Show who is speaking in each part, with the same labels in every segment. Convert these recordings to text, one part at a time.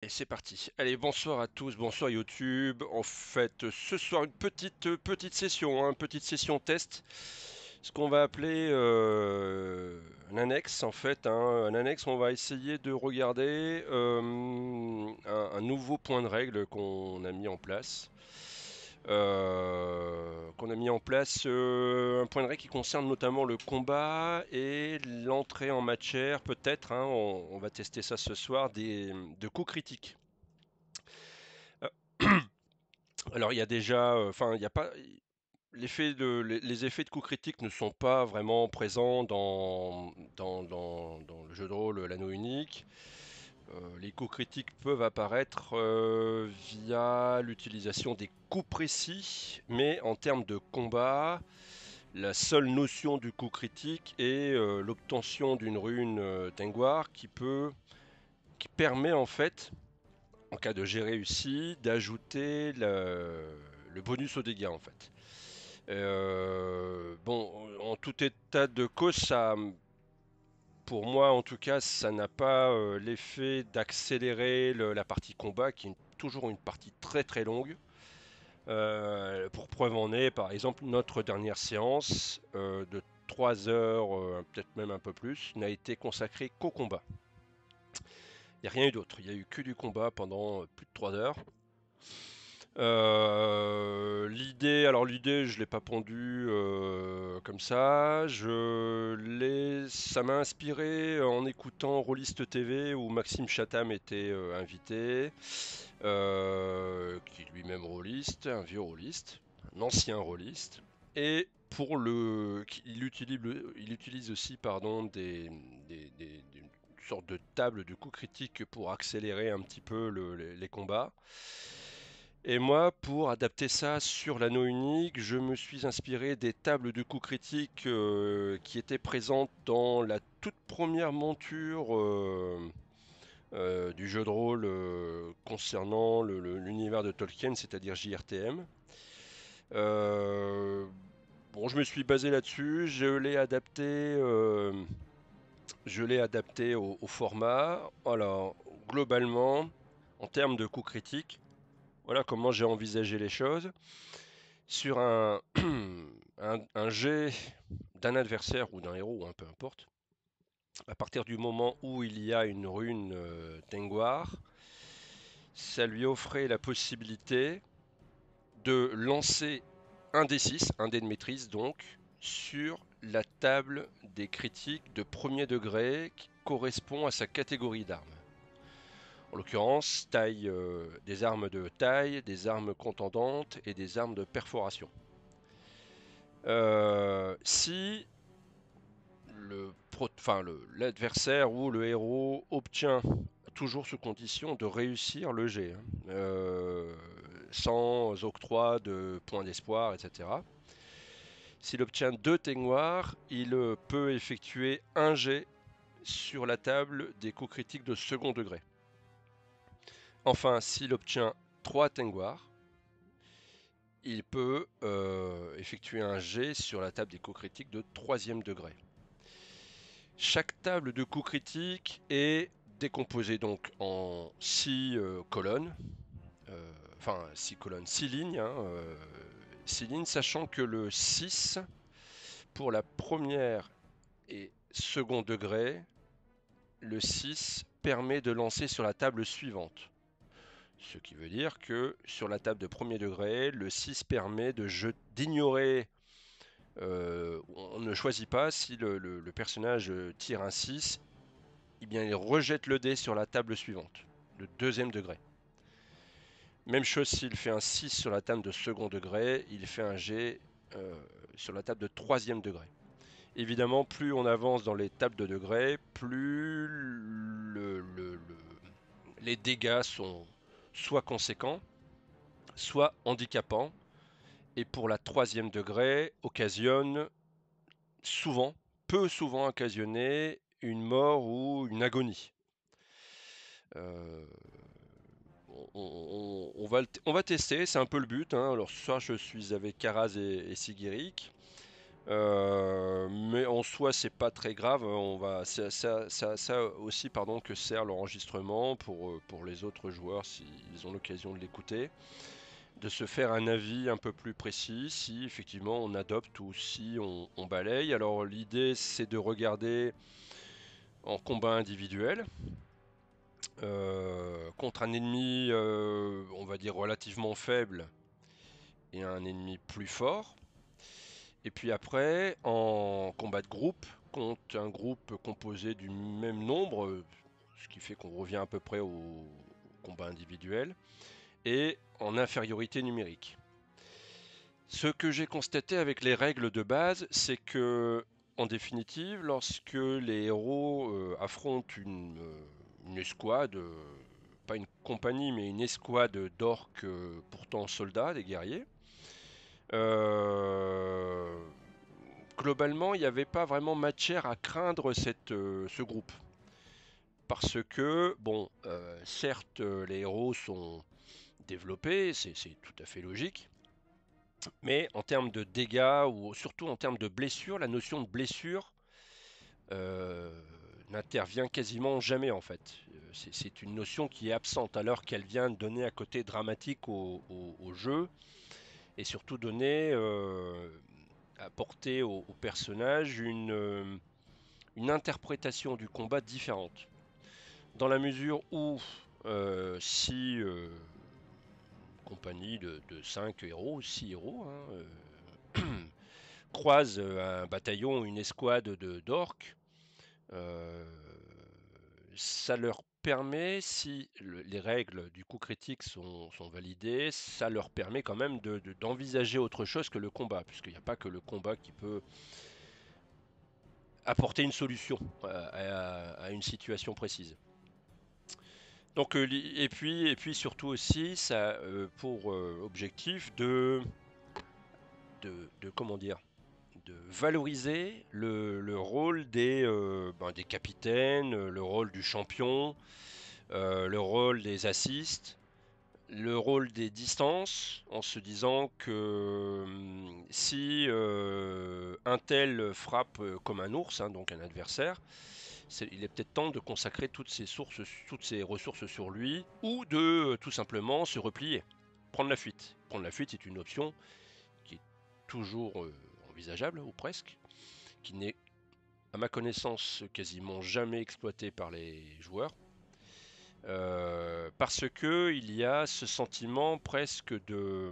Speaker 1: Allez, c'est parti. Allez, bonsoir à tous, bonsoir YouTube. En fait, ce soir, une petite session, hein, petite session test. Ce qu'on va appeler un annexe, en fait. Hein, un annexe, on va essayer de regarder un nouveau point de règle qu'on a mis en place. Un point de règle qui concerne notamment le combat et l'entrée en matière, peut-être, hein, on va tester ça ce soir, de coups critiques. Euh, Alors il y a déjà, enfin il y a pas, les effets de coups critiques ne sont pas vraiment présents dans le jeu de rôle l'anneau unique. Les coups critiques peuvent apparaître via l'utilisation des coups précis, mais en termes de combat, la seule notion du coup critique est l'obtention d'une rune Tengwar qui permet en fait, en cas de jet réussi, d'ajouter le bonus aux dégâts en fait. Bon, en tout état de cause, ça, pour moi en tout cas, ça n'a pas l'effet d'accélérer la partie combat, qui est toujours une partie très très longue. Pour preuve en est, par exemple, notre dernière séance de 3 heures, peut-être même un peu plus, n'a été consacrée qu'au combat. Il n'y a rien eu d'autre. Il n'y a eu que du combat pendant plus de 3 heures. L'idée, je l'ai pas pondue comme ça. Ça m'a inspiré en écoutant Rollist TV où Maxime Chatham était invité, qui est lui-même rôliste, un vieux rôliste, un ancien rôliste. Et il utilise aussi pardon, une sorte de table de coups critiques pour accélérer un petit peu les combats. Et moi, pour adapter ça sur l'anneau unique, je me suis inspiré des tables de coups critiques qui étaient présentes dans la toute première monture du jeu de rôle concernant l'univers de Tolkien, c'est-à-dire JRTM. Euh, bon, je me suis basé là-dessus, je l'ai adapté au format. Alors, globalement, en termes de coups critiques, voilà comment j'ai envisagé les choses. Sur un jet d'un adversaire ou d'un héros, hein, peu importe, à partir du moment où il y a une rune Tengwar, ça lui offrait la possibilité de lancer un D6, un dé de maîtrise donc, sur la table des critiques de premier degré qui correspond à sa catégorie d'armes. En l'occurrence, des armes de taille, des armes contendantes et des armes de perforation. Si l'adversaire ou le héros obtient, toujours sous condition de réussir le jet, hein, sans octroi de points d'espoir, etc. S'il obtient 2 Tengwar, il peut effectuer un jet sur la table des coups critiques de second degré. Enfin, s'il obtient 3 Tengwar, il peut effectuer un jet sur la table des coups critiques de troisième degré. Chaque table de coups critiques est décomposée donc en 6 colonnes, 6 colonnes, 6 lignes, hein, 6 lignes, sachant que le 6, pour la première et second degré, le 6 permet de lancer sur la table suivante. Ce qui veut dire que sur la table de premier degré, le 6 permet d'ignorer. On ne choisit pas si le personnage tire un 6, eh bien il rejette le dé sur la table suivante, de deuxième degré. Même chose s'il fait un 6 sur la table de second degré, il fait un G sur la table de troisième degré. Évidemment, plus on avance dans les tables de degré, plus les dégâts sont soit conséquents, soit handicapants, et pour la troisième degré, peut souvent occasionner une mort ou une agonie. Euh, on va tester, c'est un peu le but, hein. Alors ça, je suis avec Karaz et Sigirik. Mais en soi, c'est pas très grave. Ça aussi, pardon, que sert l'enregistrement pour les autres joueurs s'ils ont l'occasion de l'écouter, de se faire un avis un peu plus précis si effectivement on adopte ou si on balaye. Alors l'idée, c'est de regarder en combat individuel contre un ennemi, on va dire relativement faible et un ennemi plus fort. Et puis après, en combat de groupe, contre un groupe composé du même nombre, ce qui fait qu'on revient à peu près au combat individuel, et en infériorité numérique. Ce que j'ai constaté avec les règles de base, c'est que, en définitive, lorsque les héros affrontent une escouade, pas une compagnie, mais une escouade d'orques pourtant soldats, des guerriers, euh, globalement, il n'y avait pas vraiment matière à craindre ce groupe. Parce que, bon, certes, les héros sont développés, c'est tout à fait logique, mais en termes de dégâts, ou surtout en termes de blessures, la notion de blessure euh, n'intervient quasiment jamais en fait. C'est une notion qui est absente alors qu'elle vient donner un côté dramatique au jeu et surtout donner, apporter au personnage une interprétation du combat différente. Dans la mesure où si compagnie de 5 héros, 6 héros, hein, croisent un bataillon, une escouade d'orques, euh, ça leur permet, si les règles du coup critique sont validées, ça leur permet quand même d'envisager autre chose que le combat, puisqu'il n'y a pas que le combat qui peut apporter une solution à une situation précise. Donc, et puis surtout aussi, ça pour objectif comment dire, de valoriser le rôle des capitaines, le rôle du champion, le rôle des assists, le rôle des distances, en se disant que si un tel frappe comme un ours, hein, donc un adversaire, il est peut-être temps de consacrer toutes ses ressources sur lui, ou de tout simplement se replier, prendre la fuite. Prendre la fuite est une option qui est toujours envisageable, ou presque, qui n'est, à ma connaissance, quasiment jamais exploitée par les joueurs. Parce que il y a ce sentiment presque de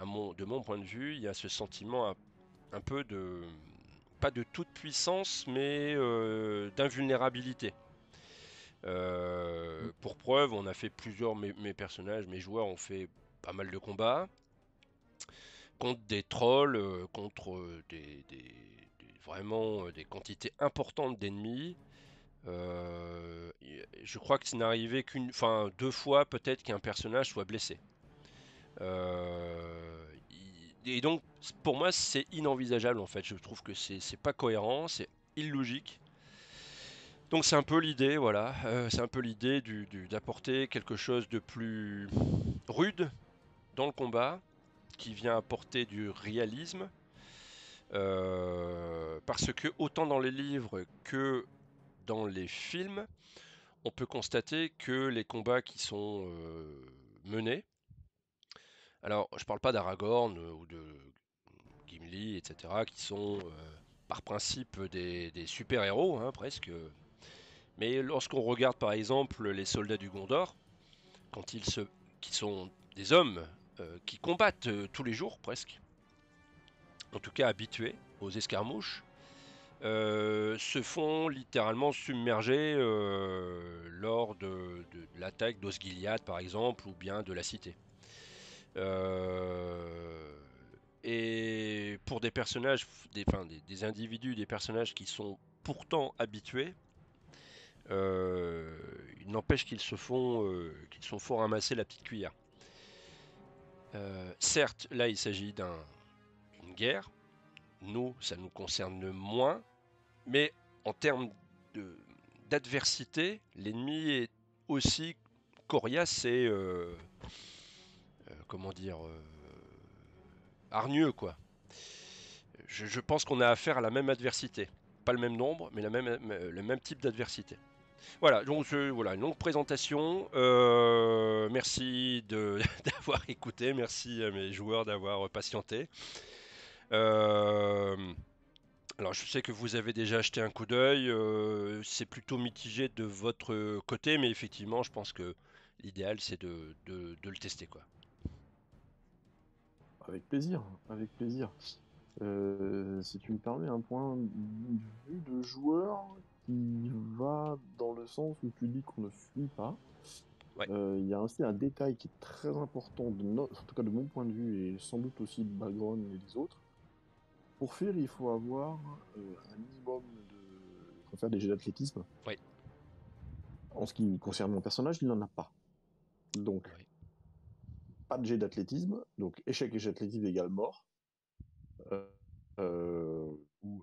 Speaker 1: mon point de vue, il y a ce sentiment un peu pas de toute puissance, mais d'invulnérabilité. Pour preuve, on a fait mes personnages, mes joueurs ont fait pas mal de combats contre des trolls, contre vraiment des quantités importantes d'ennemis. Je crois que ça n'arrivait enfin, deux fois peut-être qu'un personnage soit blessé. Et donc, pour moi, c'est inenvisageable en fait. Je trouve que c'est pas cohérent, c'est illogique. Donc c'est un peu l'idée, voilà. C'est un peu l'idée d'apporter quelque chose de plus rude dans le combat, qui vient apporter du réalisme. Parce que autant dans les livres que dans les films, on peut constater que les combats qui sont menés, alors je parle pas d'Aragorn ou de Gimli, etc., qui sont par principe des super-héros, hein, presque. Mais lorsqu'on regarde par exemple les soldats du Gondor, quand qui sont des hommes qui combattent tous les jours presque, en tout cas habitués aux escarmouches, se font littéralement submerger lors de l'attaque d'Osgiliath par exemple, ou bien de la cité. Euh, et pour des personnages, des individus, des personnages qui sont pourtant habitués, il n'empêche qu'ils sont fort ramasser la petite cuillère. Certes, là il s'agit d'une guerre, nous ça nous concerne moins, mais en termes d'adversité, l'ennemi est aussi coriace et comment dire hargneux quoi. Je pense qu'on a affaire à la même adversité. Pas le même nombre, mais le même type d'adversité. Voilà, donc voilà, une longue présentation. Merci d'avoir écouté, merci à mes joueurs d'avoir patienté. Euh, alors je sais que vous avez déjà acheté un coup d'œil, c'est plutôt mitigé de votre côté, mais effectivement je pense que l'idéal c'est de le tester quoi.
Speaker 2: Avec plaisir, avec plaisir. Si tu me permets un point de vue de joueur qui va dans le sens où tu dis qu'on ne fuit pas,
Speaker 1: Ouais,
Speaker 2: il y a aussi un détail qui est très important, en tout cas de mon point de vue, et sans doute aussi de background et des autres. Pour fuir, il faut avoir un minimum de... Il faut faire des jets d'athlétisme.
Speaker 1: ouais,
Speaker 2: En ce qui concerne mon personnage, il n'en a pas. Donc,
Speaker 1: ouais.
Speaker 2: pas de jet d'athlétisme. Donc, échec et jet d'athlétisme égale mort. Euh, ou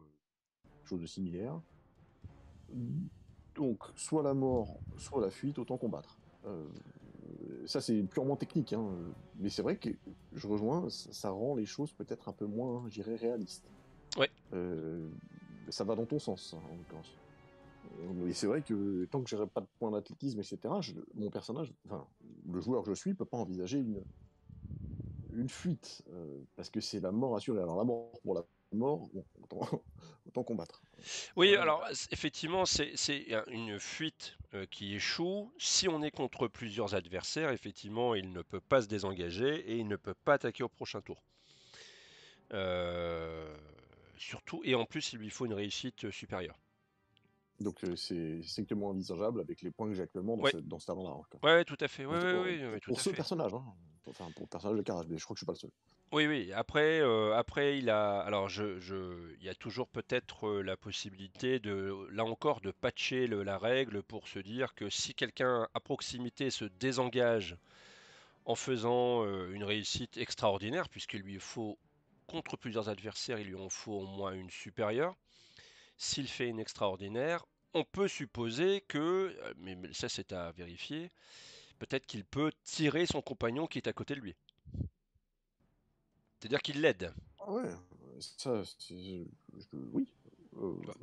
Speaker 2: chose de similaire. Donc, soit la mort, soit la fuite, autant combattre. Ça, c'est purement technique, hein. Mais c'est vrai que je rejoins, ça rend les choses peut-être un peu moins, je dirais, réalistes.
Speaker 1: Ouais.
Speaker 2: Euh, Ça va dans ton sens, hein, en l'occurrence. Et c'est vrai que tant que j'aurai pas de point d'athlétisme, etc., mon personnage, enfin, le joueur que je suis, peut pas envisager une fuite, parce que c'est la mort assurée. Alors la mort pour la mort, bon, autant, autant combattre.
Speaker 1: Oui,
Speaker 2: Voilà.
Speaker 1: alors effectivement, c'est une fuite qui échoue. Si on est contre plusieurs adversaires, effectivement, il ne peut pas se désengager et il ne peut pas attaquer au prochain tour. Euh, Surtout, et en plus, il lui faut une réussite supérieure.
Speaker 2: Donc c'est strictement envisageable avec les points que j'ai actuellement
Speaker 1: Ouais,
Speaker 2: dans ce talent-là, en tout cas.
Speaker 1: ouais, ouais, tout à fait. Ouais,
Speaker 2: En tout-
Speaker 1: ouais,
Speaker 2: en-
Speaker 1: ouais, ouais, tout
Speaker 2: pour
Speaker 1: à
Speaker 2: ce
Speaker 1: fait.
Speaker 2: personnage, hein. Enfin pour le personnage de Carrage, mais je crois que je suis pas le seul.
Speaker 1: Oui, oui. Après, après, il a. Alors, il y a toujours peut-être la possibilité de, là encore, de patcher la règle pour se dire que si quelqu'un à proximité se désengage en faisant une réussite extraordinaire, puisqu'il lui faut, contre plusieurs adversaires, il lui en faut au moins une supérieure. S'il fait une extraordinaire, on peut supposer que, mais ça c'est à vérifier, peut-être qu'il peut tirer son compagnon qui est à côté de lui. C'est-à-dire qu'il l'aide.
Speaker 2: Ah ouais, ça, oui.
Speaker 1: Tu
Speaker 2: Euh,
Speaker 1: vois.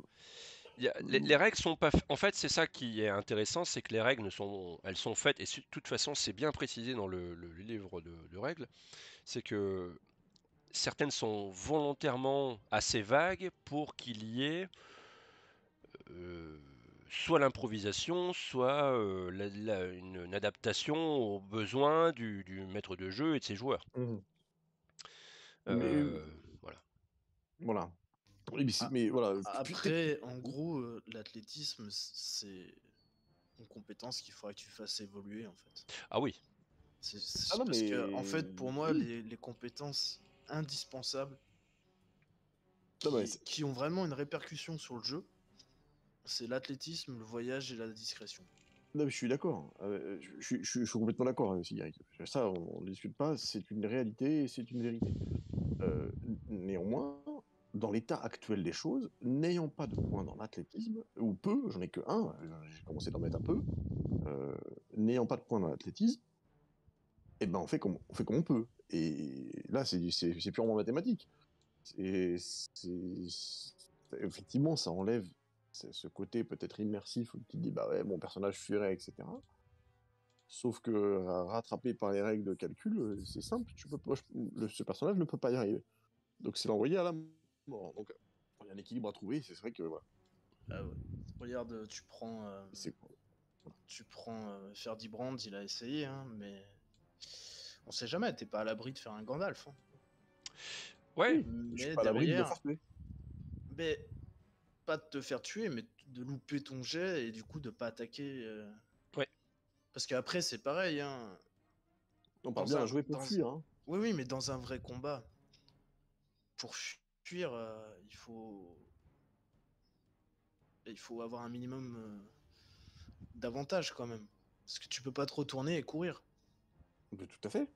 Speaker 1: Les règles sont pas. En fait, c'est ça qui est intéressant, c'est que les règles ne sont, elles sont faites, et de toute façon, c'est bien précisé dans le livre de règles, c'est que certaines sont volontairement assez vagues pour qu'il y ait euh, soit l'improvisation, soit une adaptation aux besoins du maître de jeu et de ses joueurs.
Speaker 2: mhm. Mais
Speaker 1: Euh, voilà.
Speaker 2: voilà. Oui,
Speaker 3: A-
Speaker 2: mais voilà,
Speaker 3: Après, en gros, l'athlétisme, c'est une compétence qu'il faudrait que tu fasses évoluer, en fait.
Speaker 1: Ah oui,
Speaker 2: ah non,
Speaker 3: Parce que, en fait,
Speaker 2: mais
Speaker 3: pour moi,
Speaker 2: oui.
Speaker 3: les compétences indispensables
Speaker 2: Non, mais
Speaker 3: qui ont vraiment une répercussion sur le jeu, c'est l'athlétisme, le voyage et la discrétion.
Speaker 2: non, mais je suis d'accord. Je suis complètement d'accord aussi, Yannick. Ça, on ne discute pas. C'est une réalité et c'est une vérité. Néanmoins, dans l'état actuel des choses, n'ayant pas de points dans l'athlétisme, ou peu, j'en ai que un, j'ai commencé d'en mettre un peu, euh, n'ayant pas de points dans l'athlétisme, eh ben on fait comme on peut. Et là, c'est purement mathématique. Effectivement, ça enlève ce côté peut-être immersif où tu te dis, bah ouais, mon personnage fuirait, etc. Sauf que rattrapé par les règles de calcul, c'est simple, tu peux pas, ce personnage ne peut pas y arriver. Donc c'est l'envoyer à la mort. Donc il y a un équilibre à trouver, c'est vrai que voilà.
Speaker 3: Ah ouais. Regarde,
Speaker 2: C'est
Speaker 3: tu prends Ferdibrand, il a essayé, hein, mais on sait jamais, t'es pas à l'abri de faire un Gandalf. Hein.
Speaker 1: ouais,
Speaker 2: oui, je suis
Speaker 3: Mais
Speaker 2: pas à l'abri de me
Speaker 3: derrière,
Speaker 2: faire tuer.
Speaker 3: mais pas de te faire tuer, mais de louper ton jet et du coup de pas attaquer.
Speaker 1: ouais.
Speaker 3: Parce qu'après, c'est pareil, hein.
Speaker 2: On parle
Speaker 3: Dans
Speaker 2: bien à
Speaker 3: un,
Speaker 2: jouer pour
Speaker 3: dans...
Speaker 2: fuir, hein.
Speaker 3: Oui, oui, mais dans un vrai combat, pour fuir, il faut avoir un minimum d'avantage quand même. Parce que tu peux pas te retourner et courir.
Speaker 2: Mais tout à fait,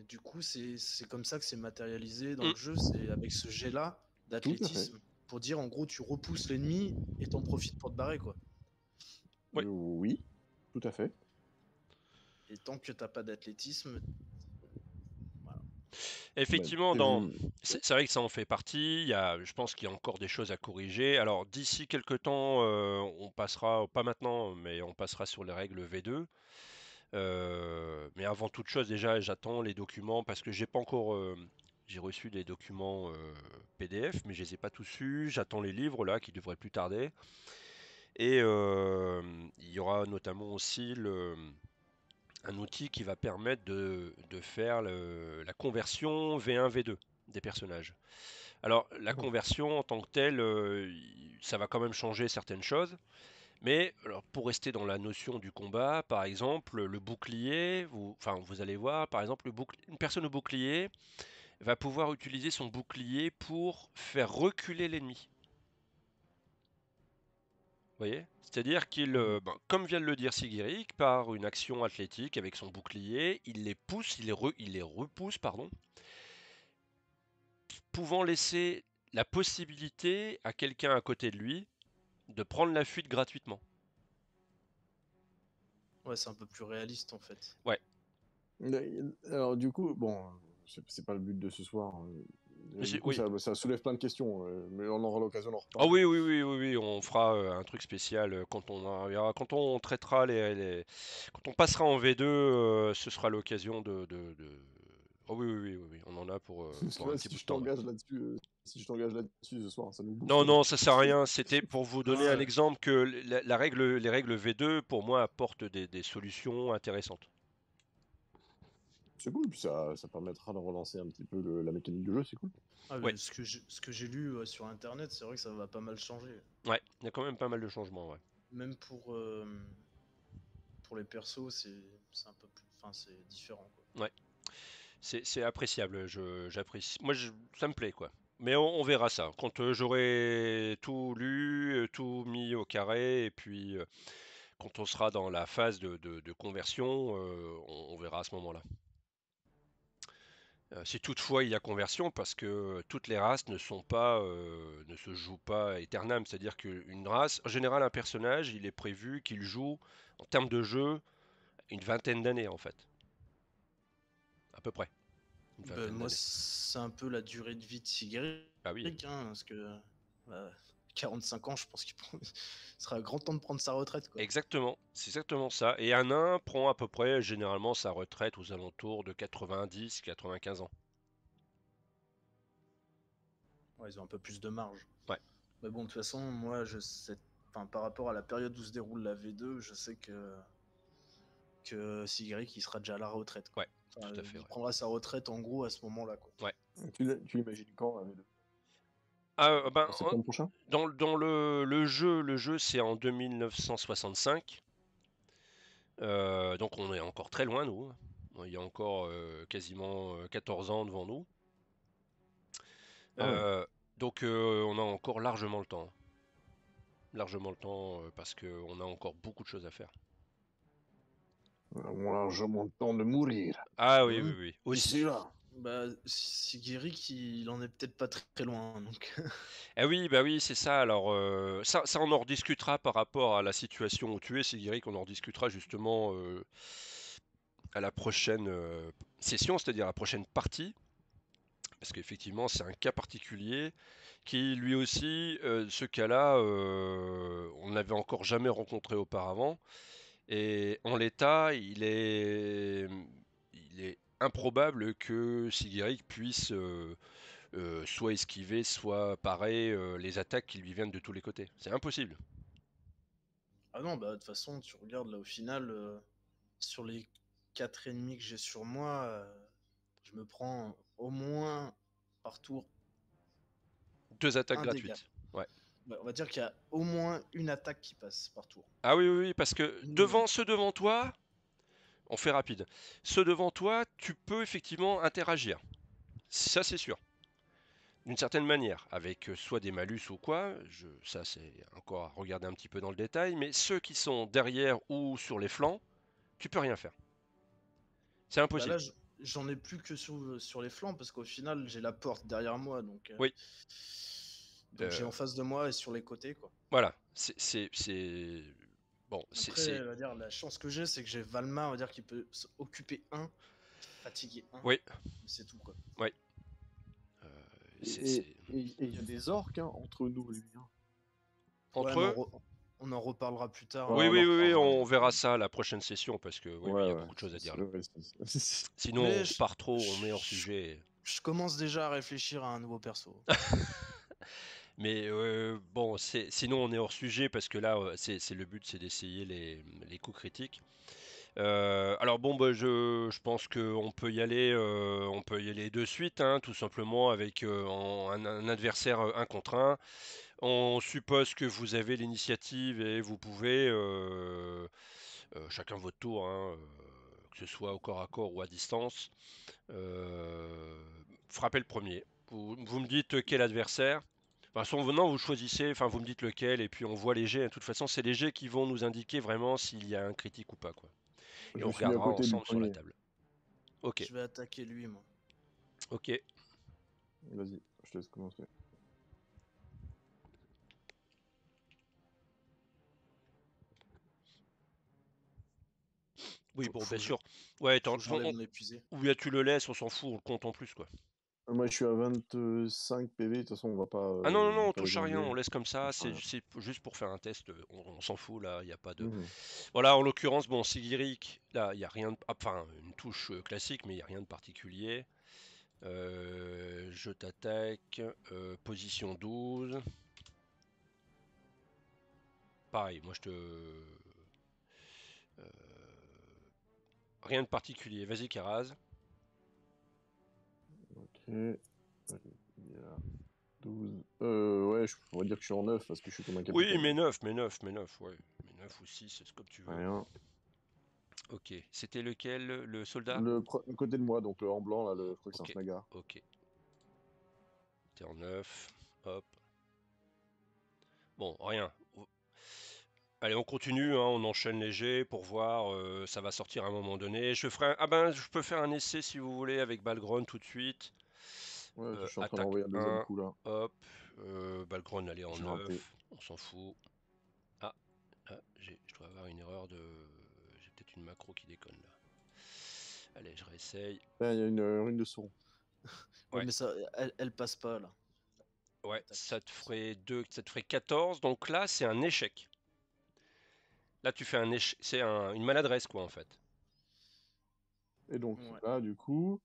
Speaker 3: Du coup, c'est comme ça que c'est matérialisé dans
Speaker 1: Mm.
Speaker 3: le jeu, c'est avec ce jet-là
Speaker 2: tout à fait.
Speaker 3: d'athlétisme. Pour dire, en gros, tu repousses l'ennemi et t'en profites pour te barrer, quoi.
Speaker 1: Ouais.
Speaker 2: Oui, tout à fait.
Speaker 3: Et tant que t'as pas d'athlétisme, voilà.
Speaker 1: Effectivement,
Speaker 2: T'es-
Speaker 1: c'est vrai que ça en fait partie. Je pense qu'il y a encore des choses à corriger. Alors, d'ici quelques temps, on passera, pas maintenant, mais on passera sur les règles V2. Mais avant toute chose, déjà, j'attends les documents parce que j'ai pas encore. J'ai reçu des documents PDF, mais je les ai pas tous eus. J'attends les livres là qui devraient plus tarder. Et il y aura notamment aussi un outil qui va permettre de faire la conversion V1, V2 des personnages. Alors, la conversion en tant que telle, ça va quand même changer certaines choses. Mais alors, pour rester dans la notion du combat, par exemple, le bouclier, vous allez voir, par exemple, une personne au bouclier va pouvoir utiliser son bouclier pour faire reculer l'ennemi. Vous voyez? C'est-à-dire comme vient de le dire Sigiric, par une action athlétique avec son bouclier, il les pousse, il les repousse, pardon, pouvant laisser la possibilité à quelqu'un à côté de lui de prendre la fuite gratuitement.
Speaker 3: Ouais, c'est un peu plus réaliste en fait.
Speaker 1: Ouais.
Speaker 2: Alors du coup, bon, c'est pas le but de ce soir. Du coup,
Speaker 1: Oui.
Speaker 2: ça soulève plein de questions, mais on aura l'occasion d'en
Speaker 1: Ah
Speaker 2: reparler.
Speaker 1: oui, oui, oui, oui, oui, on fera un truc spécial quand on arrivera, quand on traitera quand on passera en V2, ce sera l'occasion Oh oui, oui, oui, oui, oui, on en a
Speaker 2: Parce que
Speaker 1: pour un
Speaker 2: là,
Speaker 1: petit bout de temps. Ouais.
Speaker 2: si je t'engage là-dessus ce soir, ça nous bouffe.
Speaker 1: Non, non, ça sert à rien. C'était pour vous donner un
Speaker 3: Ouais.
Speaker 1: exemple que les règles V2, pour moi, apportent des solutions intéressantes.
Speaker 2: C'est cool, puis ça permettra de relancer un petit peu la mécanique du jeu, c'est cool.
Speaker 3: Ah,
Speaker 1: Ouais,
Speaker 3: mais ce que j'ai lu sur internet, c'est vrai que ça va pas mal changer.
Speaker 1: ouais, il y a quand même pas mal de changements, ouais.
Speaker 3: Même pour les persos, c'est un peu plus. Enfin, c'est différent quoi.
Speaker 1: Ouais, c'est appréciable. J'apprécie. Ça me plaît, quoi. Mais on verra ça. Quand j'aurai tout lu, tout mis au carré, et puis quand on sera dans la phase de conversion, on verra à ce moment-là. Si toutefois il y a conversion, parce que toutes les races ne se jouent pas éternam, c'est-à-dire qu'une race, en général un personnage, il est prévu qu'il joue en termes de jeu une vingtaine d'années en fait, à peu près, une
Speaker 3: Ben,
Speaker 1: vingtaine
Speaker 3: moi,
Speaker 1: d'années.
Speaker 3: c'est un peu la durée de vie de Sigrid,
Speaker 1: Ah oui,
Speaker 3: hein, parce que bah, 45 ans, je pense qu'il sera grand temps de prendre sa retraite quoi.
Speaker 1: exactement, c'est exactement ça. Et un nain prend à peu près généralement sa retraite aux alentours de 90-95 ans.
Speaker 3: Ouais, ils ont un peu plus de marge.
Speaker 1: Ouais,
Speaker 3: Mais bon, de toute façon, moi, enfin, par rapport à la période où se déroule la V2, je sais que Sigrid, il sera déjà à la retraite, quoi.
Speaker 1: ouais,
Speaker 3: Enfin,
Speaker 1: tout à fait,
Speaker 3: il
Speaker 1: ouais.
Speaker 3: prendra sa retraite en gros à ce moment-là, quoi.
Speaker 1: Ouais.
Speaker 2: Tu l'imagines quand, V2?
Speaker 1: Ben,
Speaker 2: En septembre prochain?
Speaker 1: dans le jeu c'est en 2965. Donc on est encore très loin, nous. Il y a encore quasiment 14 ans devant nous.
Speaker 2: Ah ouais.
Speaker 1: Donc on a encore largement le temps. Largement le temps parce qu'on a encore beaucoup de choses à faire.
Speaker 2: On a largement le temps de mourir.
Speaker 1: Ah oui, oui,
Speaker 3: Mhm.
Speaker 1: oui,
Speaker 2: D'ici
Speaker 1: aussi.
Speaker 2: là.
Speaker 3: Bah, Sigiric, il en est peut-être pas très loin, donc.
Speaker 1: Ah oui, bah oui, c'est ça. Alors, ça, on en rediscutera par rapport à la situation où tu es, Cédric. On en rediscutera justement à la prochaine session, c'est-à-dire à la prochaine partie. Parce qu'effectivement, c'est un cas particulier qui, lui aussi, ce cas-là, on n'avait encore jamais rencontré auparavant. Et en l'état, il est improbable que Sigiric puisse soit esquiver, soit parer les attaques qui lui viennent de tous les côtés. C'est impossible.
Speaker 3: Ah non, bah, de toute façon, tu regardes là au final, sur les 4 ennemis que j'ai sur moi, je me prends au moins par tour
Speaker 1: Deux attaques
Speaker 3: un dégât.
Speaker 1: gratuites. Ouais.
Speaker 3: Ouais, on va dire qu'il y a au moins une attaque qui passe par tour.
Speaker 1: Ah oui, oui, oui, parce que
Speaker 3: Minimum.
Speaker 1: ceux devant toi, on fait rapide. Ceux devant toi, tu peux effectivement interagir. Ça, c'est sûr. D'une certaine manière, avec soit des malus ou quoi, ça c'est encore à regarder un petit peu dans le détail, mais ceux qui sont derrière ou sur les flancs, tu peux rien faire. C'est
Speaker 3: Bah
Speaker 1: impossible.
Speaker 3: là, j'en ai plus que sur les flancs parce qu'au final, j'ai la porte derrière moi,
Speaker 1: Oui,
Speaker 3: donc j'ai
Speaker 1: euh,
Speaker 3: en face de moi et sur les côtés, quoi.
Speaker 1: voilà. Bon,
Speaker 3: Après, on va dire, la chance que j'ai, c'est que j'ai Valma, on va dire, qui peut occuper un, fatiguer un,
Speaker 1: Oui,
Speaker 3: c'est tout, quoi.
Speaker 1: oui.
Speaker 2: Et il y a des orques entre nous, lui.
Speaker 1: Entre
Speaker 3: Ouais,
Speaker 1: eux.
Speaker 3: on en reparlera plus tard.
Speaker 1: Oui,
Speaker 2: Ouais, on
Speaker 1: oui,
Speaker 2: en
Speaker 1: oui,
Speaker 2: reparlera.
Speaker 1: on verra ça à la prochaine session parce que oui, il y a beaucoup de choses à dire là.
Speaker 2: Ouais,
Speaker 1: Sinon,
Speaker 3: Mais
Speaker 1: on part trop, on est hors
Speaker 3: je-
Speaker 1: sujet.
Speaker 3: Je commence déjà à réfléchir à un nouveau perso.
Speaker 1: Mais bon, sinon on est hors sujet parce que là, c'est le but, c'est d'essayer les coups critiques. Alors bon, bah, je pense qu'on peut y aller, de suite, hein, tout simplement avec un adversaire 1 contre 1. On suppose que vous avez l'initiative et vous pouvez, chacun votre tour, hein, que ce soit au corps à corps ou à distance, frapper le premier. Vous me dites quel adversaire. De toute façon, venant, vous choisissez, enfin vous me dites lequel, et puis on voit les jets. De toute façon, c'est les jets qui vont nous indiquer vraiment s'il y a un critique ou pas, quoi. Et
Speaker 2: Je
Speaker 1: on
Speaker 2: suis à
Speaker 1: regardera
Speaker 2: côté du
Speaker 1: ensemble sur la
Speaker 2: premier.
Speaker 1: table. Ok,
Speaker 3: Je vais attaquer lui, moi.
Speaker 1: ok.
Speaker 2: Vas-y, je te laisse commencer.
Speaker 1: Oui, bon, bien
Speaker 3: Faut que
Speaker 1: sûr. Ouais,
Speaker 3: faut que j'enlève mon épuisé.
Speaker 1: ou bien tu le laisses, on s'en fout, on le compte en plus, quoi.
Speaker 2: Moi, je suis à 25 PV, de toute façon,
Speaker 1: Ah non, non,
Speaker 2: on
Speaker 1: non,
Speaker 2: va
Speaker 1: on
Speaker 2: pas
Speaker 1: touche
Speaker 2: les
Speaker 1: à rien,
Speaker 2: enlever.
Speaker 1: on laisse comme ça,
Speaker 2: Enfin,
Speaker 1: c'est juste pour faire un test, on s'en fout là, il n'y a pas de...
Speaker 2: mhm.
Speaker 1: Voilà, en l'occurrence, bon, Sigiric, là, il n'y a rien de... Enfin, une touche classique, mais il n'y a rien de particulier. Je t'attaque, position 12. Pareil, moi je te... rien de particulier, vas-y Karaz.
Speaker 2: Ok. Il y a 12. Ouais, on va dire que je suis en 9 parce que je suis comme un
Speaker 1: Oui,
Speaker 2: capitaine.
Speaker 1: mais 9, ouais. Mais 9 ou 6, c'est comme tu veux.
Speaker 2: Rien.
Speaker 1: Ok, c'était lequel, le soldat?
Speaker 2: Le côté de moi, donc en blanc, là, je crois que c'est un
Speaker 1: Ok,
Speaker 2: snagar.
Speaker 1: ok. T'es en 9, hop. Bon, rien. Allez, on continue, hein, on enchaîne les jets pour voir, ça va sortir à un moment donné. Ah ben, je peux faire un essai si vous voulez avec Balgron tout de suite.
Speaker 2: Ouais, je suis en train
Speaker 1: Attaque
Speaker 2: d'envoyer un deuxième
Speaker 1: 1,
Speaker 2: coup là.
Speaker 1: hop. Balgron, allez en
Speaker 2: J'ai raté.
Speaker 1: 9, on s'en fout. Ah, je dois avoir une erreur de... J'ai peut-être une macro qui déconne là. Allez, je réessaye.
Speaker 2: Là, il y a une rune de sauron.
Speaker 3: Ouais,
Speaker 1: Ouais,
Speaker 3: mais ça, elle passe pas là.
Speaker 1: ouais,
Speaker 3: Attaque.
Speaker 1: ça te ferait 14, donc là c'est un échec. Là tu fais un échec, c'est une maladresse quoi en fait.
Speaker 2: Et donc,
Speaker 3: Ouais.
Speaker 2: là, du coup,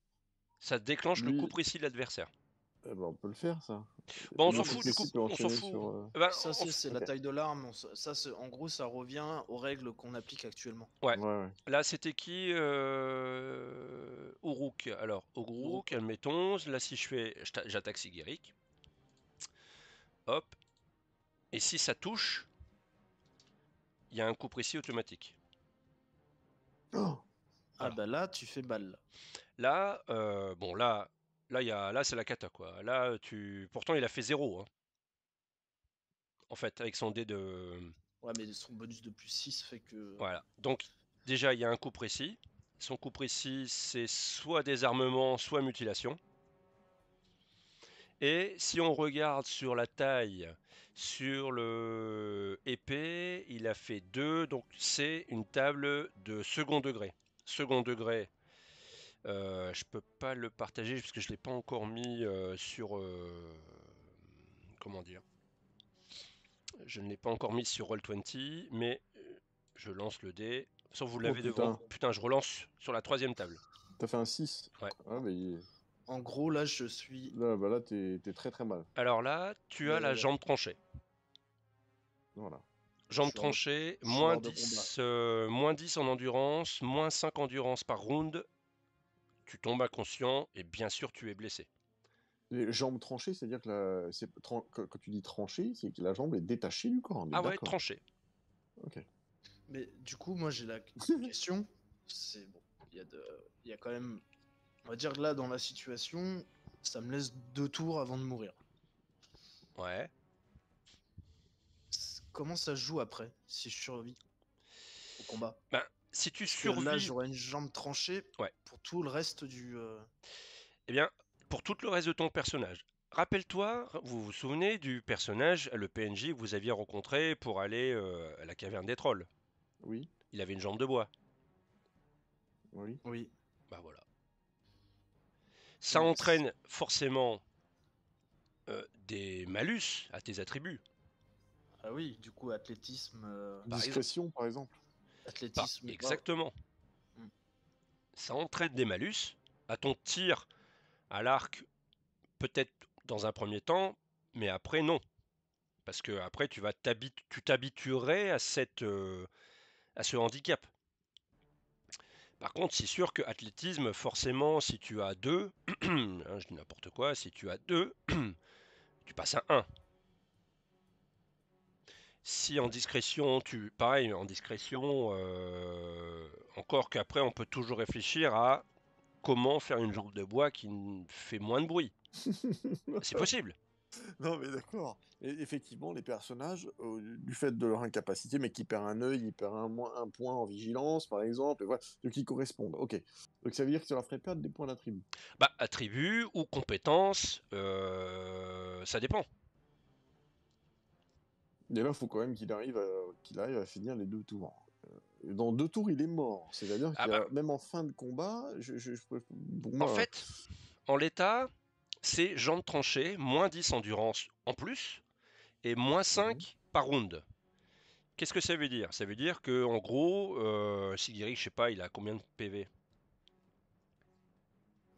Speaker 1: Ça déclenche le coup
Speaker 2: lui,
Speaker 1: précis de l'adversaire.
Speaker 2: eh ben, on peut le faire, ça.
Speaker 1: Bon, on
Speaker 2: Et
Speaker 1: s'en
Speaker 2: le coup
Speaker 1: fout du coup,
Speaker 2: précis peut
Speaker 1: on s'en
Speaker 2: enchaîner
Speaker 1: fout.
Speaker 2: sur.
Speaker 1: Ben,
Speaker 3: Ça, c'est la
Speaker 2: Ok.
Speaker 3: taille de l'arme. En gros, ça revient aux règles qu'on applique actuellement.
Speaker 1: ouais.
Speaker 2: Ouais, ouais.
Speaker 1: Là c'était qui Uruk. Alors, Uruk,
Speaker 3: Uruk, ouais.
Speaker 1: admettons, là si je fais, j'attaque Sigiric, hop, et si ça touche, il y a un coup précis automatique.
Speaker 2: Oh,
Speaker 3: Ah
Speaker 1: Voilà.
Speaker 3: bah là, tu fais balle.
Speaker 1: Là, bon, là, c'est la cata, quoi. Là, pourtant, il a fait 0, hein, en fait, avec son dé de...
Speaker 3: Ouais, mais son bonus de plus 6 fait que...
Speaker 1: Voilà. Donc, déjà, il y a un coup précis. Son coup précis, c'est soit désarmement, soit mutilation. Et si on regarde sur la taille, sur le épée, il a fait 2, donc c'est une table de second degré. Second degré, je peux pas le partager parce que je l'ai pas encore mis sur... comment dire? Je ne l'ai pas encore mis sur Roll20, mais je lance le dé. Sauf vous
Speaker 2: oh
Speaker 1: l'avez devant vous.
Speaker 2: putain,
Speaker 1: Putain, je relance sur la troisième table.
Speaker 2: t'as fait un 6.
Speaker 1: Ouais.
Speaker 2: Ah, mais
Speaker 3: En gros, là, je suis...
Speaker 2: là, bah, là t'es très très mal.
Speaker 1: Alors là, tu as
Speaker 3: Mais
Speaker 1: la
Speaker 3: ouais,
Speaker 1: jambe tranchée.
Speaker 2: Voilà.
Speaker 3: je
Speaker 1: Jambe
Speaker 3: suis hors de,
Speaker 1: tranchée,
Speaker 3: je suis hors de combat.
Speaker 1: moins 10 en endurance, moins 5 endurance par round. Tu tombes inconscient et bien sûr tu es blessé.
Speaker 2: Les jambes tranchées, c'est-à-dire que quand tu dis tranchée, c'est que la jambe est détachée du corps, on est
Speaker 1: Ah ouais,
Speaker 2: d'accord.
Speaker 1: tranché.
Speaker 2: Ok.
Speaker 3: Mais du coup, moi, j'ai la question. C'est bon, il y a quand même... On va dire que là, dans la situation, ça me laisse 2 tours avant de mourir.
Speaker 1: Ouais.
Speaker 3: Comment ça se joue après, si je survis au combat?
Speaker 1: Ben, si tu
Speaker 3: Parce que là,
Speaker 1: survis...
Speaker 3: j'aurais une jambe tranchée
Speaker 1: Ouais.
Speaker 3: pour tout le reste du...
Speaker 1: Eh bien, pour tout le reste de ton personnage, rappelle-toi, vous vous souvenez du personnage, le PNJ que vous aviez rencontré pour aller à la caverne des trolls.
Speaker 2: Oui,
Speaker 1: Il avait une jambe de bois.
Speaker 2: oui.
Speaker 3: Oui.
Speaker 1: Bah voilà. Ça
Speaker 3: Donc,
Speaker 1: entraîne forcément des malus à tes attributs.
Speaker 3: Ah oui, du coup, athlétisme.
Speaker 1: Par exemple.
Speaker 2: Discrétion, par exemple.
Speaker 3: Athlétisme.
Speaker 1: Exactement.
Speaker 3: Hmm.
Speaker 1: Ça entraîne des malus à ton tir à l'arc, peut-être dans un premier temps, mais après non. Parce que après tu t'habituerais à ce handicap. Par contre, c'est sûr que athlétisme, forcément, si tu as 2, je dis n'importe quoi, si tu as 2, tu passes à 1. Si en discrétion, pareil, en discrétion, encore qu'après on peut toujours réfléchir à comment faire une jambe de bois qui fait moins de bruit. C'est possible.
Speaker 2: Non, mais d'accord. Et effectivement, les personnages, du fait de leur incapacité, mais qui perd un œil, il perd un point en vigilance, par exemple, et voilà, donc ils correspondent. Ok. Donc ça veut dire que ça leur ferait perdre des points d'attribut.
Speaker 1: Bah, attribut ou compétence, ça dépend.
Speaker 2: Et là, il faut quand même qu'il arrive à finir les 2 tours. Dans 2 tours, il est mort. C'est-à-dire
Speaker 1: Ah
Speaker 2: qu'il y
Speaker 1: bah,
Speaker 2: a, même en fin de combat, pour
Speaker 1: en
Speaker 2: moi,
Speaker 1: fait, en l'état, c'est jambes tranchées, moins 10 endurance en plus, et moins
Speaker 2: mhm.
Speaker 1: 5 par round. Qu'est-ce que ça veut dire? Ça veut dire que en gros, Sigiri, je sais pas, il a combien de PV?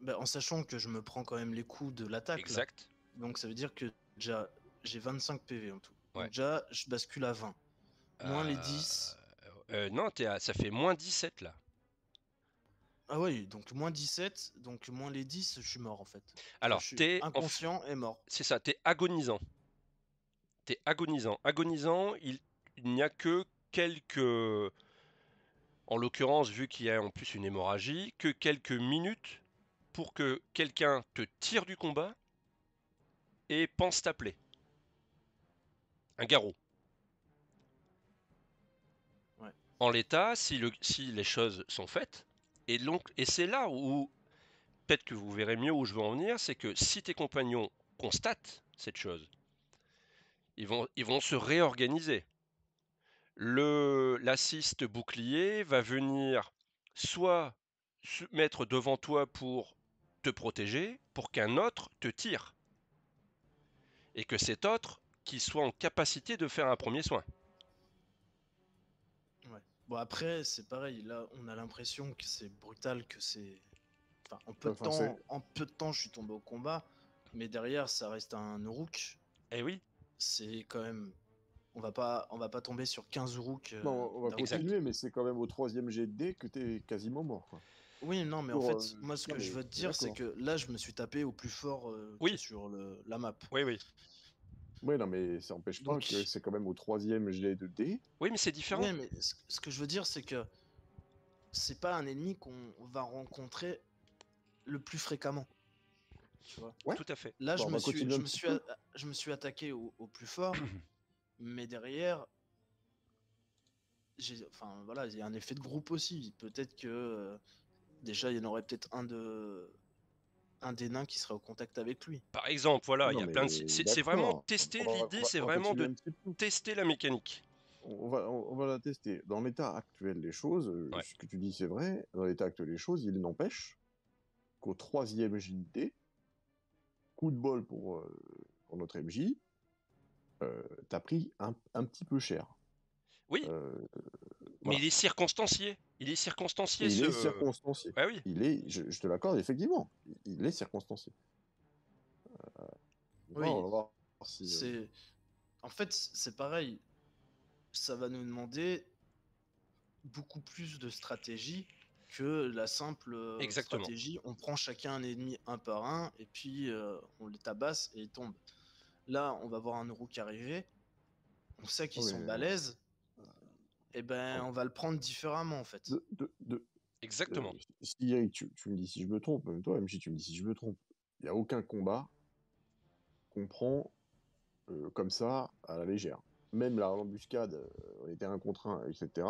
Speaker 3: Bah, en sachant que je me prends quand même les coups de l'attaque là.
Speaker 1: Exact.
Speaker 3: Donc ça veut dire que déjà j'ai 25 PV en tout.
Speaker 1: Ouais.
Speaker 3: Donc déjà je bascule à 20. Moins les 10.
Speaker 1: Non, ça fait moins 17 là.
Speaker 3: Ah oui, donc moins 17, donc moins les 10, je suis mort en fait. Enfin,
Speaker 1: Alors,
Speaker 3: je suis inconscient et mort.
Speaker 1: c'est ça, t'es agonisant. T'es agonisant. Agonisant, il n'y a que quelques, en l'occurrence, vu qu'il y a en plus une hémorragie, que quelques minutes pour que quelqu'un te tire du combat et pense t'appeler. Un garrot.
Speaker 3: Ouais.
Speaker 1: En l'état, si les choses sont faites, et c'est là où peut-être que vous verrez mieux où je veux en venir, c'est que si tes compagnons constatent cette chose, ils vont se réorganiser. L'assist bouclier va venir soit se mettre devant toi pour te protéger, pour qu'un autre te tire. Et que cet autre qui soit en capacité de faire un premier soin.
Speaker 3: Ouais. Bon après c'est pareil, là on a l'impression que c'est brutal, que c'est. Enfin
Speaker 2: Enfin, c'est...
Speaker 3: en peu de temps je suis tombé au combat, mais derrière ça reste un Uruk.
Speaker 1: Eh oui,
Speaker 3: C'est quand même. On va pas tomber sur 15 Uruk
Speaker 2: Non, on va
Speaker 3: d'un coup.
Speaker 1: exact.
Speaker 2: continuer, mais c'est quand même au 3e jet de dés que t'es quasiment mort, quoi.
Speaker 3: Oui, non, mais en
Speaker 2: Pour,
Speaker 3: fait, moi, ce
Speaker 2: non,
Speaker 3: que je
Speaker 2: mais
Speaker 3: veux te
Speaker 2: on est
Speaker 3: dire, c'est
Speaker 2: d'accord.
Speaker 3: que là, je me suis tapé au plus fort qui est
Speaker 1: Oui,
Speaker 3: sur la map.
Speaker 1: oui, oui.
Speaker 2: Oui, non, mais ça n'empêche pas que
Speaker 3: Donc,
Speaker 2: c'est quand même au 3e jet de dés.
Speaker 1: Oui, mais c'est différent.
Speaker 3: ouais, mais ce que je veux dire, c'est que c'est pas un ennemi qu'on va rencontrer le plus fréquemment. Tu vois.
Speaker 2: Ouais.
Speaker 1: Tout à fait.
Speaker 3: Là,
Speaker 2: Bon, on va continuer un petit peu.
Speaker 3: je me suis attaqué au plus fort, mais derrière, enfin, voilà, il y a un effet de groupe aussi. Peut-être que déjà, il y en aurait peut-être un des nains qui serait au contact avec lui.
Speaker 1: Par exemple, voilà, il
Speaker 2: Non,
Speaker 1: y a
Speaker 2: mais
Speaker 1: plein de. C'est vraiment
Speaker 2: d'accord.
Speaker 1: tester. L'idée, c'est
Speaker 2: On va
Speaker 1: vraiment
Speaker 2: continuer
Speaker 1: de
Speaker 2: un petit peu.
Speaker 1: tester la mécanique.
Speaker 2: On va la tester. Dans l'état actuel des choses,
Speaker 1: Ouais.
Speaker 2: ce que tu dis c'est vrai, dans l'état actuel des choses, il n'empêche qu'au 3e JD, coup de bol pour notre MJ, t'as pris un petit peu cher.
Speaker 1: Oui,
Speaker 2: Euh,
Speaker 1: mais
Speaker 2: voilà.
Speaker 1: il est circonstancié. Il est circonstancié,
Speaker 2: Et il est
Speaker 1: ce.
Speaker 2: circonstancié.
Speaker 1: Ah oui.
Speaker 2: Je te l'accorde, effectivement, il est circonstancié. On
Speaker 3: Oui,
Speaker 2: va voir si...
Speaker 3: c'est. En fait, c'est pareil. Ça va nous demander beaucoup plus de stratégie que la simple
Speaker 1: Exactement.
Speaker 3: stratégie. On prend chacun un ennemi un par un et puis on les tabasse et ils tombent. Là, on va voir un Uruk arriver. On sait qu'ils
Speaker 2: oh,
Speaker 3: sont
Speaker 2: mais, voilà.
Speaker 3: balèzes. Et ben, on va le prendre différemment en fait.
Speaker 2: De,
Speaker 1: Exactement.
Speaker 2: si Eric, tu me dis si je me trompe, même toi, MJ, tu me dis si je me trompe. Il n'y a aucun combat qu'on prend comme ça à la légère. Même l'embuscade, on était un contre un, etc.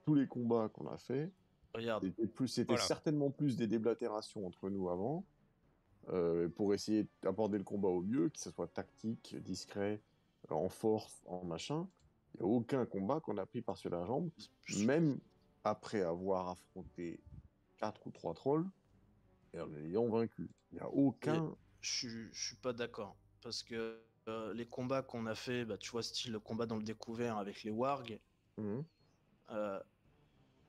Speaker 2: Tous les combats qu'on a fait,
Speaker 3: Regarde,
Speaker 2: c'était
Speaker 1: Voilà.
Speaker 2: certainement plus des déblatérations entre nous avant, pour essayer d'aborder le combat au mieux, que ce soit tactique, discret, en force, en machin. Il n'y a aucun combat qu'on a pris par-dessus la jambe, même après avoir affronté 4 ou 3 trolls et en les ayant vaincus. Il n'y a
Speaker 3: et
Speaker 2: aucun...
Speaker 3: je suis pas d'accord. parce que les combats qu'on a fait, bah, tu vois, style le combat dans le découvert avec les wargs,
Speaker 2: Mhm.
Speaker 3: euh,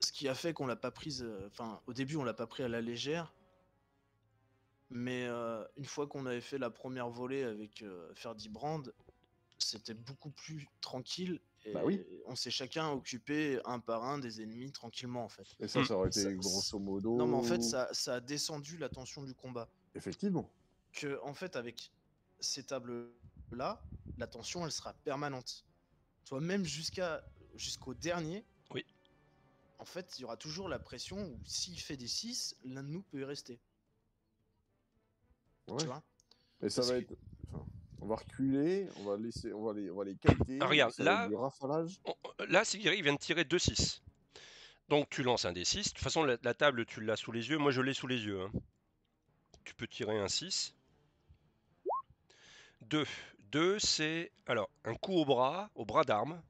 Speaker 3: ce qui a fait qu'on l'a pas prise, enfin, au début, on l'a pas pris à la légère, mais une fois qu'on avait fait la première volée avec Ferdibrand, c'était beaucoup plus tranquille
Speaker 2: Bah oui.
Speaker 3: et on s'est chacun occupé un par un des ennemis tranquillement en fait.
Speaker 2: Et ça aurait
Speaker 3: Ça-
Speaker 2: été grosso
Speaker 3: non mais en fait
Speaker 2: modo.
Speaker 3: ça a descendu la tension du combat.
Speaker 2: Effectivement.
Speaker 3: Que en fait avec ces tables là, la tension elle sera permanente. Tu vois même jusqu'au dernier,
Speaker 1: Oui.
Speaker 3: en fait il y aura toujours la pression où s'il fait des 6, l'un de nous peut y rester. Tu
Speaker 2: Ouais.
Speaker 3: vois.
Speaker 2: Et ça
Speaker 3: Parce
Speaker 2: va
Speaker 3: que
Speaker 2: être. Enfin, on va reculer, on va laisser, on va les kiter,
Speaker 1: Regarde,
Speaker 2: ça va être du rafalage.
Speaker 1: là Sigiri vient de tirer 2-6. Donc tu lances un D6. De toute façon, la table, tu l'as sous les yeux. Moi, je l'ai sous les yeux. Hein. Tu peux tirer un 6. 2. 2, c'est alors un coup au bras d'arme,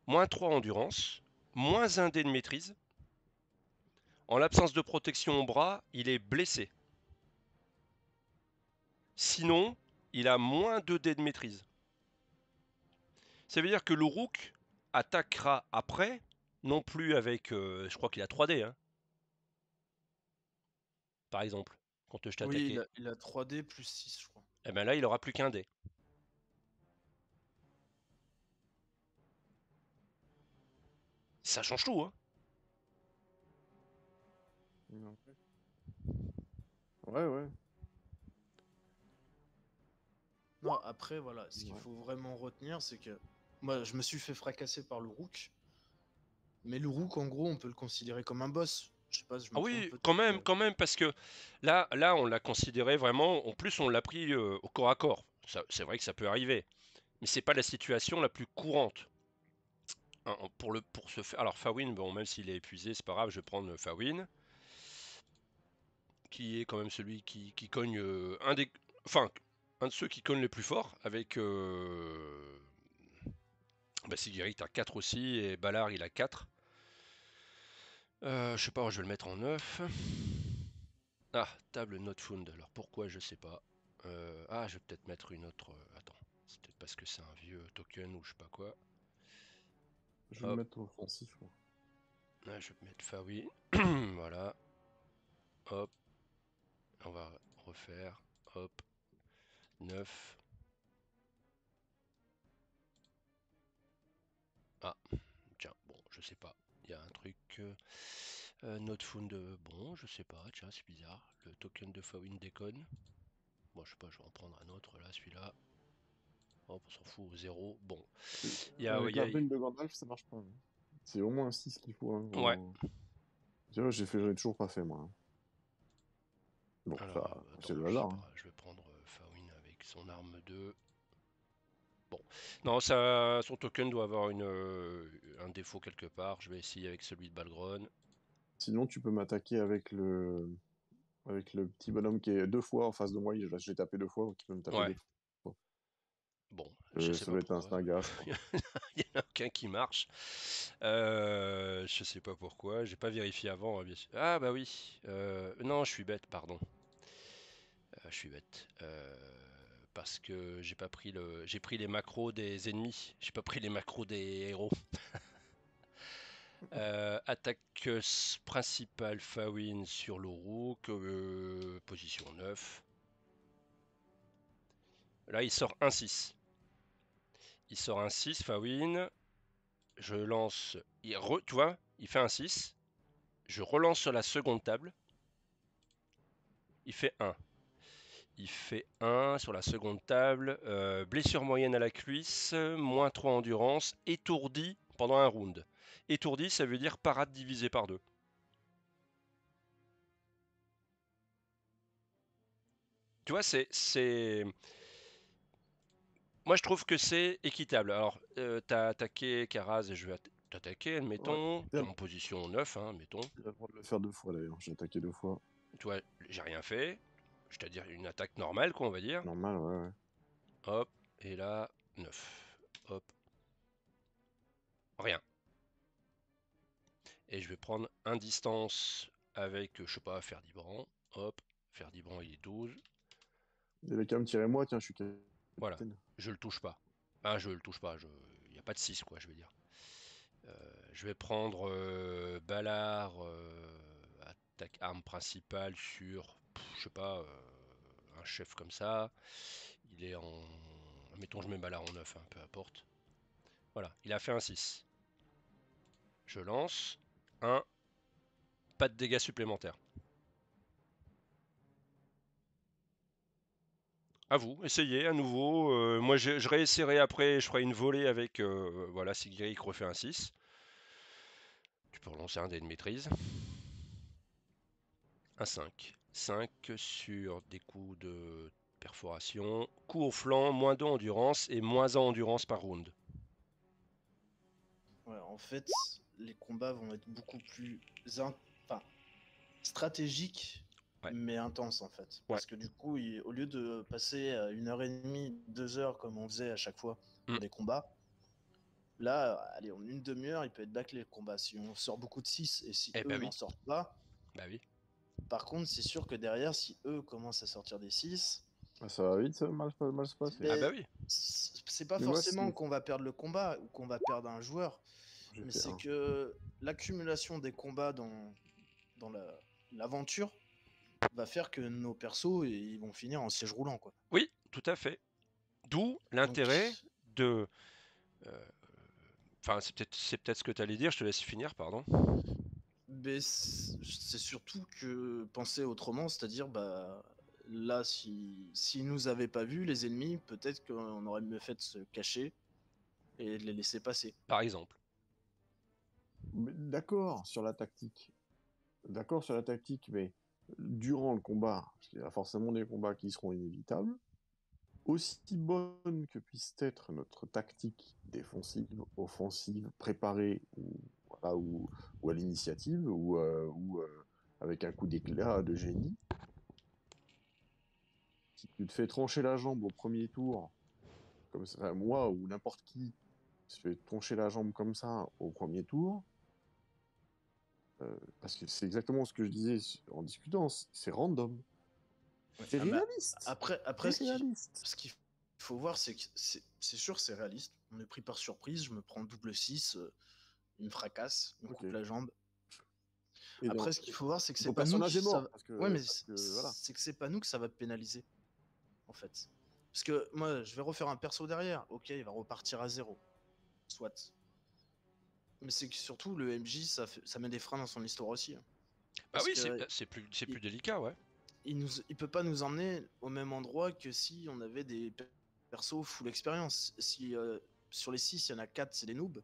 Speaker 1: Moins 3 endurance, moins 1 dé de maîtrise. En l'absence de protection au bras, il est blessé. Sinon, il a moins 2 dés de maîtrise. Ça veut dire que le Rook attaquera après, non plus avec, je crois qu'il a 3 dés, hein, par exemple, quand je t'ai
Speaker 3: oui,
Speaker 1: attaqué.
Speaker 3: il a 3D plus 6 je crois.
Speaker 1: Et bien là, il aura plus qu'un dé. Ça change tout, hein.
Speaker 2: Ouais, ouais.
Speaker 3: Non, après, voilà, ce qu'il
Speaker 2: Ouais.
Speaker 3: faut vraiment retenir, c'est que moi, je me suis fait fracasser par le Rook, mais le Rook, en gros, on peut le considérer comme un boss. Je sais pas si je
Speaker 1: Ah
Speaker 3: me trompe
Speaker 1: oui,
Speaker 3: peut-être.
Speaker 1: quand même, parce que là, on l'a considéré vraiment. En plus, on l'a pris au corps à corps. C'est vrai que ça peut arriver, mais c'est pas la situation la plus courante. Hein, pour se faire. Alors Fawin, bon, même s'il est épuisé, c'est pas grave. Je vais prendre Fawin, qui est quand même celui qui cogne enfin, un de ceux qui cogne les plus forts avec. Bah, Sigiric a 4 aussi et Ballard il a 4. Je sais pas, je vais le mettre en 9. Ah, table not found. Alors pourquoi, je sais pas. Je vais peut-être mettre une autre. Attends, c'est peut-être parce que c'est un vieux token ou je sais pas quoi.
Speaker 2: Je vais le
Speaker 1: Hop,
Speaker 2: mettre offensif, moi.
Speaker 1: je vais mettre Fawi. Voilà, hop, on va refaire. Hop, 9. Ah, tiens, bon, je sais pas. Il y a un truc. Not found, bon, je sais pas. Tiens, c'est bizarre. Le token de Fawin déconne. Bon, je sais pas, je vais en prendre un autre là, celui-là. Hop, on s'en fout, 0. Bon,
Speaker 2: Avec la prime de Gandalf, ça marche pas, hein. C'est au moins un 6 qu'il faut, hein,
Speaker 1: ouais.
Speaker 2: Tu vois, j'en ai toujours pas fait, moi, hein. Bon,
Speaker 1: Alors,
Speaker 2: ça,
Speaker 1: attends,
Speaker 2: c'est le
Speaker 1: je sais
Speaker 2: hasard, hein.
Speaker 1: pas, je vais prendre Fawin avec son arme 2. Bon, non, ça, son token doit avoir un défaut quelque part. Je vais essayer avec celui de Balgron.
Speaker 2: Sinon, tu peux m'attaquer avec le petit bonhomme qui est 2 fois en face de moi. J'ai tapé 2 fois, donc il peut me taper
Speaker 1: Ouais,
Speaker 2: 2 fois.
Speaker 1: bon, je sais
Speaker 2: Ça
Speaker 1: pas
Speaker 2: doit être un
Speaker 1: pourquoi.
Speaker 2: Snaga, je crois.
Speaker 1: Il y en a aucun qui marche. Je sais pas pourquoi. J'ai pas vérifié avant, hein, bien sûr. Ah bah oui. Non, je suis bête, pardon. Je suis bête. Parce que j'ai pas pris j'ai pris les macros des ennemis. J'ai pas pris les macros des héros. Attaque principale Fawin sur l'Orook, position 9. Là, il sort un 6. Il sort un 6, Fawin. Je lance. Tu vois, il fait un 6. Je relance sur la seconde table. Il fait 1. Il fait 1 sur la seconde table. Blessure moyenne à la cuisse, moins 3 endurance, étourdi pendant un round. Étourdi, ça veut dire parade divisé par 2. Tu vois, moi, je trouve que c'est équitable. Alors, t'as attaqué Karaz et je vais t'attaquer,
Speaker 2: Ouais.
Speaker 1: admettons. T'es
Speaker 2: T'as
Speaker 1: en position 9, hein, admettons.
Speaker 2: le droit de le faire 2 fois, d'ailleurs. J'ai attaqué 2 fois.
Speaker 1: Tu vois, j'ai rien fait. C'est-à-dire une attaque normale, quoi, on va dire.
Speaker 2: Normal, ouais, ouais.
Speaker 1: Hop, et là, 9. Hop, rien. Et je vais prendre un distance avec, je sais pas, Ferdibran. Hop, Ferdibran, il est 12.
Speaker 2: Il avait qu'à me tirer moi, tiens, je suis capitaine.
Speaker 1: Voilà, je le touche pas. Ah, je le touche pas, il n'y a pas de 6 quoi, je veux dire. Je vais prendre Ballard, attaque arme principale sur, je sais pas, un chef comme ça. Il est en... Mettons, je mets Ballard en 9, hein, peu importe. Voilà, il a fait un 6. Je lance un, pas de dégâts supplémentaires. À vous, essayez à nouveau. Moi, je réessayerai après, je ferai une volée avec, voilà, si Guéric refait un 6. Tu peux relancer un dé de maîtrise. Un 5. 5 sur des coups de perforation. Coup au flanc, moins 2 endurance et moins 1 endurance par round.
Speaker 3: Ouais, en fait, les combats vont être beaucoup plus enfin, stratégiques,
Speaker 1: Ouais.
Speaker 3: mais intenses en fait.
Speaker 1: Ouais.
Speaker 3: Parce que du coup, au lieu de passer à 1h30, 2 heures comme on faisait à chaque fois pour les combats, là, allez, en une demi-heure, il peut être bâclé le combat. Si on sort beaucoup de 6 et si
Speaker 1: Eh
Speaker 3: eux
Speaker 1: bah oui.
Speaker 3: n'en sortent pas.
Speaker 1: Bah oui.
Speaker 3: Par contre, c'est sûr que derrière, si eux commencent à sortir des 6,
Speaker 2: Ça va vite, ça, mal se passer.
Speaker 1: Ah bah oui.
Speaker 3: c'est pas
Speaker 2: Mais moi,
Speaker 3: forcément qu'on va perdre le combat ou qu'on va perdre un joueur,
Speaker 2: j'ai
Speaker 3: mais
Speaker 2: fait
Speaker 3: c'est
Speaker 2: un.
Speaker 3: que l'accumulation des combats dans l'aventure va faire que nos persos ils vont finir en siège roulant quoi.
Speaker 1: Oui, tout à fait. D'où l'intérêt
Speaker 3: Donc,
Speaker 1: de... Enfin, c'est peut-être ce que tu allais dire, je te laisse finir, pardon.
Speaker 3: c'est surtout que penser autrement, c'est-à-dire bah là s'ils nous avaient pas vus les ennemis, peut-être qu'on aurait mieux fait de se cacher et de les laisser passer.
Speaker 1: Par exemple.
Speaker 2: D'accord sur la tactique. D'accord sur la tactique, mais durant le combat, parce qu'il y a forcément des combats qui seront inévitables, aussi bonne que puisse être notre tactique défensive, offensive, préparée voilà, ou à l'initiative, ou avec un coup d'éclat de génie, si tu te fais trancher la jambe au premier tour, comme ça, moi ou n'importe qui se fait trancher la jambe comme ça au premier tour, parce que c'est exactement ce que je disais en discutant, c'est random. C'est
Speaker 3: Ah bah,
Speaker 2: réaliste.
Speaker 3: après
Speaker 2: C'est réaliste.
Speaker 3: ce qu'il faut voir, c'est que c'est sûr, c'est réaliste. On est pris par surprise, je me prends double 6, il me fracasse, il me coupe la jambe.
Speaker 2: Et
Speaker 3: Après, ce qu'il faut voir, c'est que c'est
Speaker 2: ton
Speaker 3: pas nous
Speaker 2: personnage
Speaker 3: qui
Speaker 2: est mort.
Speaker 3: Ouais, mais
Speaker 2: Voilà.
Speaker 3: c'est que c'est pas nous que ça va pénaliser, en fait. Parce que moi, je vais refaire un perso derrière. Ok, il va repartir à 0. Soit. Mais c'est que surtout, le MJ, ça met des freins dans son histoire aussi, hein.
Speaker 1: Bah
Speaker 3: Parce
Speaker 1: oui,
Speaker 3: que
Speaker 1: c'est
Speaker 3: il,
Speaker 1: plus délicat, ouais.
Speaker 3: il peut pas nous emmener au même endroit que si on avait des persos full expérience. Si sur les 6, il y en a 4, c'est des noobs.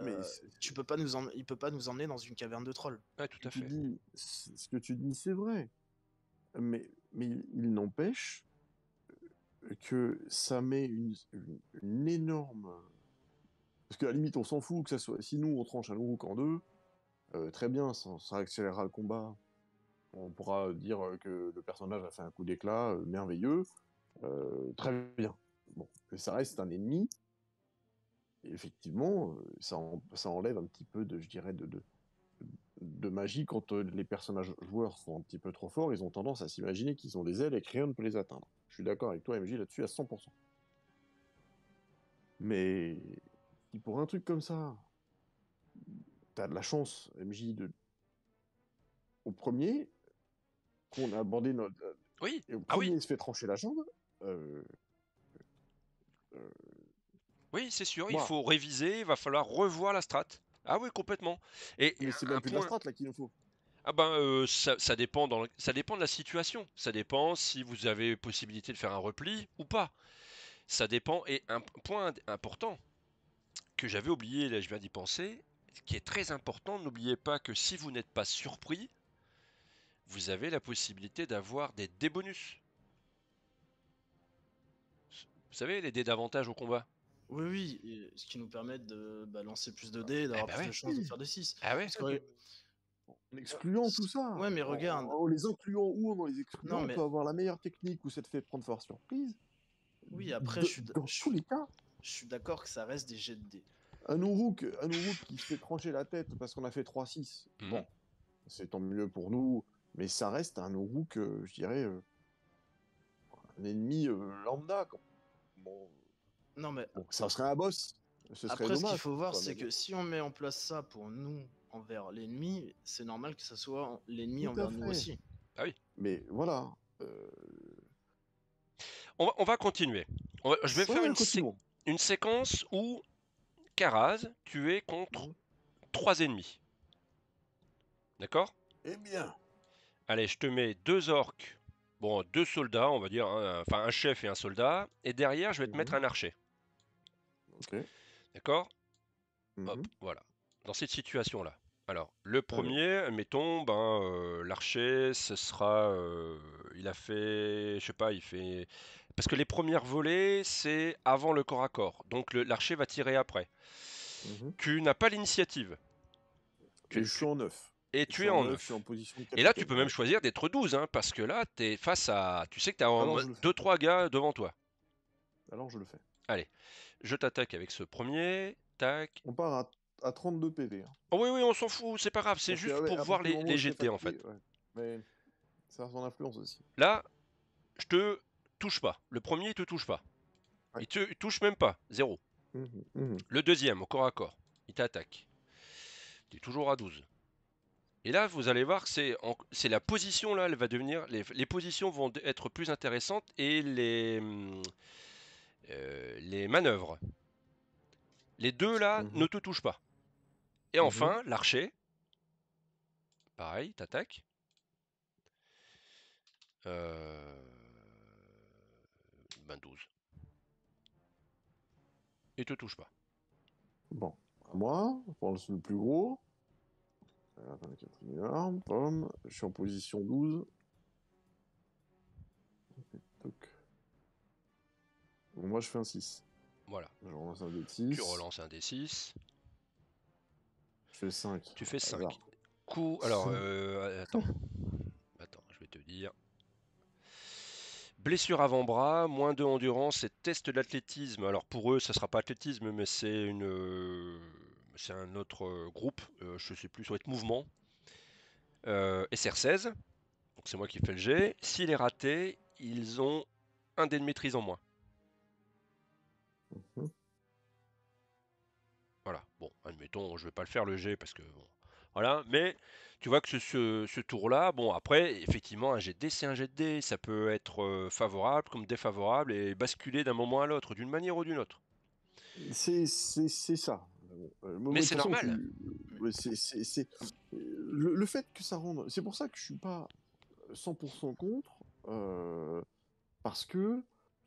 Speaker 2: Mais
Speaker 3: Il peut pas nous emmener dans une caverne de trolls.
Speaker 1: Ouais, tout à fait.
Speaker 2: ce que tu dis, c'est vrai. Mais il n'empêche que ça met une énorme. Parce qu'à la limite, on s'en fout que ça soit. Si nous, on tranche un Uruk en deux, très bien, ça accélérera le combat. On pourra dire que le personnage a fait un coup d'éclat merveilleux. Très bien. Bon, mais ça reste un ennemi. Et effectivement, ça enlève un petit peu de, je dirais, de magie quand les personnages joueurs sont un petit peu trop forts. Ils ont tendance à s'imaginer qu'ils ont des ailes et que rien ne peut les atteindre. Je suis d'accord avec toi, MJ, là-dessus à 100%. Mais si pour un truc comme ça, t'as de la chance, MJ, au premier, qu'on a abordé notre.
Speaker 1: Oui,
Speaker 2: Et au
Speaker 1: ah oui,
Speaker 2: premier, il se fait trancher la jambe. Euh, euh,
Speaker 1: oui, c'est sûr, il
Speaker 2: moi,
Speaker 1: faut réviser, il va falloir revoir la strat. Ah oui, complètement. Et
Speaker 2: mais c'est
Speaker 1: un
Speaker 2: même plus de la
Speaker 1: point,
Speaker 2: strat là qu'il nous faut.
Speaker 1: ah ben ça dépend ça dépend de la situation. Ça dépend si vous avez possibilité de faire un repli ou pas. Ça dépend. Et un point important que j'avais oublié, là je viens d'y penser, qui est très important, n'oubliez pas que si vous n'êtes pas surpris, vous avez la possibilité d'avoir des débonus. Vous savez, les dés d'avantage au combat.
Speaker 3: Oui, oui, et ce qui nous permet de lancer plus de dés,
Speaker 1: Eh
Speaker 3: d'avoir
Speaker 1: ben
Speaker 3: plus de
Speaker 1: ouais.
Speaker 3: chances de faire des 6.
Speaker 1: Ah ouais.
Speaker 3: Parce que,
Speaker 2: En excluant tout ça,
Speaker 3: ouais, mais regarde.
Speaker 2: en les incluant ou en les excluant,
Speaker 3: Non,
Speaker 2: on
Speaker 3: mais
Speaker 2: peut avoir la meilleure technique où ça te fait prendre par surprise.
Speaker 3: oui, après,
Speaker 2: Dans tous les cas,
Speaker 3: je suis d'accord que ça reste des jets de dés.
Speaker 2: un Uruk qui se fait trancher la tête parce qu'on a fait 3-6, bon, c'est tant mieux pour nous, mais ça reste un Uruk, je dirais, un ennemi lambda. Bon,
Speaker 3: Non, mais
Speaker 2: bon, ça serait un boss. Ce serait
Speaker 3: après, ce qu'il
Speaker 2: dommage.
Speaker 3: faut voir,
Speaker 2: quoi,
Speaker 3: c'est
Speaker 2: mais
Speaker 3: que
Speaker 2: bon.
Speaker 3: si on met en place ça pour nous envers l'ennemi, c'est normal que ça soit l'ennemi
Speaker 2: Tout à
Speaker 3: envers nous
Speaker 2: fait.
Speaker 3: aussi.
Speaker 1: Ah oui.
Speaker 2: Mais voilà.
Speaker 1: On va continuer. Je vais faire
Speaker 2: Ouais, continuons.
Speaker 1: une séquence où Karaz, tu es contre
Speaker 2: Mhm.
Speaker 1: 3 ennemis. D'accord?
Speaker 2: Eh bien.
Speaker 1: Allez, je te mets 2 orques. Bon, 2 soldats, on va dire, hein, enfin un chef et un soldat. Et derrière, je vais te mettre
Speaker 2: Mhm.
Speaker 1: un archer.
Speaker 2: Ok.
Speaker 1: D'accord? Hop,
Speaker 2: Mhm.
Speaker 1: voilà. Dans cette situation-là. Alors, le
Speaker 2: Alors.
Speaker 1: premier, mettons, l'archer, ce sera. Il a fait. Je sais pas, il fait. Parce que les premières volées, c'est avant le corps à corps. Donc l'archer va tirer après.
Speaker 2: Mhm.
Speaker 1: Tu n'as pas l'initiative.
Speaker 2: Et je suis en 9.
Speaker 1: Et
Speaker 2: Je
Speaker 1: tu
Speaker 2: suis
Speaker 1: es
Speaker 2: en
Speaker 1: en
Speaker 2: 9, je suis en
Speaker 1: 9.
Speaker 2: position de
Speaker 1: Et là, tu
Speaker 2: capitaine.
Speaker 1: peux même
Speaker 2: Ouais.
Speaker 1: choisir d'être 12, hein, parce que là, tu es face à. Tu sais que tu as
Speaker 2: Alors je le fais.
Speaker 1: 2-3 gars devant toi.
Speaker 2: Alors je le fais.
Speaker 1: Allez, je t'attaque avec ce premier. Tac.
Speaker 2: On part à 32 PV. Hein.
Speaker 1: Oh oui, oui, on s'en fout, c'est pas grave, c'est
Speaker 2: Parce que
Speaker 1: juste pour
Speaker 2: à
Speaker 1: voir
Speaker 2: partir du moment où
Speaker 1: les
Speaker 2: le chef
Speaker 1: GT
Speaker 2: a
Speaker 1: en fait.
Speaker 2: tué, ouais. Mais ça a son influence aussi.
Speaker 1: Là, je te touche pas. Le premier, il te touche pas.
Speaker 2: Ouais.
Speaker 1: Il touche même pas. 0.
Speaker 2: Mhm. Mhm.
Speaker 1: Le deuxième, au corps à corps, il t'attaque. Tu es toujours à 12. Et là, vous allez voir que c'est la position là, elle va devenir. Les positions vont être plus intéressantes et les manœuvres. Les deux là ne
Speaker 2: Mhm.
Speaker 1: te touchent pas. Et
Speaker 2: Mhm.
Speaker 1: enfin, l'archer, pareil, t'attaque. Euh, 12. Et te touche pas.
Speaker 2: Bon. À moi, je prends le plus gros. Attends, 4 armes. Pomme. Je suis en position 12. Toc. Bon, moi, je fais un 6.
Speaker 1: Voilà.
Speaker 2: Je relance un dé de
Speaker 1: Tu
Speaker 2: 6.
Speaker 1: relances un D6.
Speaker 2: Je fais 5.
Speaker 1: Tu fais 5.
Speaker 2: Hasard.
Speaker 1: Coup. Alors, attends. Attends, je vais te dire. Blessure avant-bras, moins 2 endurance et test d'athlétisme. Alors pour eux, ça sera pas athlétisme, mais c'est un autre groupe. Je sais plus, ça va être mouvement. SR16. Donc c'est moi qui fais le jet. S'il est raté, ils ont un dé de maîtrise en moins.
Speaker 2: Mhm.
Speaker 1: Voilà. Bon, admettons, je vais pas le faire le jet parce que bon, voilà. Mais tu vois que ce tour-là, bon après, effectivement, un jet de dé, c'est un jet de dé. Ça peut être favorable comme défavorable et basculer d'un moment à l'autre, d'une manière ou d'une autre.
Speaker 2: C'est ça. Mais
Speaker 1: Mais
Speaker 2: de toute
Speaker 1: c'est
Speaker 2: façon,
Speaker 1: normal.
Speaker 2: ouais, le fait que ça rende. C'est pour ça que je suis pas 100% contre, parce que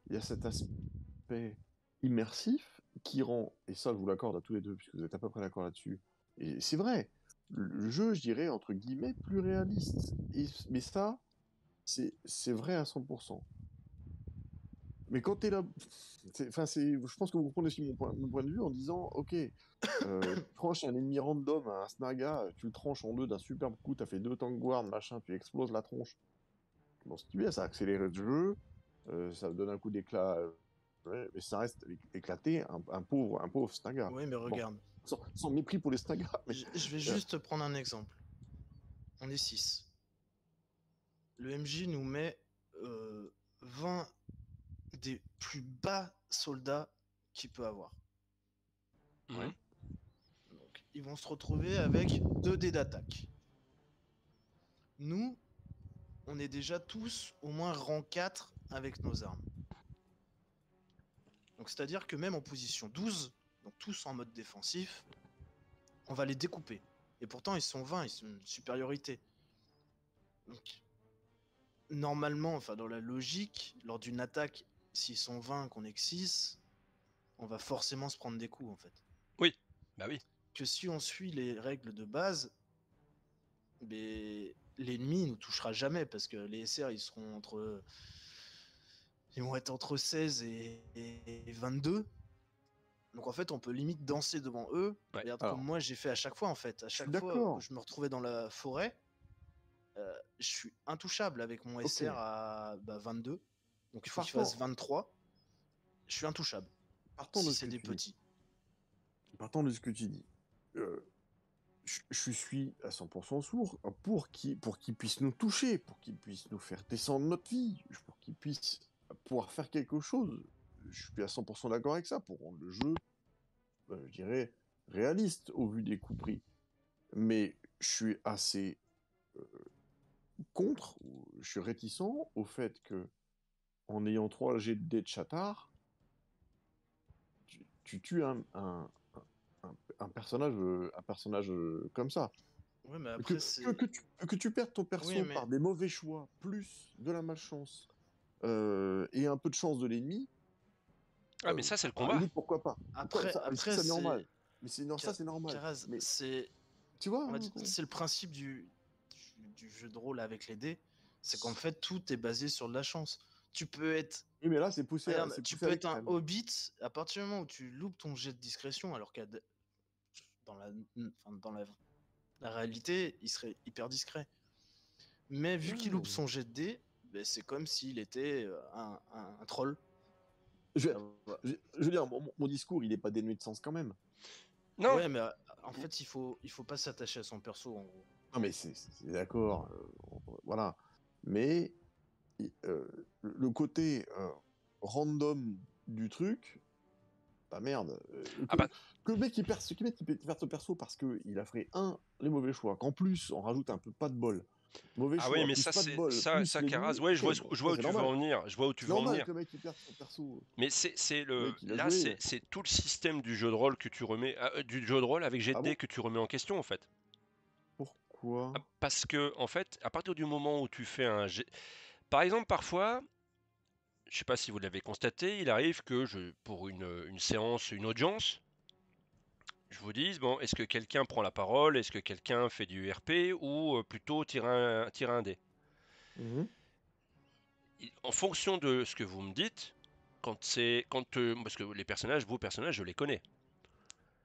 Speaker 2: il y a cet aspect immersif qui rend, et ça je vous l'accorde à tous les deux, puisque vous êtes à peu près d'accord là-dessus, et c'est vrai, le jeu, je dirais, entre guillemets, plus réaliste. Mais ça, c'est vrai à 100%. Mais quand tu es là, je pense que vous comprenez aussi mon point de vue en disant, ok, tu tranches un ennemi random, un snaga, tu le tranches en deux d'un superbe coup, t'as fait 2 tank guard, machin, tu exploses la tronche. Bon, si tu veux, ça a accéléré le jeu, ça donne un coup d'éclat, ouais, mais ça reste éclaté, un pauvre snaga.
Speaker 3: Oui, mais
Speaker 2: Bon,
Speaker 3: regarde,
Speaker 2: sans mépris pour les snagas, mais
Speaker 3: je vais
Speaker 2: euh,
Speaker 3: juste prendre un exemple. On est 6. Le MJ nous met 20 des plus bas soldats qu'il peut avoir.
Speaker 1: Mhm.
Speaker 2: ouais.
Speaker 3: Donc, ils vont se retrouver avec 2 dés d'attaque. Nous, on est déjà tous au moins rang 4 avec nos armes. Donc, c'est-à-dire que même en position 12, donc tous en mode défensif, on va les découper. Et pourtant, ils sont 20, ils sont une supériorité. Donc, normalement, enfin, dans la logique, lors d'une attaque, s'ils sont 20, qu'on est que 6, on va forcément se prendre des coups, en fait.
Speaker 1: Oui, bah oui.
Speaker 3: Que si on suit les règles de base, mais l'ennemi nous touchera jamais parce que les SR ils vont être entre 16 et 22. Donc en fait, on peut limite danser devant eux.
Speaker 1: Ouais.
Speaker 3: Regarde comme
Speaker 2: Alors,
Speaker 3: moi j'ai fait à chaque fois en fait. À
Speaker 2: je suis
Speaker 3: chaque fois où
Speaker 2: d'accord,
Speaker 3: je me retrouvais dans la forêt, je suis intouchable avec mon
Speaker 2: ok.
Speaker 3: SR à 22. Donc il faut qu'il fasse
Speaker 2: Partant,
Speaker 3: 23. Je suis intouchable.
Speaker 2: partant
Speaker 3: Si
Speaker 2: de ce
Speaker 3: c'est
Speaker 2: que
Speaker 3: des
Speaker 2: tu dis,
Speaker 3: petits.
Speaker 2: partant de ce que tu dis, euh, je suis à 100% sourd pour qu'ils puissent nous toucher, pour qu'ils puissent nous faire descendre notre vie, pour qu'ils puissent pouvoir faire quelque chose. Je suis à 100% d'accord avec ça, pour rendre le jeu, je dirais, réaliste au vu des coûts pris. Mais je suis assez contre, ou je suis réticent au fait que, en ayant 3 jets de dés de chatard, tu tues un personnage comme ça.
Speaker 3: Ouais, mais
Speaker 2: Que,
Speaker 3: après, c'est.
Speaker 2: que tu perdes ton
Speaker 3: Oui,
Speaker 2: perso
Speaker 3: mais.
Speaker 2: par des mauvais choix, plus de la malchance, et un peu de chance de l'ennemi,
Speaker 1: Ah, mais ça, c'est le
Speaker 2: à la
Speaker 1: combat.
Speaker 2: limite, pourquoi pas?
Speaker 3: Après,
Speaker 2: Ça,
Speaker 3: après
Speaker 2: c'est
Speaker 3: c'est.
Speaker 2: normal. Mais ça, c'est normal.
Speaker 3: Karaz,
Speaker 2: Mais
Speaker 3: c'est.
Speaker 2: tu vois,
Speaker 3: On va
Speaker 2: hein,
Speaker 3: dire, c'est le principe du jeu de rôle avec les dés. C'est qu'en fait, tout est basé sur de la chance. Tu peux être.
Speaker 2: oui, mais là, c'est poussé
Speaker 3: Regarde, tu
Speaker 2: à
Speaker 3: peux être un
Speaker 2: l'extrême.
Speaker 3: hobbit à partir du moment où tu loupes ton jet de discrétion, alors qu'à dans la réalité, il serait hyper discret. Mais vu qu'il loupe
Speaker 2: Ouais.
Speaker 3: son jet de dés, ben, c'est comme s'il était un troll.
Speaker 2: Je,
Speaker 3: Ah, voilà.
Speaker 2: je veux dire, mon discours, il n'est pas dénué de sens quand même.
Speaker 3: Ouais,
Speaker 1: Non,
Speaker 3: mais en fait, il faut pas s'attacher à son perso, en gros.
Speaker 2: Non, mais c'est d'accord, voilà. Mais le côté random du truc, bah merde.
Speaker 1: ah bah,
Speaker 2: Que le mec il perd son perso parce qu'il a fait les mauvais choix, qu'en plus on rajoute un peu pas de bol. Mauvais
Speaker 1: ah oui,
Speaker 2: choix,
Speaker 1: mais
Speaker 2: plus
Speaker 1: ça,
Speaker 2: pas de
Speaker 1: c'est
Speaker 2: bol, plus
Speaker 1: ça, Karaz.
Speaker 2: l'ennemi,
Speaker 1: Ouais,
Speaker 2: ok, bon,
Speaker 1: je vois
Speaker 2: ça
Speaker 1: où
Speaker 2: c'est
Speaker 1: tu veux
Speaker 2: normal.
Speaker 1: en venir. Je vois où tu
Speaker 2: C'est
Speaker 1: veux en
Speaker 2: normal
Speaker 1: venir.
Speaker 2: que le mec il perde son perso.
Speaker 1: Mais c'est
Speaker 2: Le
Speaker 1: le
Speaker 2: mec il a
Speaker 1: là,
Speaker 2: joué.
Speaker 1: c'est tout le système du jeu de rôle que tu remets, du jeu de rôle avec jet de
Speaker 2: Ah
Speaker 1: dés
Speaker 2: bon?
Speaker 1: que tu remets en question en fait. Ah,
Speaker 2: Pourquoi?
Speaker 1: parce que en fait, à partir du moment où tu fais un jet, par exemple, parfois, je sais pas si vous l'avez constaté, il arrive que pour une séance, une audience, je vous dise, bon, est-ce que quelqu'un prend la parole, est-ce que quelqu'un fait du RP ou plutôt tire un dé.
Speaker 2: Mhm,
Speaker 1: En fonction de ce que vous me dites, parce que vos personnages, je les connais.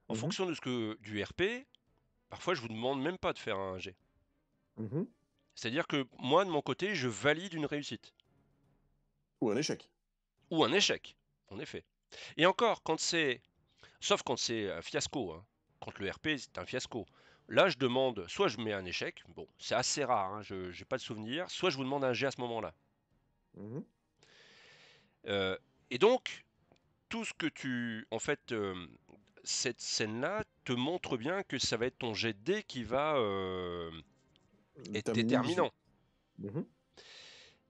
Speaker 1: En
Speaker 2: mhm,
Speaker 1: fonction de du RP, parfois je vous demande même pas de faire un jet.
Speaker 2: mhm.
Speaker 1: C'est-à-dire que moi de mon côté, je valide une réussite
Speaker 2: Ou un échec.
Speaker 1: ou un échec, en effet. Et encore, sauf quand c'est un fiasco, hein. Quand le RP c'est un fiasco. Là, je demande, soit je mets un échec, bon, c'est assez rare, hein, je n'ai pas de souvenir, soit je vous demande un jet à ce moment-là.
Speaker 2: Mhm,
Speaker 1: Euh, et donc, tout ce que en fait, cette scène-là te montre bien que ça va être ton jet de dés qui va être
Speaker 2: Terminer l'issue.
Speaker 1: déterminant.
Speaker 2: Mhm.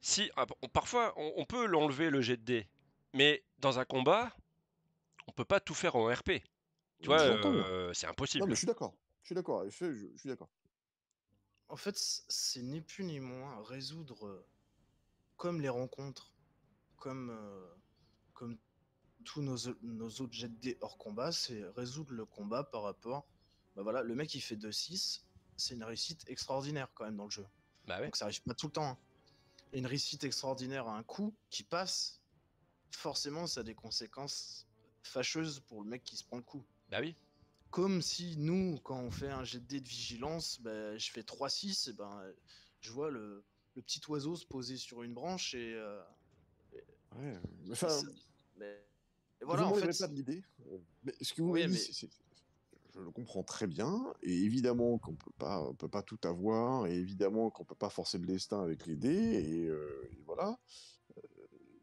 Speaker 1: Si, parfois, on peut l'enlever le jet de dés, mais dans un combat, on peut pas tout faire en RP. Tu vois,
Speaker 2: J'entends bien.
Speaker 1: c'est
Speaker 2: Non, mais
Speaker 1: impossible.
Speaker 2: je suis d'accord. Je suis d'accord. Je suis d'accord.
Speaker 3: En fait, c'est ni plus ni moins résoudre, comme les rencontres, comme, comme tous nos autres jets de dés hors combat, c'est résoudre le combat par rapport. Bah voilà, le mec il fait 2-6, c'est une réussite extraordinaire quand même dans le jeu.
Speaker 1: Bah ouais,
Speaker 3: Donc ça arrive pas tout le temps, hein. Et une réussite extraordinaire à un coup qui passe, forcément ça a des conséquences fâcheuses pour le mec qui se prend le coup.
Speaker 1: bah oui.
Speaker 3: Comme si nous, quand on fait un jet de dés de vigilance, bah, je fais 3-6, et ben, je vois le petit oiseau se poser sur une branche
Speaker 2: Ouais,
Speaker 3: et
Speaker 2: enfin,
Speaker 3: ça- mais- et
Speaker 2: je
Speaker 3: voilà, en
Speaker 2: m'enlèverai
Speaker 3: fait.
Speaker 2: pas de l'idée. Mais ce que vous m'avez
Speaker 3: Oui,
Speaker 2: dit,
Speaker 3: mais
Speaker 2: je le comprends très bien. Et évidemment on peut pas tout avoir. Et évidemment qu'on peut pas forcer le destin avec les dés. Et voilà.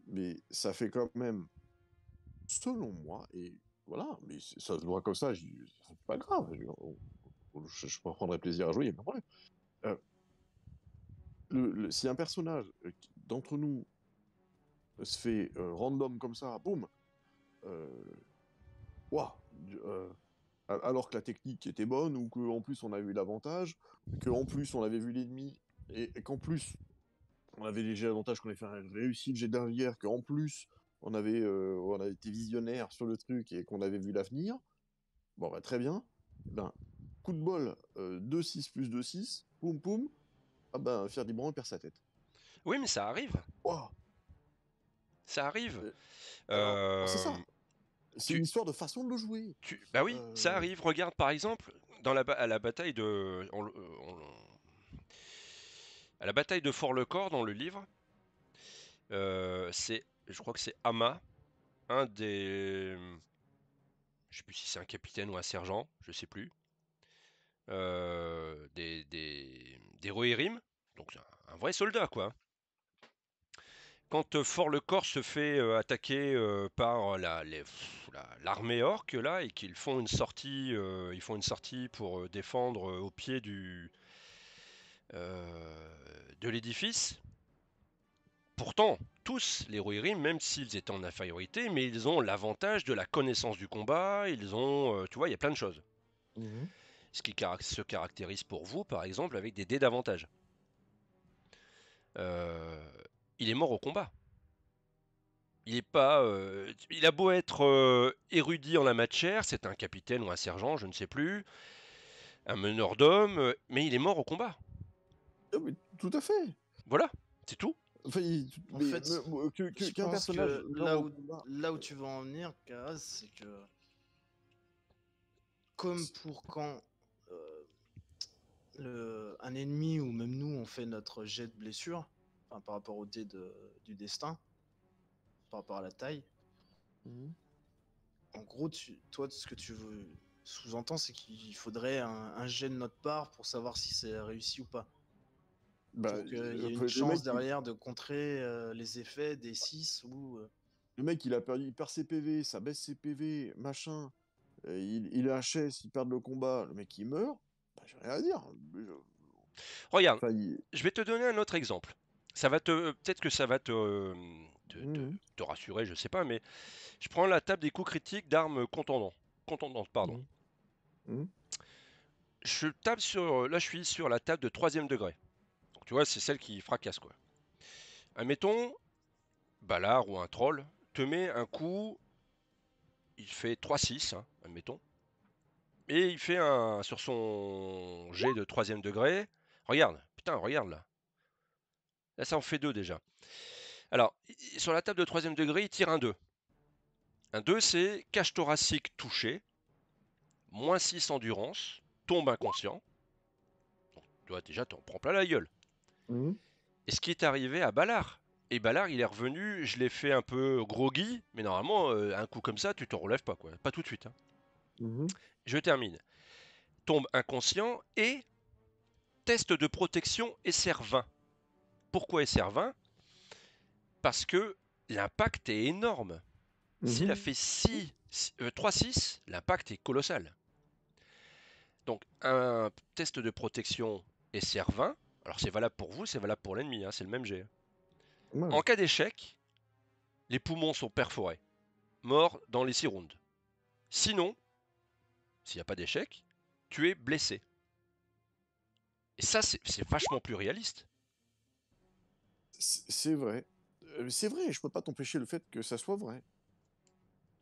Speaker 2: Mais ça fait quand même, selon moi, et voilà, mais ça se voit comme ça, c'est pas grave. Je prendrai plaisir à jouer, il y a pas de problème. Euh, si un personnage d'entre nous se fait random comme ça, boum, euh, ouah, alors que la technique était bonne, ou qu'en plus on a eu l'avantage, qu'en plus on avait vu l'ennemi, et qu'en plus on avait les jets d'avantage, qu'on avait fait un réussi le jet d'arrière, qu'en plus on avait été visionnaire sur le truc et qu'on avait vu l'avenir, bon bah très bien, ben, coup de bol, 2-6 plus 2-6, poum poum, ah ben Ferdinand perd sa tête.
Speaker 1: Oui, mais ça arrive.
Speaker 2: Ouah.
Speaker 1: Ça arrive.
Speaker 2: Euh, alors, c'est
Speaker 1: Euh,
Speaker 2: ça, c'est une
Speaker 1: tu,
Speaker 2: histoire de façon de le jouer.
Speaker 1: bah oui, ça
Speaker 2: Euh,
Speaker 1: arrive. Regarde par exemple à la bataille de, à la bataille de Fort-le-Corps dans le livre. Je crois que c'est Ama, un des, je sais plus si c'est un capitaine ou un sergent, je sais plus, des Rohirrim, donc un vrai soldat quoi. quand Fort le Corps se fait attaquer par l'armée orque là et qu'ils font une sortie, pour défendre au pied de l'édifice. Pourtant, tous les Rohirrim, même s'ils étaient en infériorité, mais ils ont l'avantage de la connaissance du combat. Ils ont, tu vois, il y a plein de choses.
Speaker 2: Mhm.
Speaker 1: Ce qui se caractérise pour vous, par exemple, avec des dés d'avantage. Il est mort au combat. Il est pas, il a beau être érudit en la matière, c'est un capitaine ou un sergent, je ne sais plus, un meneur d'hommes, mais il est mort au combat.
Speaker 2: Ah, mais tout à fait.
Speaker 1: Voilà, c'est tout.
Speaker 2: Enfin,
Speaker 3: En fait, je
Speaker 2: qu'un
Speaker 3: pense
Speaker 2: personnage
Speaker 3: que
Speaker 2: meurt au combat.
Speaker 3: là où tu vas en venir, Kaz, c'est que comme pour quand un ennemi ou même nous on fait notre jet de blessure, enfin, par rapport au dé du destin, par rapport à la taille,
Speaker 2: Mhm.
Speaker 3: en gros, toi, ce que tu sous-entends, c'est qu'il faudrait un jet de notre part pour savoir si c'est réussi ou pas.
Speaker 2: Bah,
Speaker 3: Pour qu'il y ait une
Speaker 2: le
Speaker 3: chance
Speaker 2: mec,
Speaker 3: derrière de contrer les effets des 6 ou.
Speaker 2: le mec, il perd ses PV, ça baisse ses PV, machin. Il est HS, il perd le combat, le mec il meurt. Bah, j'ai rien à dire.
Speaker 1: Regarde,
Speaker 2: Enfin,
Speaker 1: je vais te donner un autre exemple. Ça va peut-être que ça va
Speaker 2: Mhm.
Speaker 1: te rassurer, je sais pas, mais je prends la table des coups critiques d'armes contondantes, pardon.
Speaker 2: Mhm. Mhm.
Speaker 1: Je tape là, je suis sur la table de troisième degré. Donc, tu vois, c'est celle qui fracasse, quoi. Admettons, Ballard ou un troll te met un coup, il fait 3-6, hein, admettons. Et il fait sur son jet de troisième degré. Regarde, putain, regarde là. Là, ça en fait 2 déjà. Alors, sur la table de troisième degré, il tire un 2. Un 2, c'est cage thoracique touché, moins 6 endurance, tombe inconscient. Donc, tu vois, déjà, tu en prends plein la gueule.
Speaker 2: Mhm.
Speaker 1: Et ce qui est arrivé à Ballard. Et Ballard, il est revenu, je l'ai fait un peu groggy, mais normalement, un coup comme ça, tu te relèves pas, quoi. Pas tout de suite, hein.
Speaker 2: Mhm.
Speaker 1: Je termine. Tombe inconscient et test de protection SR20. Pourquoi SR20? Parce que l'impact est énorme. S'il a
Speaker 2: Mhm.
Speaker 1: fait 3-6, l'impact est colossal. Donc un test de protection SR20, alors c'est valable pour vous, c'est valable pour l'ennemi, hein, c'est le même jet.
Speaker 2: Ouais.
Speaker 1: En cas d'échec, les poumons sont perforés, mort dans les 6 rounds. Sinon, s'il n'y a pas d'échec, tu es blessé. Et ça, c'est vachement plus réaliste.
Speaker 2: C'est vrai. C'est vrai, je peux pas t'empêcher le fait que ça soit vrai.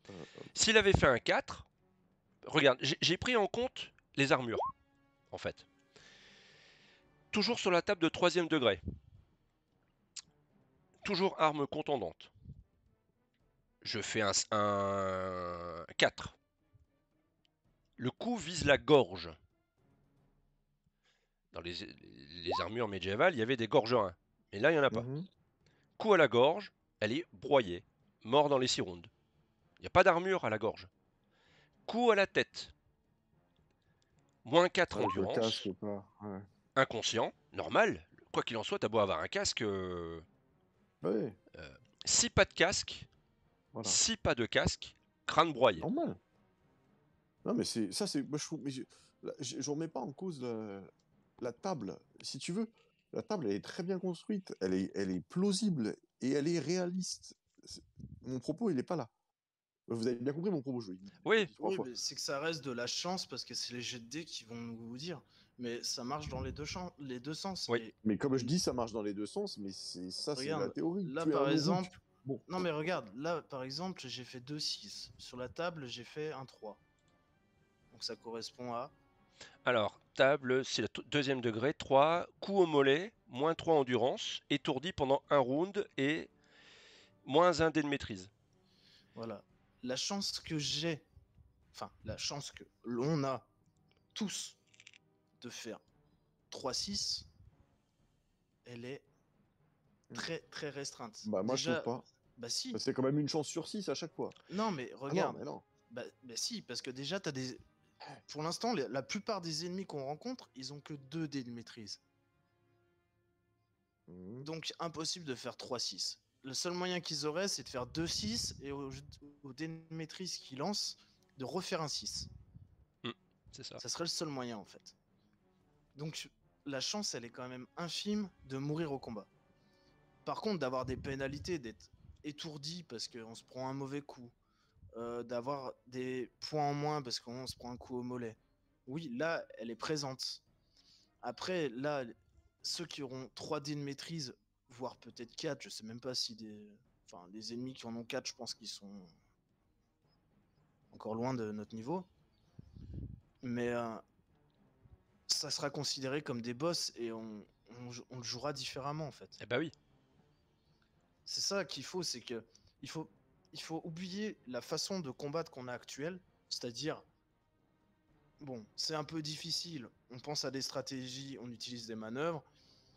Speaker 2: Euh,
Speaker 1: S'il avait fait un 4, regarde, j'ai pris en compte les armures, en fait. Toujours sur la table de troisième degré. Toujours arme contondante. Je fais un 4. Le coup vise la gorge. Dans les armures médiévales, il y avait des gorgerins. Mais là, il n'y en a pas.
Speaker 2: mhm.
Speaker 1: Coup à la gorge, elle est broyée. Mort dans les 6 rounds. Il n'y a pas d'armure à la gorge. Coup à la tête. Moins 4
Speaker 2: Avec le
Speaker 1: endurance.
Speaker 2: casque, pas. Ouais.
Speaker 1: Inconscient. Normal. Quoi qu'il en soit, t'as beau avoir un casque.
Speaker 2: Ouais,
Speaker 1: 6 pas de casque.
Speaker 2: voilà.
Speaker 1: 6 pas de casque. Crâne broyé.
Speaker 2: Normal. Non, mais c'est. Moi, je trouve. Mais je remets pas en cause la table. Si tu veux, la table, elle est très bien construite. Elle est plausible et elle est réaliste. Mon propos, il est pas là. Vous avez bien compris mon propos, je l'ai
Speaker 1: Oui,
Speaker 2: dit 3
Speaker 3: Oui,
Speaker 2: fois.
Speaker 3: mais c'est que ça reste de la chance parce que c'est les jets de dés qui vont nous vous dire. Mais ça marche dans les deux sens.
Speaker 1: oui.
Speaker 2: Mais comme je dis, ça marche dans les deux sens, mais c'est la
Speaker 3: Regarde,
Speaker 2: théorie.
Speaker 3: là
Speaker 2: Tu es un
Speaker 3: par
Speaker 2: Uruk.
Speaker 3: exemple.
Speaker 2: Bon.
Speaker 3: Non, mais regarde, là par exemple, j'ai fait 2-6. Sur la table, j'ai fait un 3. Donc ça correspond à.
Speaker 1: Alors, table, c'est le deuxième degré. 3. Coup au mollet. Moins 3 endurance. Étourdi pendant un round. Et moins 1 dé de maîtrise.
Speaker 3: Voilà. La chance que j'ai. Enfin, la chance que l'on a tous de faire 3-6, elle est très très restreinte.
Speaker 2: Bah, moi, je trouve
Speaker 3: Déjà,
Speaker 2: pas.
Speaker 3: bah si.
Speaker 2: C'est quand même une chance sur 6 à chaque fois.
Speaker 3: Non, mais
Speaker 2: Ah non,
Speaker 3: regarde.
Speaker 2: mais non.
Speaker 3: Bah si, parce que déjà, t'as des. Pour l'instant, la plupart des ennemis qu'on rencontre, ils ont que 2 dés de maîtrise.
Speaker 2: Mhm.
Speaker 3: Donc impossible de faire 3-6. le seul moyen qu'ils auraient, c'est de faire 2-6 et au dé de maîtrise qu'ils lancent, de refaire un 6.
Speaker 1: C'est ça.
Speaker 3: Ça serait le seul moyen en fait. Donc la chance, elle est quand même infime de mourir au combat. Par contre, d'avoir des pénalités, d'être étourdi parce qu'on se prend un mauvais coup, d'avoir des points en moins parce qu'on se prend un coup au mollet. Oui, là, elle est présente. Après, là, ceux qui auront 3 dés de maîtrise, voire peut-être 4, je sais même pas si des. Enfin, les ennemis qui en ont 4, je pense qu'ils sont encore loin de notre niveau. Mais ça sera considéré comme des boss et on le jouera différemment en fait.
Speaker 1: Eh bah oui.
Speaker 3: C'est ça qu'il faut, c'est que il faut oublier la façon de combattre qu'on a actuelle, c'est-à-dire, bon, c'est un peu difficile, on pense à des stratégies, on utilise des manœuvres,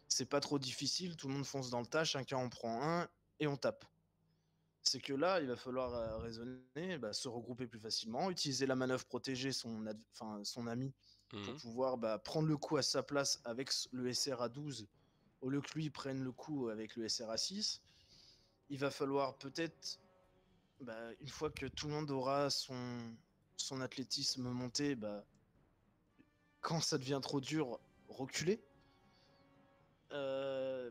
Speaker 3: c'est pas trop difficile, tout le monde fonce dans le tas, chacun en prend un et on tape. C'est que là, il va falloir raisonner, se regrouper plus facilement, utiliser la manœuvre protéger son ami pour pouvoir prendre le coup à sa place avec le SR à 12 au lieu que lui prenne le coup avec le SR à 6. Il va falloir peut-être, une fois que tout le monde aura son athlétisme monté, quand ça devient trop dur, reculer.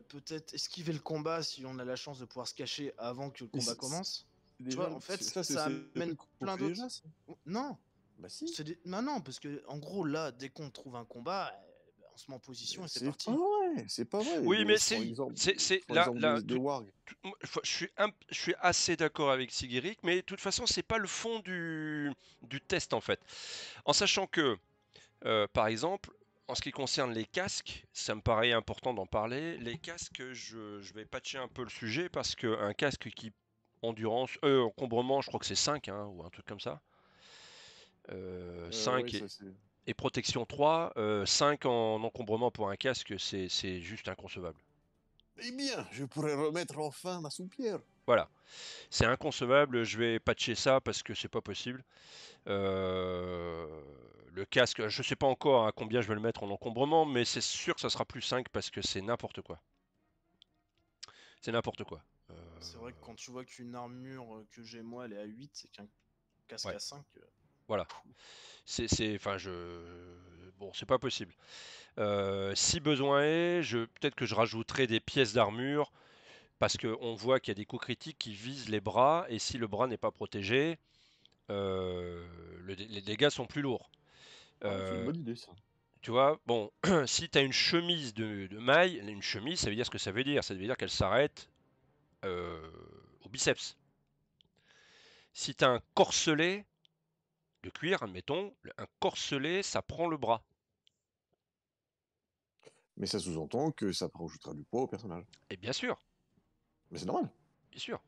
Speaker 3: Peut-être esquiver le combat si on a la chance de pouvoir se cacher avant que le combat commence. Tu vois, en fait, ça amène plein d'autres. Non.
Speaker 2: Bah si.
Speaker 3: Non, parce que en gros, là, dès qu'on trouve un combat, on se met en position et c'est parti.
Speaker 2: C'est pas vrai.
Speaker 1: Oui, mais
Speaker 2: c'est
Speaker 1: là,
Speaker 2: des wargs.
Speaker 1: Je suis assez d'accord avec Sigiric, mais de toute façon, c'est pas le fond du test en fait. En sachant que, par exemple, en ce qui concerne les casques, ça me paraît important d'en parler. Les casques, je vais patcher un peu le sujet parce qu'un casque qui endurance, encombrement, je crois que c'est 5 hein, ou un truc comme ça. 5
Speaker 2: ouais,
Speaker 1: et protection 3, 5 en encombrement pour un casque, c'est juste inconcevable.
Speaker 2: Eh bien, je pourrais remettre enfin ma soupière.
Speaker 1: Voilà, c'est inconcevable, je vais patcher ça parce que c'est pas possible. Le casque, je sais pas encore à combien je vais le mettre en encombrement, mais c'est sûr que ça sera plus 5 parce que c'est n'importe quoi. C'est n'importe quoi.
Speaker 3: C'est vrai que quand tu vois qu'une armure que j'ai moi, elle est à 8, c'est qu'un casque
Speaker 1: Ouais.
Speaker 3: à 5.
Speaker 1: Voilà. Bon, c'est pas possible. Si besoin est, peut-être que je rajouterai des pièces d'armure parce qu'on voit qu'il y a des coups critiques qui visent les bras et si le bras n'est pas protégé, les dégâts sont plus lourds.
Speaker 2: C'est une bonne idée ça.
Speaker 1: Tu vois, bon, si tu as une chemise de maille, une chemise, ça veut dire ce que ça veut dire. Ça veut dire qu'elle s'arrête au biceps. Si tu as un corselet de cuir, admettons, un corselet, ça prend le bras.
Speaker 2: Mais ça sous-entend que ça rajoutera du poids au personnage.
Speaker 1: Et bien sûr,
Speaker 2: Mais c'est normal.
Speaker 1: bien sûr.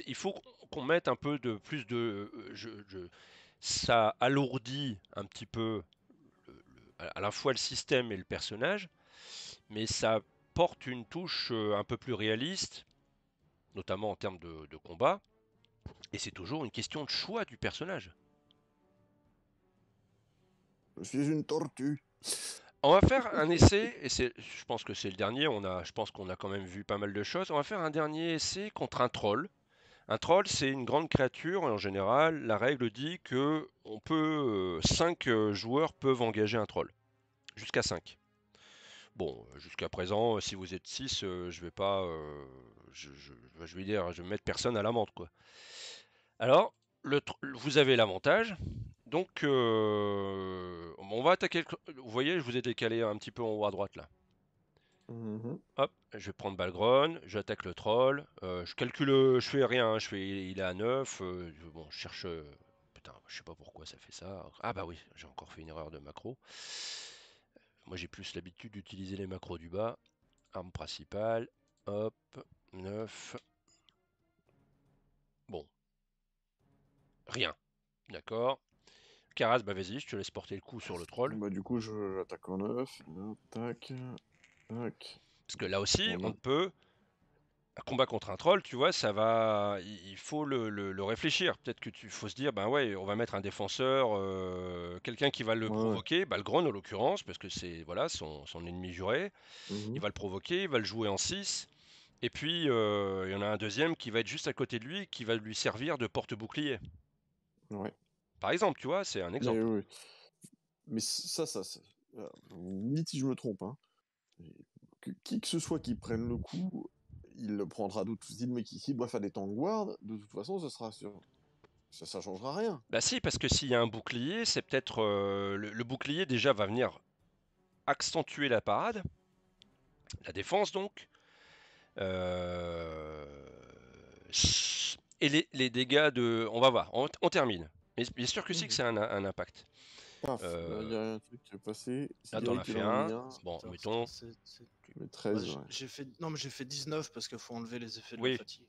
Speaker 1: Il faut qu'on mette un peu de plus de. Ça alourdit un petit peu à la fois le système et le personnage, mais ça porte une touche un peu plus réaliste, notamment en termes de combat. Et c'est toujours une question de choix du personnage.
Speaker 2: Je suis une tortue.
Speaker 1: On va faire un essai, et je pense que c'est le dernier, je pense qu'on a quand même vu pas mal de choses. On va faire un dernier essai contre un troll. Un troll, c'est une grande créature, et en général, la règle dit que 5 joueurs peuvent engager un troll. Jusqu'à 5. Bon, jusqu'à présent, si vous êtes 6, je vais pas. Je vais dire, je vais mettre personne à l'amende, quoi. Alors, vous avez l'avantage. Donc, on va attaquer. Vous voyez, je vous ai décalé un petit peu en haut à droite là. Hop, je vais prendre Balgron, j'attaque le troll. Je calcule, je fais rien, il est à 9. Bon, je cherche. Putain, je sais pas pourquoi ça fait ça. Ah bah oui, j'ai encore fait une erreur de macro. Moi, j'ai plus l'habitude d'utiliser les macros du bas. Arme principale. Hop, 9. Bon. Rien. D'accord. Karas, bah vas-y, je te laisse porter le coup sur le troll.
Speaker 2: Bah du coup, j'attaque en 9. Tac. Tac.
Speaker 1: Parce que là aussi, on peut. Un combat contre un troll, tu vois, ça va. Il faut le réfléchir. Peut-être que faut se dire, ben ouais, on va mettre un défenseur, quelqu'un qui va le provoquer, Balgron en l'occurrence, parce que c'est voilà son ennemi juré. Il va le provoquer, il va le jouer en 6. Et puis, il y en a un deuxième qui va être juste à côté de lui, qui va lui servir de porte-bouclier.
Speaker 2: Ouais.
Speaker 1: Par exemple, tu vois, c'est un
Speaker 2: Mais
Speaker 1: exemple.
Speaker 2: oui. Mais vous me dites si je me trompe, hein. Qui que ce soit qui prenne le coup, il le prendra d'autres. S'il doit faire des tank guard, de toute façon, ça changera rien.
Speaker 1: Bah si, parce que s'il y a un bouclier, c'est peut-être... le bouclier, déjà, va venir accentuer la parade, la défense, donc. Euh, Et les dégâts de... On va voir, on termine. Mais bien sûr que si, que
Speaker 2: Mhm.
Speaker 1: c'est un impact.
Speaker 2: Paf, là, il y
Speaker 1: Euh,
Speaker 2: a un truc qui est passé.
Speaker 1: Là, t'en as
Speaker 2: Cédric, il
Speaker 1: fait
Speaker 2: en a mis
Speaker 1: un.
Speaker 2: un.
Speaker 1: Bon,
Speaker 3: 14,
Speaker 1: mettons...
Speaker 3: 15, 16, 17.
Speaker 2: Mais
Speaker 3: Bah,
Speaker 2: 13, ouais.
Speaker 3: j'ai fait... Non, mais j'ai fait 19 parce qu'il faut enlever les effets de la
Speaker 1: Oui,
Speaker 3: fatigue.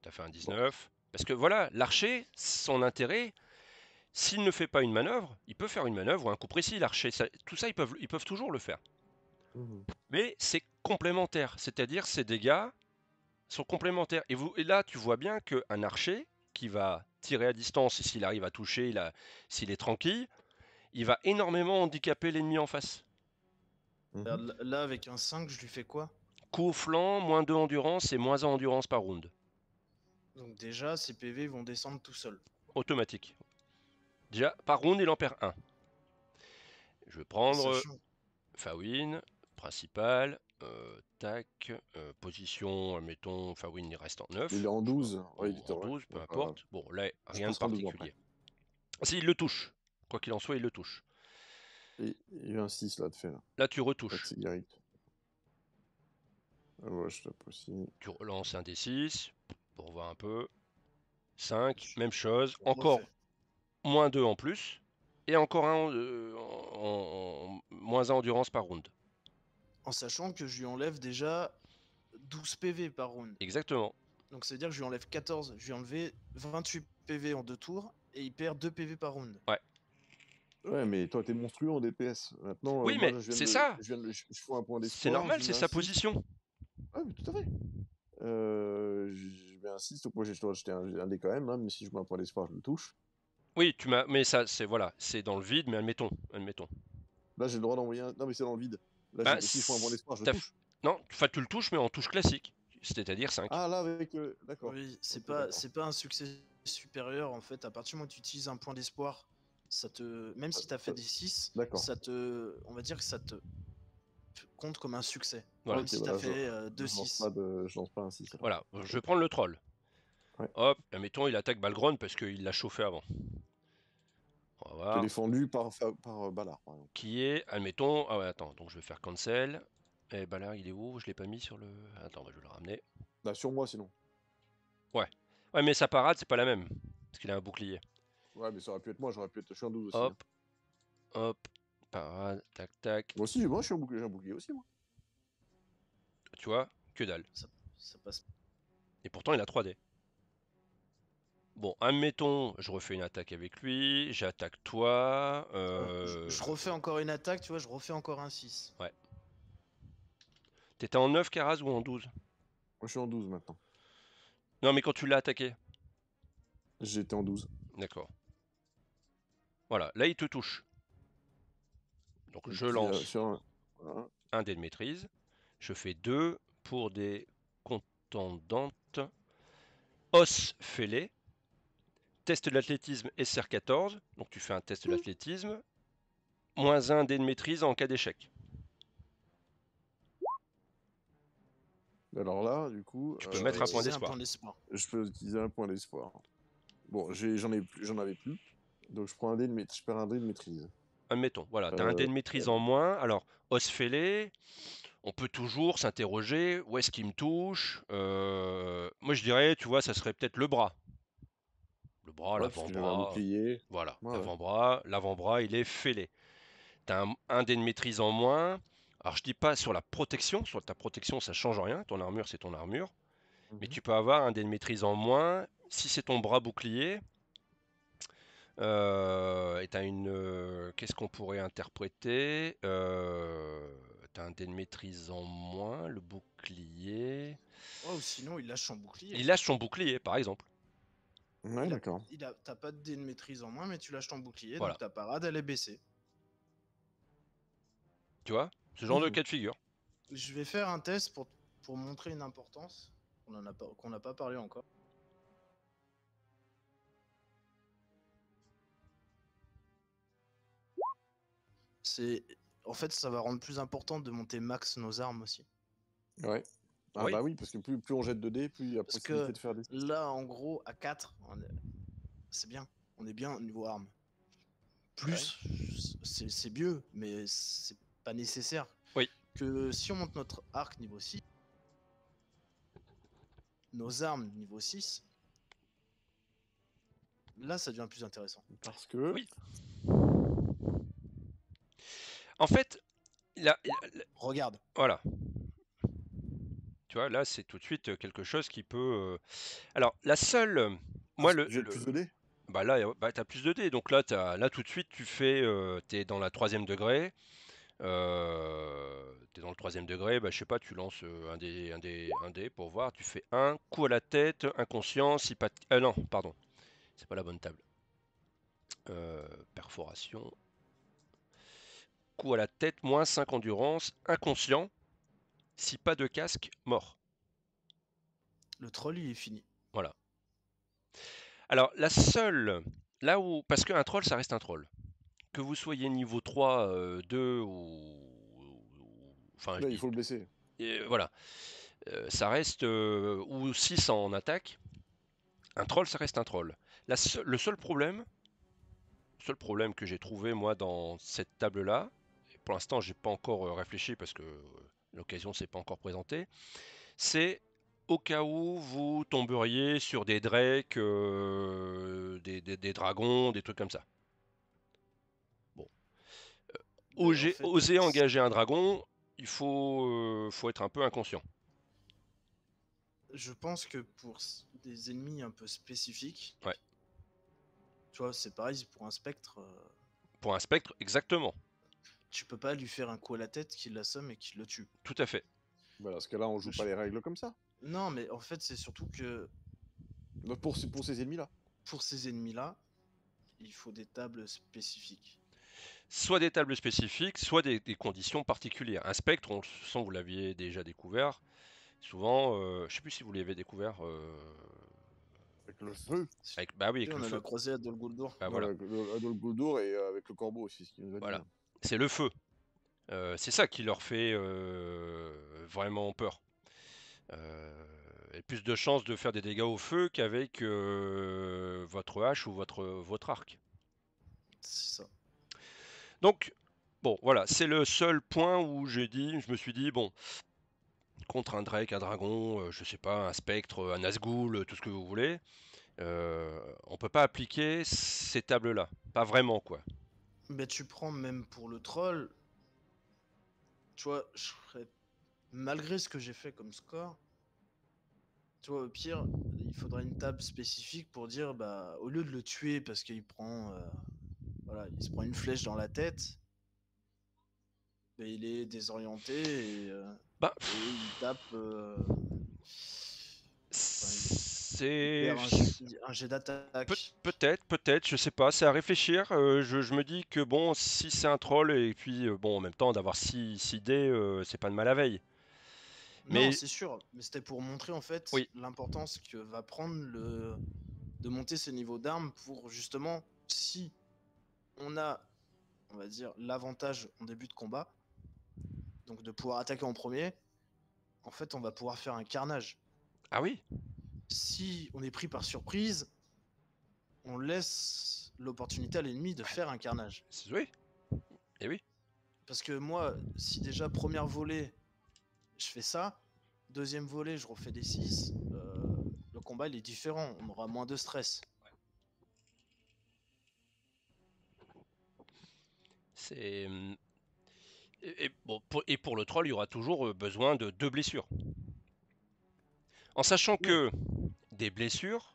Speaker 1: t'as fait un
Speaker 2: Bon.
Speaker 1: 19. Parce que voilà, l'archer, son intérêt, s'il ne fait pas une manœuvre, il peut faire une manœuvre ou un coup précis. L'archer, tout ça, ils peuvent toujours le faire.
Speaker 2: Mhm.
Speaker 1: Mais c'est complémentaire, c'est-à-dire ces dégâts sont complémentaires. Et là, tu vois bien qu'un archer qui va tirer à distance, et s'il arrive à toucher, s'il est tranquille, il va énormément handicaper l'ennemi en face.
Speaker 2: Mhm.
Speaker 3: Regarde, là, avec un 5, je lui fais quoi?
Speaker 1: Coup au flanc, moins 2 endurance et moins 1 endurance par round.
Speaker 3: Donc déjà, ses PV vont descendre tout seuls.
Speaker 1: Automatique. Déjà, par round, il en perd 1. Je vais
Speaker 3: Et
Speaker 1: prendre
Speaker 3: sachant...
Speaker 1: Fawin, principal, tac, position, mettons, Fawin il reste en
Speaker 2: Il
Speaker 1: 9,
Speaker 2: est en 12. Ouais, il
Speaker 1: ou
Speaker 2: était,
Speaker 1: en
Speaker 2: ouais.
Speaker 1: 12, peu
Speaker 2: Ouais,
Speaker 1: importe. Bon, là,
Speaker 2: je
Speaker 1: rien de
Speaker 2: passerai en 12 après.
Speaker 1: particulier. S'il le touche, quoi qu'il en soit, il le touche.
Speaker 2: Et il y a un 6 là de fait, là.
Speaker 1: Là, tu
Speaker 2: Pas de
Speaker 1: retouches.
Speaker 2: cigarette. Ah ouais, je tape aussi.
Speaker 1: Tu relances un D6, pour voir un peu. 5,
Speaker 3: Je
Speaker 1: même chose.
Speaker 3: je
Speaker 1: Encore
Speaker 3: refais.
Speaker 1: moins 2 en plus. Et encore un moins 1 endurance par round.
Speaker 3: En sachant que je lui enlève déjà 12 PV par round.
Speaker 1: Exactement.
Speaker 3: Donc ça veut dire que je lui enlève 14. Je lui ai enlevé 28 PV en 2 tours et il perd 2 PV par round.
Speaker 1: Ouais.
Speaker 2: Ouais, mais toi, t'es monstrueux en DPS. Maintenant,
Speaker 1: Oui,
Speaker 2: moi,
Speaker 1: mais c'est ça.
Speaker 2: je fais un point
Speaker 1: C'est
Speaker 2: d'espoir,
Speaker 1: normal,
Speaker 2: j'y
Speaker 1: c'est
Speaker 2: mets un
Speaker 1: sa
Speaker 2: 6.
Speaker 1: position.
Speaker 2: Ouais, mais tout à fait. Je mets un 6, donc moi, je dois acheter un dé quand même, hein, mais si je mets un point d'espoir, je le touche.
Speaker 1: Oui, tu m'as. Mais ça, c'est voilà, c'est dans le vide, mais admettons.
Speaker 2: Là, j'ai le droit d'envoyer un. Non, mais c'est dans le vide. Là,
Speaker 1: Bah,
Speaker 2: si je prends un point d'espoir, je le
Speaker 1: t'as
Speaker 2: touche.
Speaker 1: non, enfin, tu le touches, mais en touche classique, c'est-à-dire 5.
Speaker 2: Ah, là, avec. D'accord.
Speaker 3: Oui,
Speaker 2: Ok, d'accord.
Speaker 3: c'est pas un succès supérieur en fait. À partir du moment où tu utilises un point d'espoir, ça te. Même si t'as fait des 6,
Speaker 2: D'accord.
Speaker 3: ça te. On va dire que ça te compte comme un succès.
Speaker 1: Voilà.
Speaker 3: Même
Speaker 2: Ok,
Speaker 3: si t'as
Speaker 2: voilà,
Speaker 3: fait
Speaker 2: je
Speaker 3: 2-6.
Speaker 2: lance pas un 6 alors.
Speaker 1: Voilà, je vais prendre le troll.
Speaker 2: Ouais.
Speaker 1: Hop, admettons, il attaque Balgron parce qu'il l'a chauffé avant. On va
Speaker 2: Qui est
Speaker 1: voir.
Speaker 2: défendu par Ballard, par exemple.
Speaker 1: Qui est, admettons. Ah ouais, attends, donc je vais faire cancel. Et bah là, il est où? Je l'ai pas mis sur le. Attends, bah, je vais le ramener.
Speaker 2: Bah, sur moi, sinon.
Speaker 1: Ouais. Ouais, mais sa parade, c'est pas la même. Parce qu'il a un bouclier.
Speaker 2: Ouais, mais ça aurait pu être moi, j'aurais pu être. Je suis en 12 aussi, hein.
Speaker 1: Hop, hop, parade, tac, tac.
Speaker 2: Moi, je suis j'ai un bouclier aussi, moi.
Speaker 1: Tu vois, que dalle.
Speaker 3: Ça passe.
Speaker 1: Et pourtant, il a 3D. Bon, admettons, je refais une attaque avec lui, j'attaque toi.
Speaker 3: Je refais encore une attaque, tu vois, je refais encore un 6.
Speaker 1: Ouais. T'étais en 9 Karaz ou en 12?
Speaker 2: Moi, je suis en 12 maintenant.
Speaker 1: Non, mais quand tu l'as attaqué.
Speaker 2: J'étais en 12.
Speaker 1: D'accord. Voilà, là, il te touche. Donc,
Speaker 2: Et
Speaker 1: je
Speaker 2: puis,
Speaker 1: lance
Speaker 2: voilà.
Speaker 1: un dé de maîtrise. Je fais 2 pour des contendantes. Os fêlé. Test de l'athlétisme SR 14. Donc, tu fais un test de l'athlétisme. Moins 1 dé de maîtrise en cas d'échec.
Speaker 2: Alors là, du coup,
Speaker 1: Tu peux
Speaker 3: Je peux
Speaker 1: mettre un point
Speaker 3: utiliser un
Speaker 1: d'espoir.
Speaker 3: point d'espoir.
Speaker 2: je peux utiliser un point d'espoir. Bon, j'en avais plus. Donc, je perds un dé de maîtrise.
Speaker 1: Admettons, voilà, tu as un dé de maîtrise en moins. Alors, os fêlé, on peut toujours s'interroger, où est-ce qu'il me touche? Moi, je dirais, tu vois, ça serait peut-être le bras. Le bras,
Speaker 2: Ouais, parce que j'avais un
Speaker 1: l'avant-bras.
Speaker 2: bouclier.
Speaker 1: Voilà,
Speaker 2: Ouais, ouais.
Speaker 1: l'avant-bras, il est fêlé. Tu as un dé de maîtrise en moins. Alors, je dis pas sur la protection, sur ta protection, ça change rien. Ton armure, c'est ton armure. Mais
Speaker 2: Mhm.
Speaker 1: tu peux avoir un dé de maîtrise en moins. Si c'est ton bras bouclier, et t'as une. Qu'est-ce qu'on pourrait interpréter? T'as un dé de maîtrise en moins, le bouclier.
Speaker 3: Ouais, ou sinon, il lâche son bouclier.
Speaker 1: Il lâche son bouclier, par exemple.
Speaker 2: Ouais, d'accord.
Speaker 3: T'as pas de dé de maîtrise en moins, mais tu lâches ton bouclier,
Speaker 1: Voilà.
Speaker 3: donc ta parade, elle est baissée.
Speaker 1: Tu vois? Ce genre de
Speaker 2: Mhm.
Speaker 1: cas de figure.
Speaker 3: Je vais faire un test pour montrer une importance qu'on n'a pas parlé encore. En fait, ça va rendre plus important de monter max nos armes aussi.
Speaker 2: Ouais. Ah
Speaker 1: Oui.
Speaker 2: bah oui, parce que plus on jette de dés, plus il y a
Speaker 3: Parce
Speaker 2: possibilité
Speaker 3: que
Speaker 2: de faire des...
Speaker 3: là, en gros, à 4, c'est bien. On est bien au niveau armes. Plus, c'est mieux, mais c'est pas nécessaire.
Speaker 1: Oui.
Speaker 3: Que si on monte notre arc niveau 6, nos armes niveau 6, là, ça devient plus intéressant.
Speaker 2: Parce que...
Speaker 1: Oui. En fait,
Speaker 3: Regarde.
Speaker 1: voilà. Tu vois, là, c'est tout de suite quelque chose qui peut... Alors, la seule... Moi,
Speaker 2: J'ai plus de dés.
Speaker 1: Bah là, t'as plus de dés. Donc là, là, tout de suite, tu fais... t'es dans la 3e degré. T'es dans le 3e degré. Bah, je sais pas, tu lances un dé pour voir. Tu fais un coup à la tête, inconscient, si pas... non, pardon. C'est pas la bonne table. Perforation. Coup à la tête, moins 5 endurance, inconscient. Si pas de casque, mort.
Speaker 3: Le troll, il est fini.
Speaker 1: Voilà. Alors, la seule... Là où... Parce qu'un troll, ça reste un troll. Que vous soyez niveau 3, 2 ou... Enfin,
Speaker 2: Là, il faut le blesser.
Speaker 1: voilà. Ça reste... ou 6 en attaque. Un troll, ça reste un troll. Le seul problème que j'ai trouvé, moi, dans cette table-là, et pour l'instant, j'ai pas encore réfléchi parce que l'occasion s'est pas encore présentée, c'est au cas où vous tomberiez sur des drakes, des dragons, des trucs comme ça. Bon. Oser engager un dragon, il faut être un peu inconscient.
Speaker 3: Je pense que pour des ennemis un peu spécifiques,
Speaker 1: Ouais.
Speaker 3: tu vois, c'est pareil pour un spectre.
Speaker 1: Pour un spectre, exactement.
Speaker 3: Tu peux pas lui faire un coup à la tête qui l'assomme et qui le tue.
Speaker 1: Tout à fait.
Speaker 2: Voilà, parce que là, on joue pas les règles comme ça.
Speaker 3: Non, mais en fait, c'est surtout que...
Speaker 2: Pour ces ennemis-là.
Speaker 3: Pour ces ennemis-là, il faut des tables spécifiques.
Speaker 1: Soit des tables spécifiques, soit des conditions particulières. Un spectre, on sent vous l'aviez déjà découvert. Souvent, je sais plus si vous l'avez découvert.
Speaker 2: Avec le feu.
Speaker 1: Bah oui, avec
Speaker 3: on
Speaker 1: le
Speaker 3: en
Speaker 1: feu.
Speaker 3: a croisé à Dol Guldur.
Speaker 1: Bah voilà.
Speaker 2: Avec le Guldur et avec le corbeau aussi, ce qu'il nous a dit.
Speaker 1: Voilà. C'est le feu. C'est ça qui leur fait vraiment peur. Et plus de chances de faire des dégâts au feu qu'avec votre hache ou votre arc.
Speaker 3: C'est ça.
Speaker 1: Donc, bon, voilà, c'est le seul point où je me suis dit, bon, contre un Drake, un dragon, je sais pas, un spectre, un Nazgûl, tout ce que vous voulez, on peut pas appliquer ces tables-là. Pas vraiment, quoi.
Speaker 3: Mais tu prends même pour le troll, tu vois, malgré ce que j'ai fait comme score, tu vois, au pire, il faudrait une table spécifique pour dire, bah, au lieu de le tuer parce qu'il prend, voilà, il se prend une flèche dans la tête, bah, il est désorienté et il tape.
Speaker 1: C'est
Speaker 3: un jet d'attaque.
Speaker 1: peut-être, je sais pas, c'est à réfléchir. Je me dis que bon, si c'est un troll et puis bon, en même temps d'avoir 6 dés, c'est pas de mal à veille.
Speaker 3: Non, c'est sûr, mais c'était pour montrer en fait
Speaker 1: Oui.
Speaker 3: l'importance que va prendre de monter ses niveaux d'armes pour justement, si on a, on va dire, l'avantage en début de combat, donc de pouvoir attaquer en premier, en fait, on va pouvoir faire un carnage.
Speaker 1: Ah oui.
Speaker 3: Si on est pris par surprise, on laisse l'opportunité à l'ennemi de faire un carnage.
Speaker 1: Oui. Et oui.
Speaker 3: Parce que moi, si déjà première volée, je fais ça, deuxième volée, je refais des 6, le combat il est différent, on aura moins de stress.
Speaker 1: C'est bon, pour le troll, il y aura toujours besoin de 2 blessures. En sachant que des blessures,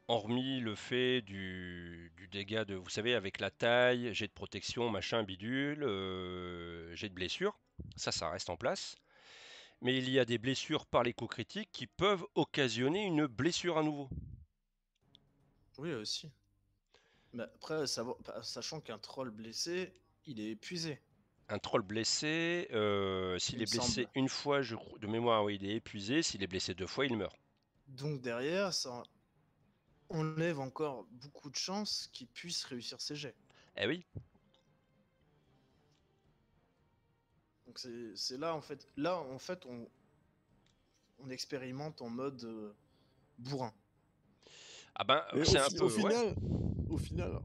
Speaker 1: hormis le fait du dégât de, vous savez, avec la taille, jet de protection, machin, bidule, jet de blessure, ça reste en place. Mais il y a des blessures par l'écho critique qui peuvent occasionner une blessure à nouveau.
Speaker 3: Oui, aussi. Mais après, sachant qu'un troll blessé, il est épuisé.
Speaker 1: Un troll blessé, s'il
Speaker 3: il me
Speaker 1: est blessé
Speaker 3: semble.
Speaker 1: une fois, de mémoire, oui, il est épuisé. S'il est blessé 2 fois, il meurt.
Speaker 3: Donc derrière, ça enlève encore beaucoup de chances qu'il puisse réussir ses jets.
Speaker 1: Eh oui.
Speaker 3: Donc c'est là, en fait. Là, en fait, on expérimente en mode bourrin.
Speaker 1: Ah ben,
Speaker 2: Mais
Speaker 1: c'est un peu, ouais.
Speaker 2: au final,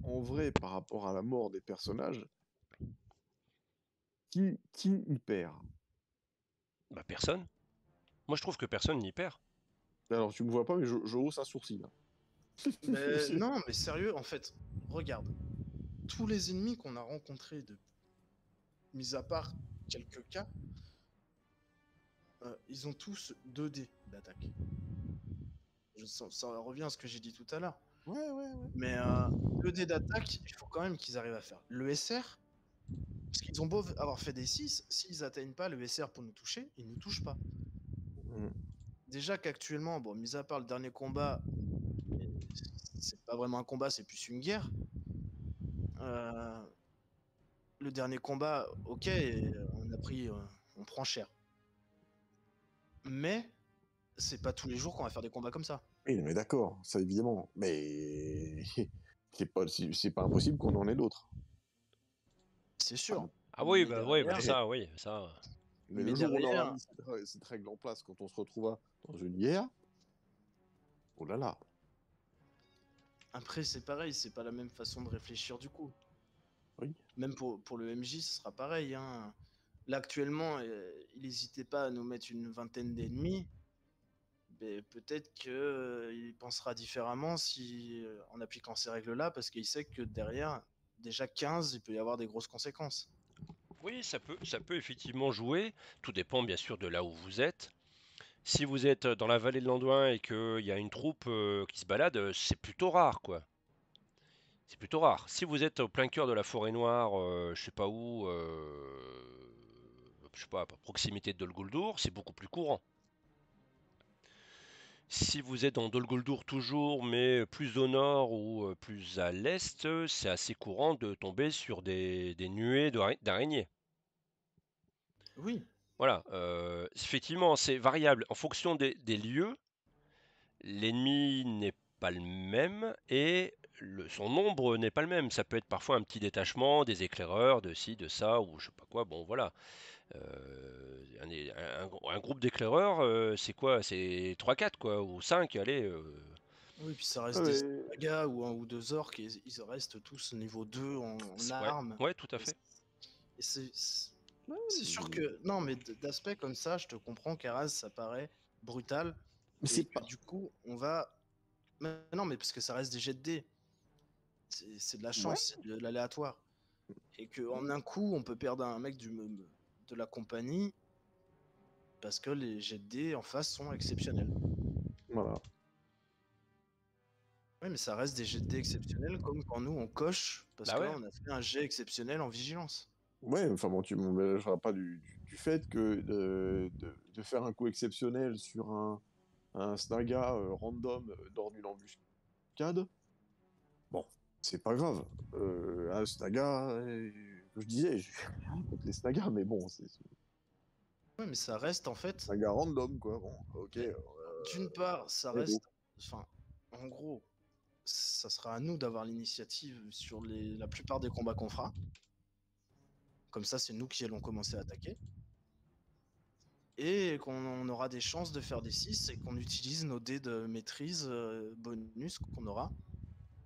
Speaker 2: en vrai, par rapport à la mort des personnages, qui y perd?
Speaker 1: Bah personne. Moi, je trouve que personne n'y perd.
Speaker 2: Alors, tu me vois pas, mais je hausse un sourcil, là.
Speaker 3: Mais non, mais sérieux, en fait, regarde. Tous les ennemis qu'on a rencontrés, mis à part quelques cas, ils ont tous 2D d'attaque. Ça revient à ce que j'ai dit tout à l'heure.
Speaker 2: Ouais, ouais, ouais.
Speaker 3: Mais 2D d'attaque, il faut quand même qu'ils arrivent à faire le SR. Parce qu'ils ont beau avoir fait des 6, s'ils atteignent pas le SR pour nous toucher, ils nous touchent pas.
Speaker 2: Mm.
Speaker 3: Déjà qu'actuellement, bon, mis à part le dernier combat, c'est pas vraiment un combat, c'est plus une guerre. Le dernier combat, ok, on prend cher. Mais c'est pas tous les jours qu'on va faire des combats comme ça.
Speaker 2: Oui, mais d'accord, ça évidemment. Mais c'est pas impossible qu'on en ait d'autres.
Speaker 3: C'est sûr.
Speaker 1: Ah oui,
Speaker 3: Mais
Speaker 1: bah oui, bah
Speaker 3: derrière,
Speaker 1: ça, oui, ça.
Speaker 2: Mais
Speaker 3: mais
Speaker 2: le jour où on aura
Speaker 3: derrière,
Speaker 2: mis cette règle en place, quand on se retrouvera dans une guerre, oh là là.
Speaker 3: après c'est pareil, c'est pas la même façon de réfléchir du coup.
Speaker 2: Oui.
Speaker 3: Même pour le MJ, ce sera pareil. Hein. Là actuellement, il n'hésitait pas à nous mettre une vingtaine d'ennemis. Mais peut-être qu'il pensera différemment si, en appliquant ces règles-là, parce qu'il sait que derrière, déjà 15, il peut y avoir des grosses conséquences.
Speaker 1: Oui, ça peut effectivement jouer. Tout dépend bien sûr de là où vous êtes. Si vous êtes dans la vallée de l'Anduin et qu'il y a une troupe qui se balade, c'est plutôt rare, quoi. C'est plutôt rare. Si vous êtes au plein cœur de la forêt noire, je sais pas où, je sais pas, à proximité de Dol Guldur, c'est beaucoup plus courant. Si vous êtes dans Dol Guldur toujours, mais plus au nord ou plus à l'est, c'est assez courant de tomber sur des nuées d'araignées.
Speaker 3: Oui,
Speaker 1: Voilà, effectivement, c'est variable. En fonction des lieux, l'ennemi n'est pas le même et son nombre n'est pas le même. Ça peut être parfois un petit détachement, des éclaireurs, de ci, de ça, ou je sais pas quoi. Bon, voilà. Un groupe d'éclaireurs, c'est quoi? C'est 3-4 quoi, ou 5 allez.
Speaker 3: oui, puis ça reste
Speaker 2: Ouais,
Speaker 3: des
Speaker 2: mais...
Speaker 3: sagas ou un ou deux orques et ils restent tous niveau 2 en
Speaker 1: Ouais,
Speaker 3: armes.
Speaker 1: ouais, tout à
Speaker 3: Et
Speaker 1: fait.
Speaker 2: Ouais,
Speaker 3: c'est sûr que. Non, mais d'aspect comme ça, je te comprends qu'Araz, ça paraît brutal
Speaker 2: mais
Speaker 3: et
Speaker 2: c'est
Speaker 3: que
Speaker 2: pas...
Speaker 3: du coup, on va. Mais non, mais parce que ça reste des jets de dés. C'est de la
Speaker 2: Ouais,
Speaker 3: chance, c'est de l'aléatoire. Et qu'en un coup, on peut perdre un mec de la compagnie parce que les jets de dés en face sont exceptionnels.
Speaker 2: voilà.
Speaker 3: Oui, mais ça reste des jets de dés exceptionnels comme quand nous on coche parce
Speaker 1: Bah ouais.
Speaker 3: qu'on a fait un jet exceptionnel en vigilance.
Speaker 2: Ouais, enfin bon, tu m'embelleras pas du fait que de faire un coup exceptionnel sur un Snaga random lors d'une embuscade, bon, c'est pas grave. Un Snaga, je disais, je suis rien contre les Snagas, mais bon, c'est
Speaker 3: Oui, mais ça reste en fait,
Speaker 2: Snaga random, quoi. Bon, ok,
Speaker 3: mais d'une part, ça
Speaker 2: hello.
Speaker 3: reste, enfin, en gros, ça sera à nous d'avoir l'initiative sur la plupart des combats qu'on fera. Comme ça, c'est nous qui allons commencer à attaquer. Et qu'on aura des chances de faire des 6 et qu'on utilise nos dés de maîtrise bonus qu'on aura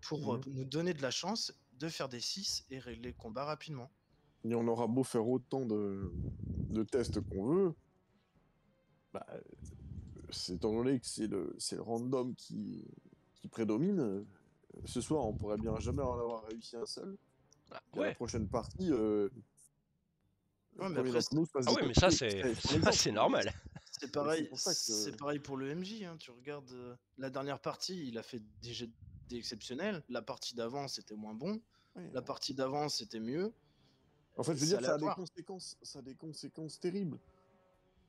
Speaker 3: pour
Speaker 2: Mhm.
Speaker 3: nous donner de la chance de faire des 6 et régler le combat rapidement.
Speaker 2: Et on aura beau faire autant de tests qu'on veut, bah, c'est étant donné que c'est le random qui prédomine, ce soir, on pourrait bien jamais en avoir réussi un seul.
Speaker 1: Ah,
Speaker 2: Et à la
Speaker 1: ouais.
Speaker 2: prochaine partie, le
Speaker 3: Ouais, mais
Speaker 2: premier
Speaker 3: après,
Speaker 2: d'entre nous se fasse
Speaker 1: Ah oui, mais ça
Speaker 2: décapiter.
Speaker 1: c'est
Speaker 2: C'est un
Speaker 1: ça
Speaker 2: exemple.
Speaker 1: c'est
Speaker 2: Mais
Speaker 1: normal.
Speaker 3: c'est
Speaker 2: c'est
Speaker 3: pareil,
Speaker 2: pour ça que.
Speaker 3: c'est pareil pour le MJ. Hein. Tu regardes la dernière partie, il a fait des jets exceptionnels. La partie d'avant, c'était moins bon.
Speaker 2: Ouais.
Speaker 3: La partie d'avant, c'était mieux.
Speaker 2: En fait, je veux
Speaker 3: C'est
Speaker 2: dire,
Speaker 3: aléatoire.
Speaker 2: ça a des conséquences terribles.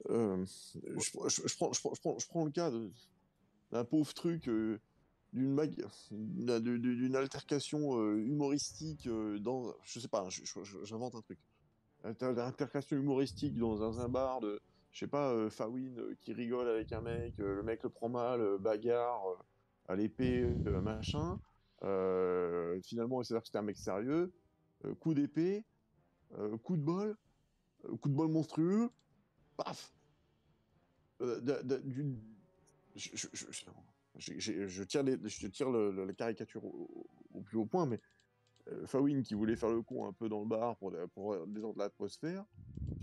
Speaker 2: Euh, je prends le cas d'un pauvre truc, d'une altercation humoristique dans. Je sais pas, j'invente un truc. l'intercation humoristique dans un bar de, je sais pas, Fawin qui rigole avec un mec, le mec le prend mal, bagarre à l'épée, machin. Finalement, il s'avère que c'était un mec sérieux. Coup d'épée, coup de bol monstrueux, paf. D'une je tire la caricature au plus haut point, mais Fawin qui voulait faire le con un peu dans le bar pour détendre l'atmosphère,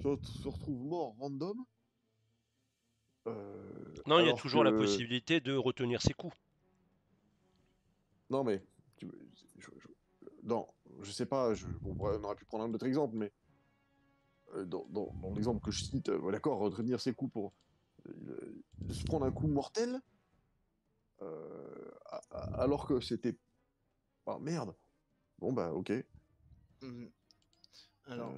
Speaker 2: se retrouve mort random.
Speaker 1: Non, il y a
Speaker 2: Alors
Speaker 1: toujours la
Speaker 2: que...
Speaker 1: possibilité de retenir ses coups.
Speaker 2: Non mais, tu- je, je- non, je sais pas, on aurait pu prendre un autre exemple, mais dans l'exemple que je cite, d'accord, retenir ses coups pour se prendre un coup mortel, alors que c'était... Ah merde, bon bah ok.
Speaker 3: Mm. Alors,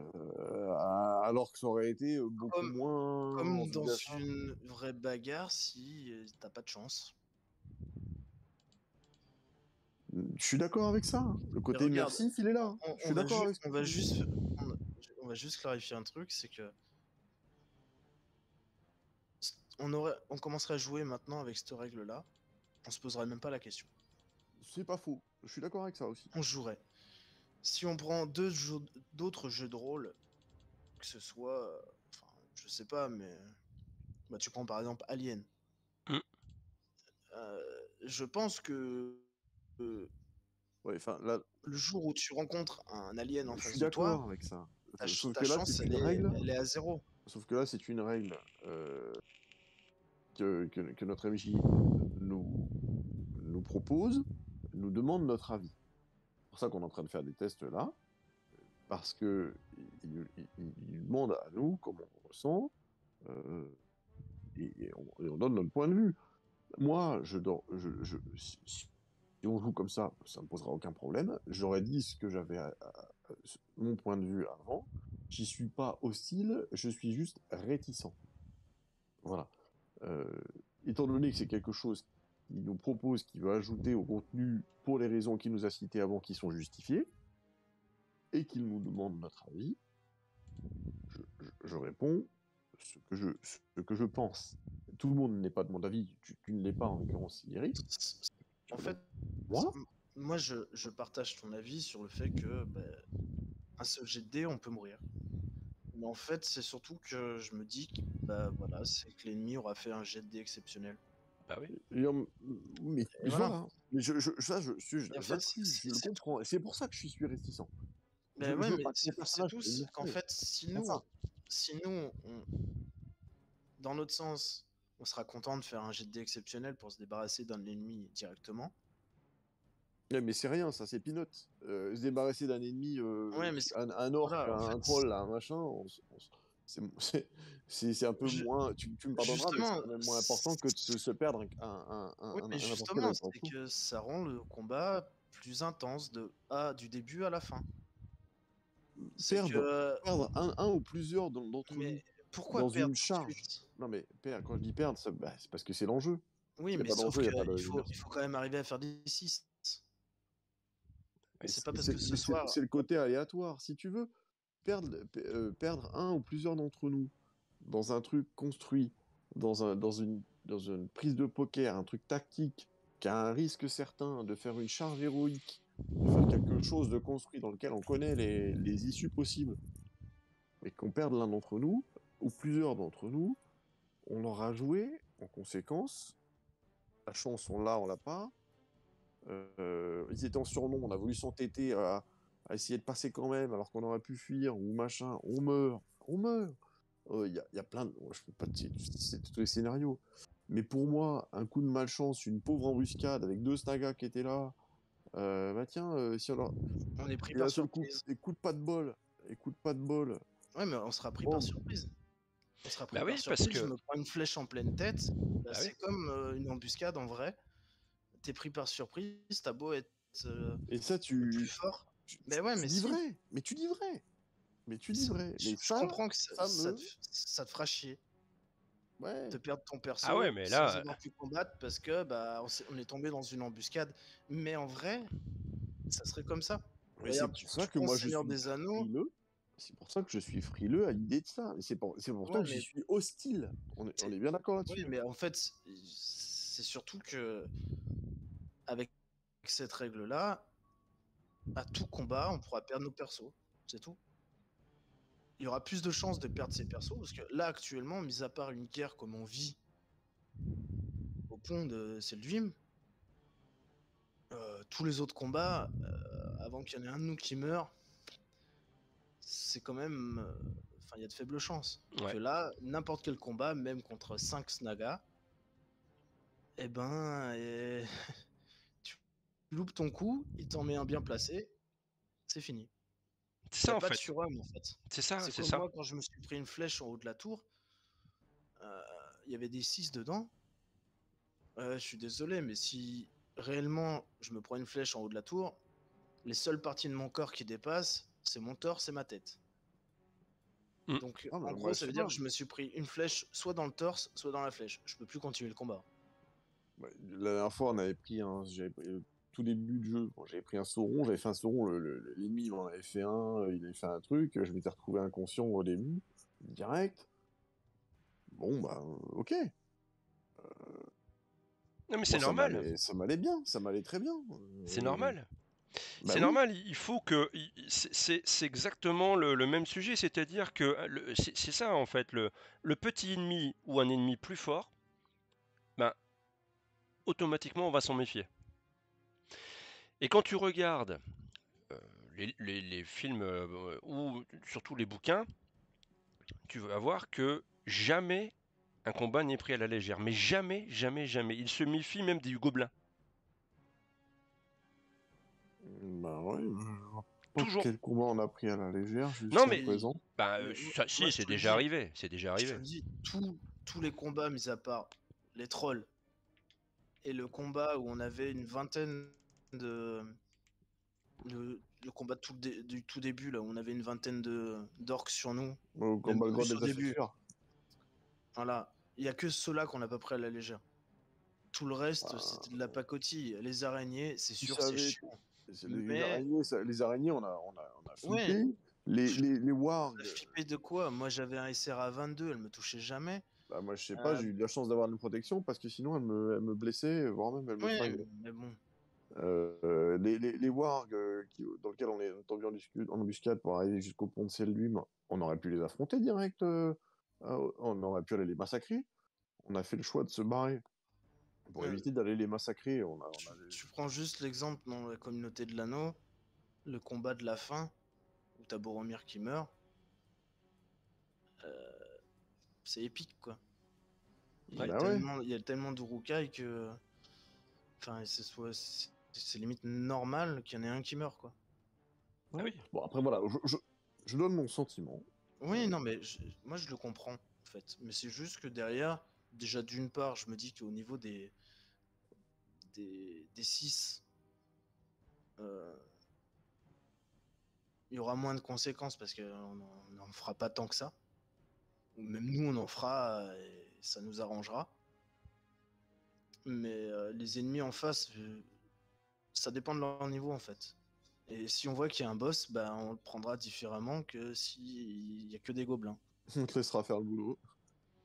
Speaker 2: Alors que ça aurait été beaucoup
Speaker 3: comme,
Speaker 2: moins
Speaker 3: comme dans
Speaker 2: envisageable.
Speaker 3: une vraie bagarre, si t'as pas de chance.
Speaker 2: Je suis d'accord avec ça, hein. Le
Speaker 3: Et
Speaker 2: côté
Speaker 3: regarde,
Speaker 2: immersif, il est là.
Speaker 3: on,
Speaker 2: Je
Speaker 3: on
Speaker 2: suis
Speaker 3: va,
Speaker 2: d'accord
Speaker 3: ju-
Speaker 2: avec ce que
Speaker 3: on va
Speaker 2: tu dis.
Speaker 3: juste, on va juste clarifier un truc, c'est que on commencerait à jouer maintenant avec cette règle-là, on se poserait même pas la question.
Speaker 2: C'est pas faux. Je suis d'accord avec ça aussi.
Speaker 3: On jouerait. Si on prend d'autres jeux de rôle, que ce soit, enfin, je sais pas, mais bah, tu prends par exemple Alien.
Speaker 1: Mm.
Speaker 3: Je pense que
Speaker 2: Ouais, enfin, là,
Speaker 3: le jour où tu rencontres un alien en
Speaker 2: je
Speaker 3: face
Speaker 2: suis
Speaker 3: de toi,
Speaker 2: d'accord avec ça.
Speaker 3: ta, ch-
Speaker 2: Sauf
Speaker 3: ta
Speaker 2: que là,
Speaker 3: chance,
Speaker 2: c'est une règle.
Speaker 3: elle est à zéro.
Speaker 2: Sauf que là, c'est une règle que notre MJ nous propose, nous demande notre avis. C'est pour ça qu'on est en train de faire des tests là, parce que il demande à nous comment on ressent, et on donne notre point de vue. Moi, si on joue comme ça ne me posera aucun problème. J'aurais dit ce que j'avais, mon point de vue avant. J'y suis pas hostile, je suis juste réticent. Voilà. Euh, Étant donné que c'est quelque chose qu'il nous propose, qu'il veut ajouter au contenu pour les raisons qu'il nous a citées avant, qui sont justifiées, et qu'il nous demande notre avis, je réponds ce que je pense. Tout le monde n'est pas de mon avis, tu ne l'es pas en l'occurrence, Iris.
Speaker 3: En fait,
Speaker 2: Moi,
Speaker 3: moi je partage ton avis sur le fait que bah, un seul jet de dés, on peut mourir. Mais en fait, c'est surtout que je me dis que bah, voilà, c'est que l'ennemi aura fait un jet de dés exceptionnel.
Speaker 1: Bah oui.
Speaker 2: mais
Speaker 3: Et voilà.
Speaker 2: voilà. Mais
Speaker 3: Et en fait,
Speaker 2: j'appuie, je le
Speaker 3: c'est tout.
Speaker 2: comprends. C'est pour ça que je suis réticent.
Speaker 3: Ben ouais,
Speaker 2: Je veux
Speaker 3: mais
Speaker 2: pas que mon
Speaker 3: c'est
Speaker 2: personnage
Speaker 3: tout.
Speaker 2: soit
Speaker 3: C'est qu'en
Speaker 2: immersif.
Speaker 3: fait, si
Speaker 2: C'est ça.
Speaker 3: nous, dans notre sens, on sera content de faire un jet de dés exceptionnel pour se débarrasser d'un ennemi directement.
Speaker 2: Ouais, mais c'est rien, ça, c'est peanut. Se débarrasser d'un ennemi,
Speaker 3: Ouais, mais
Speaker 2: un orc,
Speaker 3: voilà, en fait,
Speaker 2: un troll, un machin, c'est un peu
Speaker 3: je-
Speaker 2: moins. Tu me pardonneras, mais c'est
Speaker 3: justement,
Speaker 2: quand même moins important que de se perdre
Speaker 3: oui, mais
Speaker 2: un n'importe quel
Speaker 3: justement,
Speaker 2: autre
Speaker 3: c'est
Speaker 2: coup.
Speaker 3: que ça rend le combat plus intense du début à la fin. C'est que,
Speaker 2: Perdre un ou plusieurs d'entre nous
Speaker 3: mais pourquoi
Speaker 2: dans
Speaker 3: perdre
Speaker 2: une
Speaker 3: tout de
Speaker 2: charge.
Speaker 3: suite?
Speaker 2: Non, mais quand je dis perdre, c'est parce que c'est l'enjeu.
Speaker 3: Oui,
Speaker 2: S'il n'y a
Speaker 3: mais
Speaker 2: pas
Speaker 3: sauf
Speaker 2: d'enjeu, il n'y a pas
Speaker 3: qu'il
Speaker 2: d'immersion.
Speaker 3: faut quand même arriver à faire des 6.
Speaker 2: Mais
Speaker 3: C'est pas parce que ce soir.
Speaker 2: c'est le côté aléatoire. Si tu veux perdre un ou plusieurs d'entre nous dans un truc construit, dans une prise de poker, un truc tactique, qui a un risque certain de faire une charge héroïque, de faire quelque chose de construit dans lequel on connaît les issues possibles, et qu'on perde l'un d'entre nous, ou plusieurs d'entre nous, on aura joué en conséquence. La chance, on l'a, on l'a pas. Ils étaient en surnom, on a voulu s'entêter à essayer de passer quand même, alors qu'on aurait pu fuir, ou machin, on meurt, on meurt. Y a plein de... Je peux pas te c'est tous les scénarios. Mais pour moi, un coup de malchance, une pauvre embuscade avec deux Snagas qui étaient là, bah tiens, si on leur...
Speaker 3: On est pris
Speaker 2: Et
Speaker 3: par
Speaker 2: d'un seul coup,
Speaker 3: surprise.
Speaker 2: écoute pas de bol, écoute pas de bol.
Speaker 3: Ouais, mais on sera pris par
Speaker 2: Bon,
Speaker 3: surprise. On sera pris
Speaker 1: Bah
Speaker 3: par
Speaker 1: oui, parce
Speaker 3: surprise, je
Speaker 1: que.
Speaker 3: me prends une flèche en pleine tête. Bah,
Speaker 1: Bah oui.
Speaker 3: c'est comme une embuscade en vrai. T'es pris par surprise, t'as beau être
Speaker 2: et ça,
Speaker 3: le plus fort. Mais ouais, mais
Speaker 2: dis
Speaker 3: si.
Speaker 2: vrai, mais tu dis vrai. Mais tu dis vrai.
Speaker 3: Je
Speaker 2: Mais
Speaker 3: comprends que
Speaker 2: ça me...
Speaker 3: ça te fera chier
Speaker 2: Ouais.
Speaker 3: de perdre ton
Speaker 1: Ah ouais,
Speaker 3: perso
Speaker 1: mais
Speaker 3: sans
Speaker 1: là.
Speaker 3: avoir pu combattre parce que bah on est tombé dans une embuscade. Mais en vrai, ça serait comme ça.
Speaker 2: Mais c'est
Speaker 3: Regarde,
Speaker 2: pour ça
Speaker 3: tu
Speaker 2: que
Speaker 3: prends
Speaker 2: moi, je
Speaker 3: Seigneur
Speaker 2: suis
Speaker 3: des Anneaux,
Speaker 2: frileux. C'est pour ça que je suis frileux à l'idée de ça. Et c'est pour ça
Speaker 3: Ouais,
Speaker 2: que j'y
Speaker 3: mais
Speaker 2: suis hostile. On
Speaker 3: c'est
Speaker 2: est bien d'accord
Speaker 3: oui,
Speaker 2: là-dessus.
Speaker 3: mais en fait, c'est surtout que avec cette règle-là, à tout combat, on pourra perdre nos persos. C'est tout. Il y aura plus de chances de perdre ses persos parce que là, actuellement, mis à part une guerre comme on vit au pont de Seldwim, tous les autres combats, avant qu'il y en ait un de nous qui meure, c'est quand même. Enfin, il y a de faibles chances.
Speaker 1: Ouais.
Speaker 3: Que là, n'importe quel combat, même contre 5 Snaga, eh ben. Tu loupes ton coup, il t'en met un bien placé, c'est fini.
Speaker 1: C'est
Speaker 3: Il n'y
Speaker 1: ça
Speaker 3: a
Speaker 1: en
Speaker 3: pas de
Speaker 1: fait.
Speaker 3: surhomme en fait.
Speaker 1: C'est ça,
Speaker 3: C'est
Speaker 1: c'est
Speaker 3: comme
Speaker 1: ça.
Speaker 3: moi quand je me suis pris une flèche en haut de la tour, euh, il y avait des 6 dedans. Je suis désolé, mais si réellement je me prends une flèche en haut de la tour, les seules parties de mon corps qui dépassent, c'est mon torse et ma tête.
Speaker 1: Mm.
Speaker 3: Donc
Speaker 2: Ah,
Speaker 3: en
Speaker 2: bah,
Speaker 3: gros,
Speaker 2: moi, je
Speaker 3: ça
Speaker 2: sais
Speaker 3: veut dire
Speaker 2: pas.
Speaker 3: que je me suis pris une flèche soit dans le torse, soit dans la flèche. Je peux plus continuer le combat.
Speaker 2: Ouais, la dernière fois, on avait pris tout début de jeu. Bon, j'avais pris un sauron, j'avais fait un sauron, l'ennemi il en avait fait un, il avait fait un truc, je m'étais retrouvé inconscient au début, direct. Bon, bah, ok.
Speaker 1: Non mais c'est
Speaker 2: Moi,
Speaker 1: normal.
Speaker 2: ça m'allait bien, ça m'allait très bien.
Speaker 1: C'est normal.
Speaker 2: Bah
Speaker 1: C'est
Speaker 2: oui.
Speaker 1: normal, il faut que. C'est exactement le même sujet, c'est-à-dire que c'est ça en fait, le petit ennemi ou un ennemi plus fort, ben, automatiquement on va s'en méfier. Et quand tu regardes euh, les films ou surtout les bouquins, tu vas voir que jamais un combat n'est pris à la légère. Mais jamais, jamais, jamais. Il se méfie même des gobelins.
Speaker 2: Bah ouais, je vois pas
Speaker 1: Toujours.
Speaker 2: quel combat on a pris à la légère
Speaker 1: Non
Speaker 2: jusqu'à
Speaker 1: mais,
Speaker 3: Mais,
Speaker 2: présent.
Speaker 1: bah,
Speaker 3: mais
Speaker 1: ça,
Speaker 3: moi
Speaker 1: si,
Speaker 3: je
Speaker 1: c'est
Speaker 3: te le
Speaker 1: déjà
Speaker 3: dis,
Speaker 1: arrivé. C'est déjà
Speaker 3: je te
Speaker 1: arrivé.
Speaker 3: le dis, tous les combats, mis à part les trolls et le combat où on avait une vingtaine de. Le combat de du tout début, là, où on avait une vingtaine d'orques sur nous,
Speaker 2: Au
Speaker 3: même
Speaker 2: combat de grotte
Speaker 3: plus au
Speaker 2: des
Speaker 3: début.
Speaker 2: Affessures.
Speaker 3: Voilà. Il y a que ceux-là qu'on n'a pas pris à la légère. Tout le reste, c'était de la pacotille. Les araignées, c'est
Speaker 2: Tu
Speaker 3: sûr, c'est
Speaker 2: savais,
Speaker 3: chiant.
Speaker 2: les
Speaker 3: Mais,
Speaker 2: araignées, les araignées, on a
Speaker 3: ouais,
Speaker 2: flippé. Les wargs,
Speaker 3: la flipper de quoi? Moi, j'avais un SRA 22, elle me touchait jamais.
Speaker 2: bah moi je sais pas,
Speaker 3: Euh,
Speaker 2: j'ai eu de la chance d'avoir une protection parce que sinon elle me blessait, voire même elle me
Speaker 3: ouais,
Speaker 2: flinguait.
Speaker 3: mais bon.
Speaker 2: Les wargs dans lesquels on est tombé en embuscade pour arriver jusqu'au pont de Seldwim, on aurait pu les affronter direct, on aurait pu aller les massacrer. On a fait le choix de se barrer pour
Speaker 3: Euh,
Speaker 2: éviter d'aller les massacrer.
Speaker 3: tu prends juste l'exemple dans la communauté de l'anneau, le combat de la fin, où t'as Boromir qui meurt. C'est épique, quoi.
Speaker 2: Bah ouais.
Speaker 3: Il y a tellement d'Urukai que. Enfin, c'est limite normal qu'il y en ait un qui meurt, quoi.
Speaker 1: Ah
Speaker 2: Ouais.
Speaker 1: oui.
Speaker 2: Bon, après, voilà, je donne mon sentiment.
Speaker 3: Oui, non, mais moi je le comprends, en fait. Mais c'est juste que derrière, déjà d'une part, je me dis qu'au niveau des 6, il y aura moins de conséquences parce qu'on n'en fera pas tant que ça. Ou même nous, on en fera et ça nous arrangera. Mais les ennemis en face, ça dépend de leur niveau, en fait. Et si on voit qu'il y a un boss, bah, on le prendra différemment que s'il y a que des gobelins.
Speaker 2: On te laissera faire le boulot.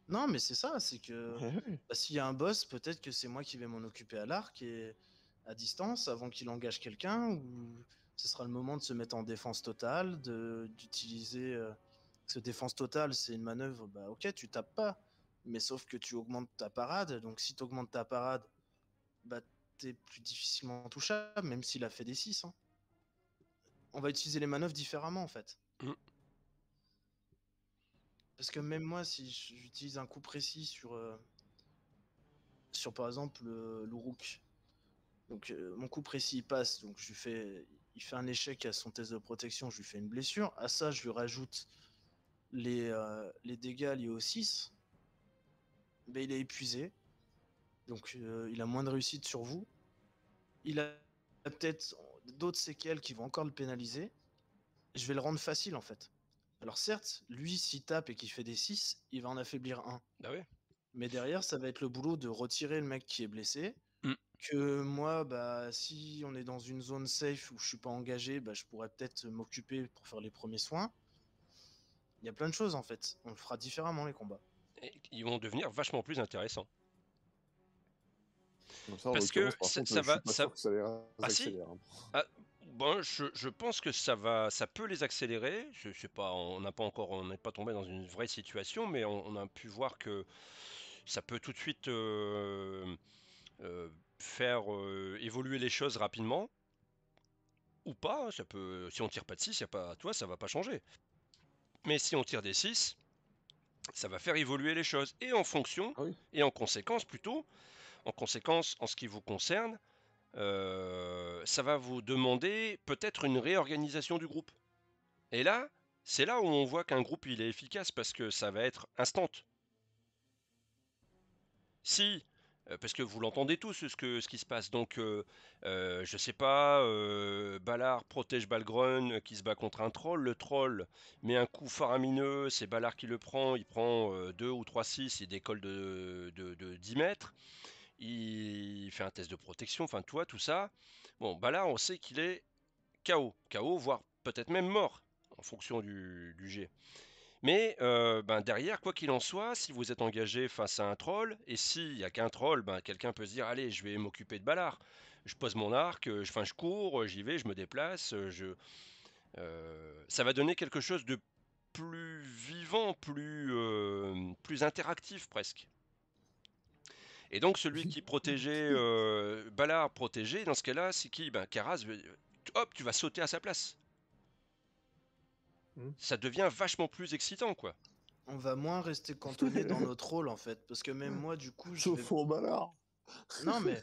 Speaker 3: Non, mais c'est ça, c'est que
Speaker 2: Ouais, ouais.
Speaker 3: bah, s'il y a un boss, peut-être que c'est moi qui vais m'en occuper à l'arc et à distance avant qu'il engage quelqu'un, ou ce sera le moment de se mettre en défense totale, d'utiliser. Parce que défense totale, c'est une manœuvre, bah ok, tu tapes pas, mais sauf que tu augmentes ta parade, donc si tu augmentes ta parade, bah t'es plus difficilement touchable, même s'il a fait des 6. Hein. On va utiliser les manœuvres différemment en fait.
Speaker 1: Mm.
Speaker 3: Parce que même moi, si j'utilise un coup précis sur par exemple l'Uruk, donc mon coup précis il passe, donc il fait un échec à son test de protection, je lui fais une blessure. À ça, je lui rajoute les dégâts liés au 6. Ben, il est épuisé, donc il a moins de réussite sur vous. Il a peut-être d'autres séquelles qui vont encore le pénaliser. Je vais le rendre facile en fait. Alors certes, lui, s'il tape et qu'il fait des 6, il va en affaiblir un.
Speaker 1: Ah oui.
Speaker 3: Mais derrière, ça va être le boulot de retirer le mec qui est blessé.
Speaker 1: Mm.
Speaker 3: Que moi, bah, si on est dans une zone safe où je suis pas engagé, bah, je pourrais peut-être m'occuper pour faire les premiers soins. Il y a plein de choses en fait. On le fera différemment les combats.
Speaker 1: Et ils vont devenir vachement plus intéressants.
Speaker 2: Comme ça, en
Speaker 1: Parce que
Speaker 2: l'occurrence, par contre,
Speaker 1: ça
Speaker 2: je suis
Speaker 1: va.
Speaker 2: pas sûr que ça les
Speaker 1: Ah si?
Speaker 2: accélère. Hein.
Speaker 1: Ah, bon, je pense que ça peut les accélérer. Je sais pas, on n'est pas tombé dans une vraie situation, mais on a pu voir que ça peut tout de suite euh, faire évoluer les choses rapidement. Ou pas, ça peut. Si on tire pas de 6, y a pas, toi, ça va pas changer. Mais si on tire des 6, ça va faire évoluer les choses. Et en fonction,
Speaker 2: Ah oui.
Speaker 1: et en conséquence plutôt, en conséquence, en ce qui vous concerne, ça va vous demander peut-être une réorganisation du groupe. Et là, c'est là où on voit qu'un groupe il est efficace parce que ça va être instant. Si, parce que vous l'entendez tous ce qui se passe. Donc, je sais pas, Ballard protège Balgron qui se bat contre un troll. Le troll met un coup faramineux, c'est Ballard qui le prend. Il prend 2 ou 3 6, il décolle de 10 mètres. Il fait un test de protection, enfin, toi, tout ça. Bon, Ballard, on sait qu'il est KO. KO, voire peut-être même mort en fonction du jet. Mais derrière, quoi qu'il en soit, si vous êtes engagé face à un troll, et s'il n'y a qu'un troll, quelqu'un peut se dire, allez, je vais m'occuper de Ballard. Je pose mon arc, je cours, j'y vais, je me déplace, ça va donner quelque chose de plus vivant, plus interactif presque. Et donc celui qui protégeait Ballard protégé, dans ce cas-là, c'est qui Karaz, hop, tu vas sauter à sa place. Ça devient vachement plus excitant, quoi.
Speaker 3: On va moins rester cantonné dans notre rôle en fait, parce que même moi du coup je vais.
Speaker 2: Sauf au Ballard.
Speaker 3: Non mais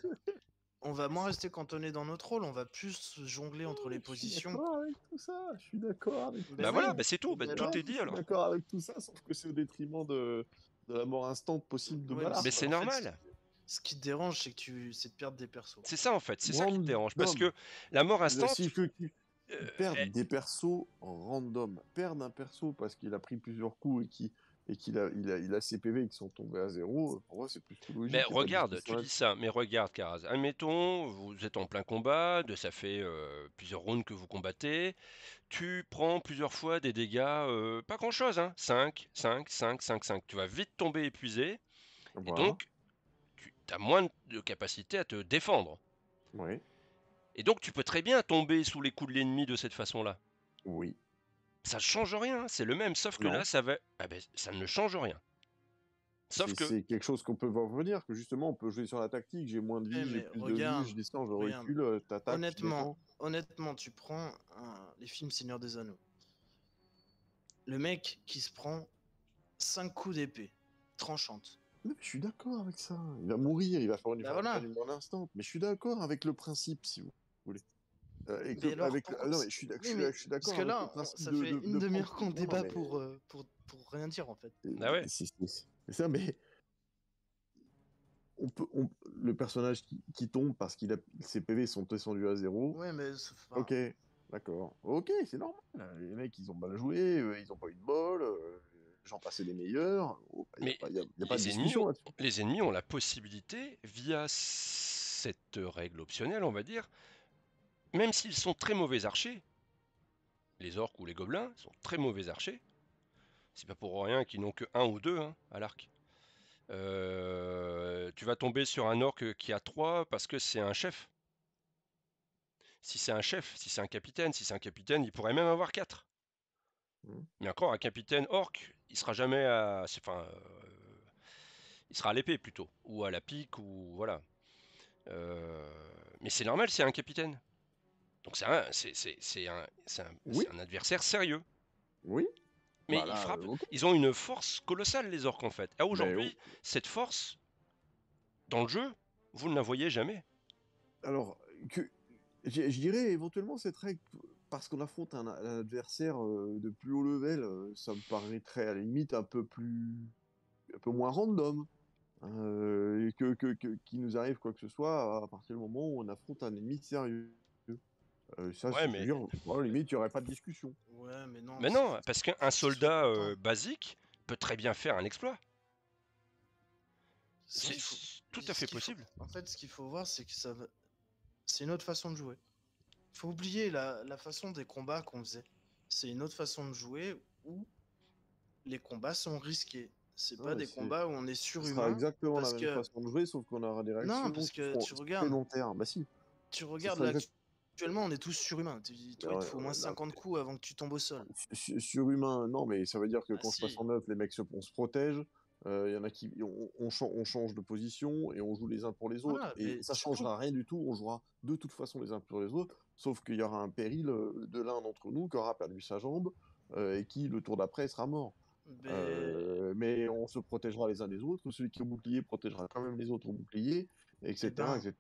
Speaker 3: on va moins rester cantonné dans notre rôle, on va plus jongler entre les
Speaker 2: Je suis
Speaker 3: positions.
Speaker 2: d'accord avec tout ça. Je suis d'accord avec tout
Speaker 3: Ben
Speaker 1: Bah
Speaker 3: oui.
Speaker 1: voilà, c'est tout,
Speaker 3: Ben
Speaker 1: tout
Speaker 3: non.
Speaker 1: est dit
Speaker 2: Je suis
Speaker 1: alors.
Speaker 2: d'accord avec tout ça, sauf que c'est au détriment de la mort instant possible de
Speaker 3: Ouais,
Speaker 2: Ballard.
Speaker 1: Mais c'est
Speaker 3: en fait,
Speaker 1: normal.
Speaker 3: ce qui te dérange, c'est que c'est de perdre des persos.
Speaker 1: C'est ça en fait, c'est ça qui te dérange. Parce
Speaker 2: Random.
Speaker 1: que la mort instant,
Speaker 2: Si que tu perds
Speaker 1: eh,
Speaker 2: des persos en random, perdre un perso parce qu'il a pris plusieurs coups et qu'il a ses PV qui sont tombés à zéro, pour moi c'est plus que
Speaker 1: mais
Speaker 2: logique, il n'y a pas de
Speaker 1: regarde,
Speaker 2: discussion
Speaker 1: tu dis
Speaker 2: là-dessus.
Speaker 1: ça, mais regarde Karaz, admettons, vous êtes en plein combat, ça fait plusieurs rounds que vous combattez, tu prends plusieurs fois des dégâts, pas grand chose, hein, 5, 5, 5, 5, 5, tu vas vite tomber épuisé, et
Speaker 2: Voilà,
Speaker 1: donc tu as moins de capacité à te défendre.
Speaker 2: oui,
Speaker 1: Et donc tu peux très bien tomber sous les coups de l'ennemi de cette façon-là.
Speaker 2: oui,
Speaker 1: Ça ne change rien, c'est le même, sauf que là,
Speaker 2: non.
Speaker 1: ça ne change rien. Sauf que,
Speaker 2: C'est quelque chose qu'on peut voir venir, que justement on peut jouer sur la tactique, j'ai moins de
Speaker 3: Ouais,
Speaker 2: vie, j'ai
Speaker 3: mais
Speaker 2: plus de vie, je descends, je
Speaker 3: regarde,
Speaker 2: recule, t'attaques, tu défends.
Speaker 3: honnêtement, tu prends les films Seigneur des Anneaux. Le mec qui se prend 5 coups d'épée, tranchante.
Speaker 2: Non, mais je suis d'accord avec ça. Il va mourir, il va faire
Speaker 3: Bah voilà.
Speaker 2: une mort instant. Mais je suis d'accord avec le principe, si vous voulez. Et
Speaker 3: Mais alors,
Speaker 2: avec
Speaker 3: pourquoi
Speaker 2: non, mais je suis,
Speaker 3: Oui, mais
Speaker 2: je suis
Speaker 3: parce
Speaker 2: d'accord
Speaker 3: que
Speaker 2: avec le
Speaker 3: là,
Speaker 2: principe
Speaker 3: ça fait une
Speaker 2: de prendre.
Speaker 3: demi-heure qu'on
Speaker 2: Non, non,
Speaker 3: débat
Speaker 2: mais
Speaker 3: pour rien dire en fait.
Speaker 1: ah ouais,
Speaker 2: c'est ça, mais le personnage qui tombe parce qu'il a ses PV sont descendus à zéro.
Speaker 3: Ouais, mais
Speaker 2: Ok, d'accord. Ok, c'est normal. Les mecs, ils ont mal joué, ils ont pas eu de bol. J'en passais des meilleurs. Il n'y a
Speaker 1: mais
Speaker 2: pas, y a pas de discussion là-dessus.
Speaker 1: les ennemis ont la possibilité, via cette règle optionnelle, on va dire, même s'ils sont très mauvais archers, les orques ou les gobelins sont très mauvais archers, c'est pas pour rien qu'ils n'ont que 1 ou 2 hein, à l'arc. Tu vas tomber sur un orc qui a 3 parce que c'est un chef. Si c'est un chef, si c'est un capitaine, il pourrait même avoir 4.
Speaker 2: Mhm.
Speaker 1: Mais encore, un capitaine orc, il sera jamais à. Enfin, il sera à l'épée plutôt, ou à la pique, ou voilà. Euh, mais c'est normal, c'est un capitaine. Donc
Speaker 2: Oui,
Speaker 1: c'est un adversaire sérieux.
Speaker 2: oui.
Speaker 1: Mais
Speaker 2: Bah
Speaker 1: ils
Speaker 2: là,
Speaker 1: frappent,
Speaker 2: ok.
Speaker 1: ils ont une force colossale, les orques en fait. Et
Speaker 2: Ben, oh.
Speaker 1: aujourd'hui, cette force, dans le jeu, vous ne la voyez jamais.
Speaker 2: Alors, que, je dirais éventuellement cette règle, parce qu'on affronte un adversaire de plus haut level, ça me paraîtrait à la limite un peu moins random. Et qu'il nous arrive quoi que ce soit à partir du moment où on affronte un ennemi sérieux. Ça,
Speaker 1: Ouais,
Speaker 2: je veux
Speaker 1: mais,
Speaker 2: dire, à la limite, il n'y aurait pas de discussion.
Speaker 3: Ouais, mais non,
Speaker 1: mais non, parce
Speaker 3: en
Speaker 1: qu'un
Speaker 3: fait, ce qu'il faut
Speaker 1: soldat
Speaker 3: comprendre,
Speaker 1: basique peut très bien faire un exploit.
Speaker 3: ce
Speaker 1: C'est
Speaker 3: qu'il faut,
Speaker 1: tout à
Speaker 3: ce
Speaker 1: fait
Speaker 3: qu'il faut-
Speaker 1: possible.
Speaker 3: en fait, ce qu'il faut voir, c'est que c'est une autre façon de jouer. Faut oublier la façon des combats qu'on faisait. C'est une autre façon de jouer où les combats sont risqués. C'est pas
Speaker 2: Ouais,
Speaker 3: des combats où on est
Speaker 2: ce sera
Speaker 3: surhumain,
Speaker 2: exactement la
Speaker 3: parce
Speaker 2: même
Speaker 3: que
Speaker 2: façon de jouer, sauf qu'on aura des
Speaker 3: non,
Speaker 2: réactions
Speaker 3: parce
Speaker 2: qui
Speaker 3: que
Speaker 2: seront supplémentaires. Bah si,
Speaker 3: tu
Speaker 2: ce
Speaker 3: regardes
Speaker 2: sera
Speaker 3: là,
Speaker 2: exact.
Speaker 3: actuellement, on est tous surhumains. Toi, il te faut au moins
Speaker 2: Non,
Speaker 3: 50 coups avant que tu tombes au sol.
Speaker 2: surhumain, non, mais ça veut dire que
Speaker 3: Ah
Speaker 2: quand je passe
Speaker 3: si.
Speaker 2: en neuf, les mecs on se protège. Il y en a qui on change de position et on joue les uns pour les autres.
Speaker 3: Voilà,
Speaker 2: Et
Speaker 3: mais
Speaker 2: ça
Speaker 3: c'est tout.
Speaker 2: changera rien du tout. On jouera de toute façon les uns pour les autres, sauf qu'il y aura un péril de l'un d'entre nous qui aura perdu sa jambe et qui le tour d'après sera mort.
Speaker 3: Mais,
Speaker 2: Mais on se protégera les uns des autres. Celui qui est au bouclier protégera quand même les autres au bouclier,
Speaker 3: eh
Speaker 2: etc.,
Speaker 3: ben,
Speaker 2: etc.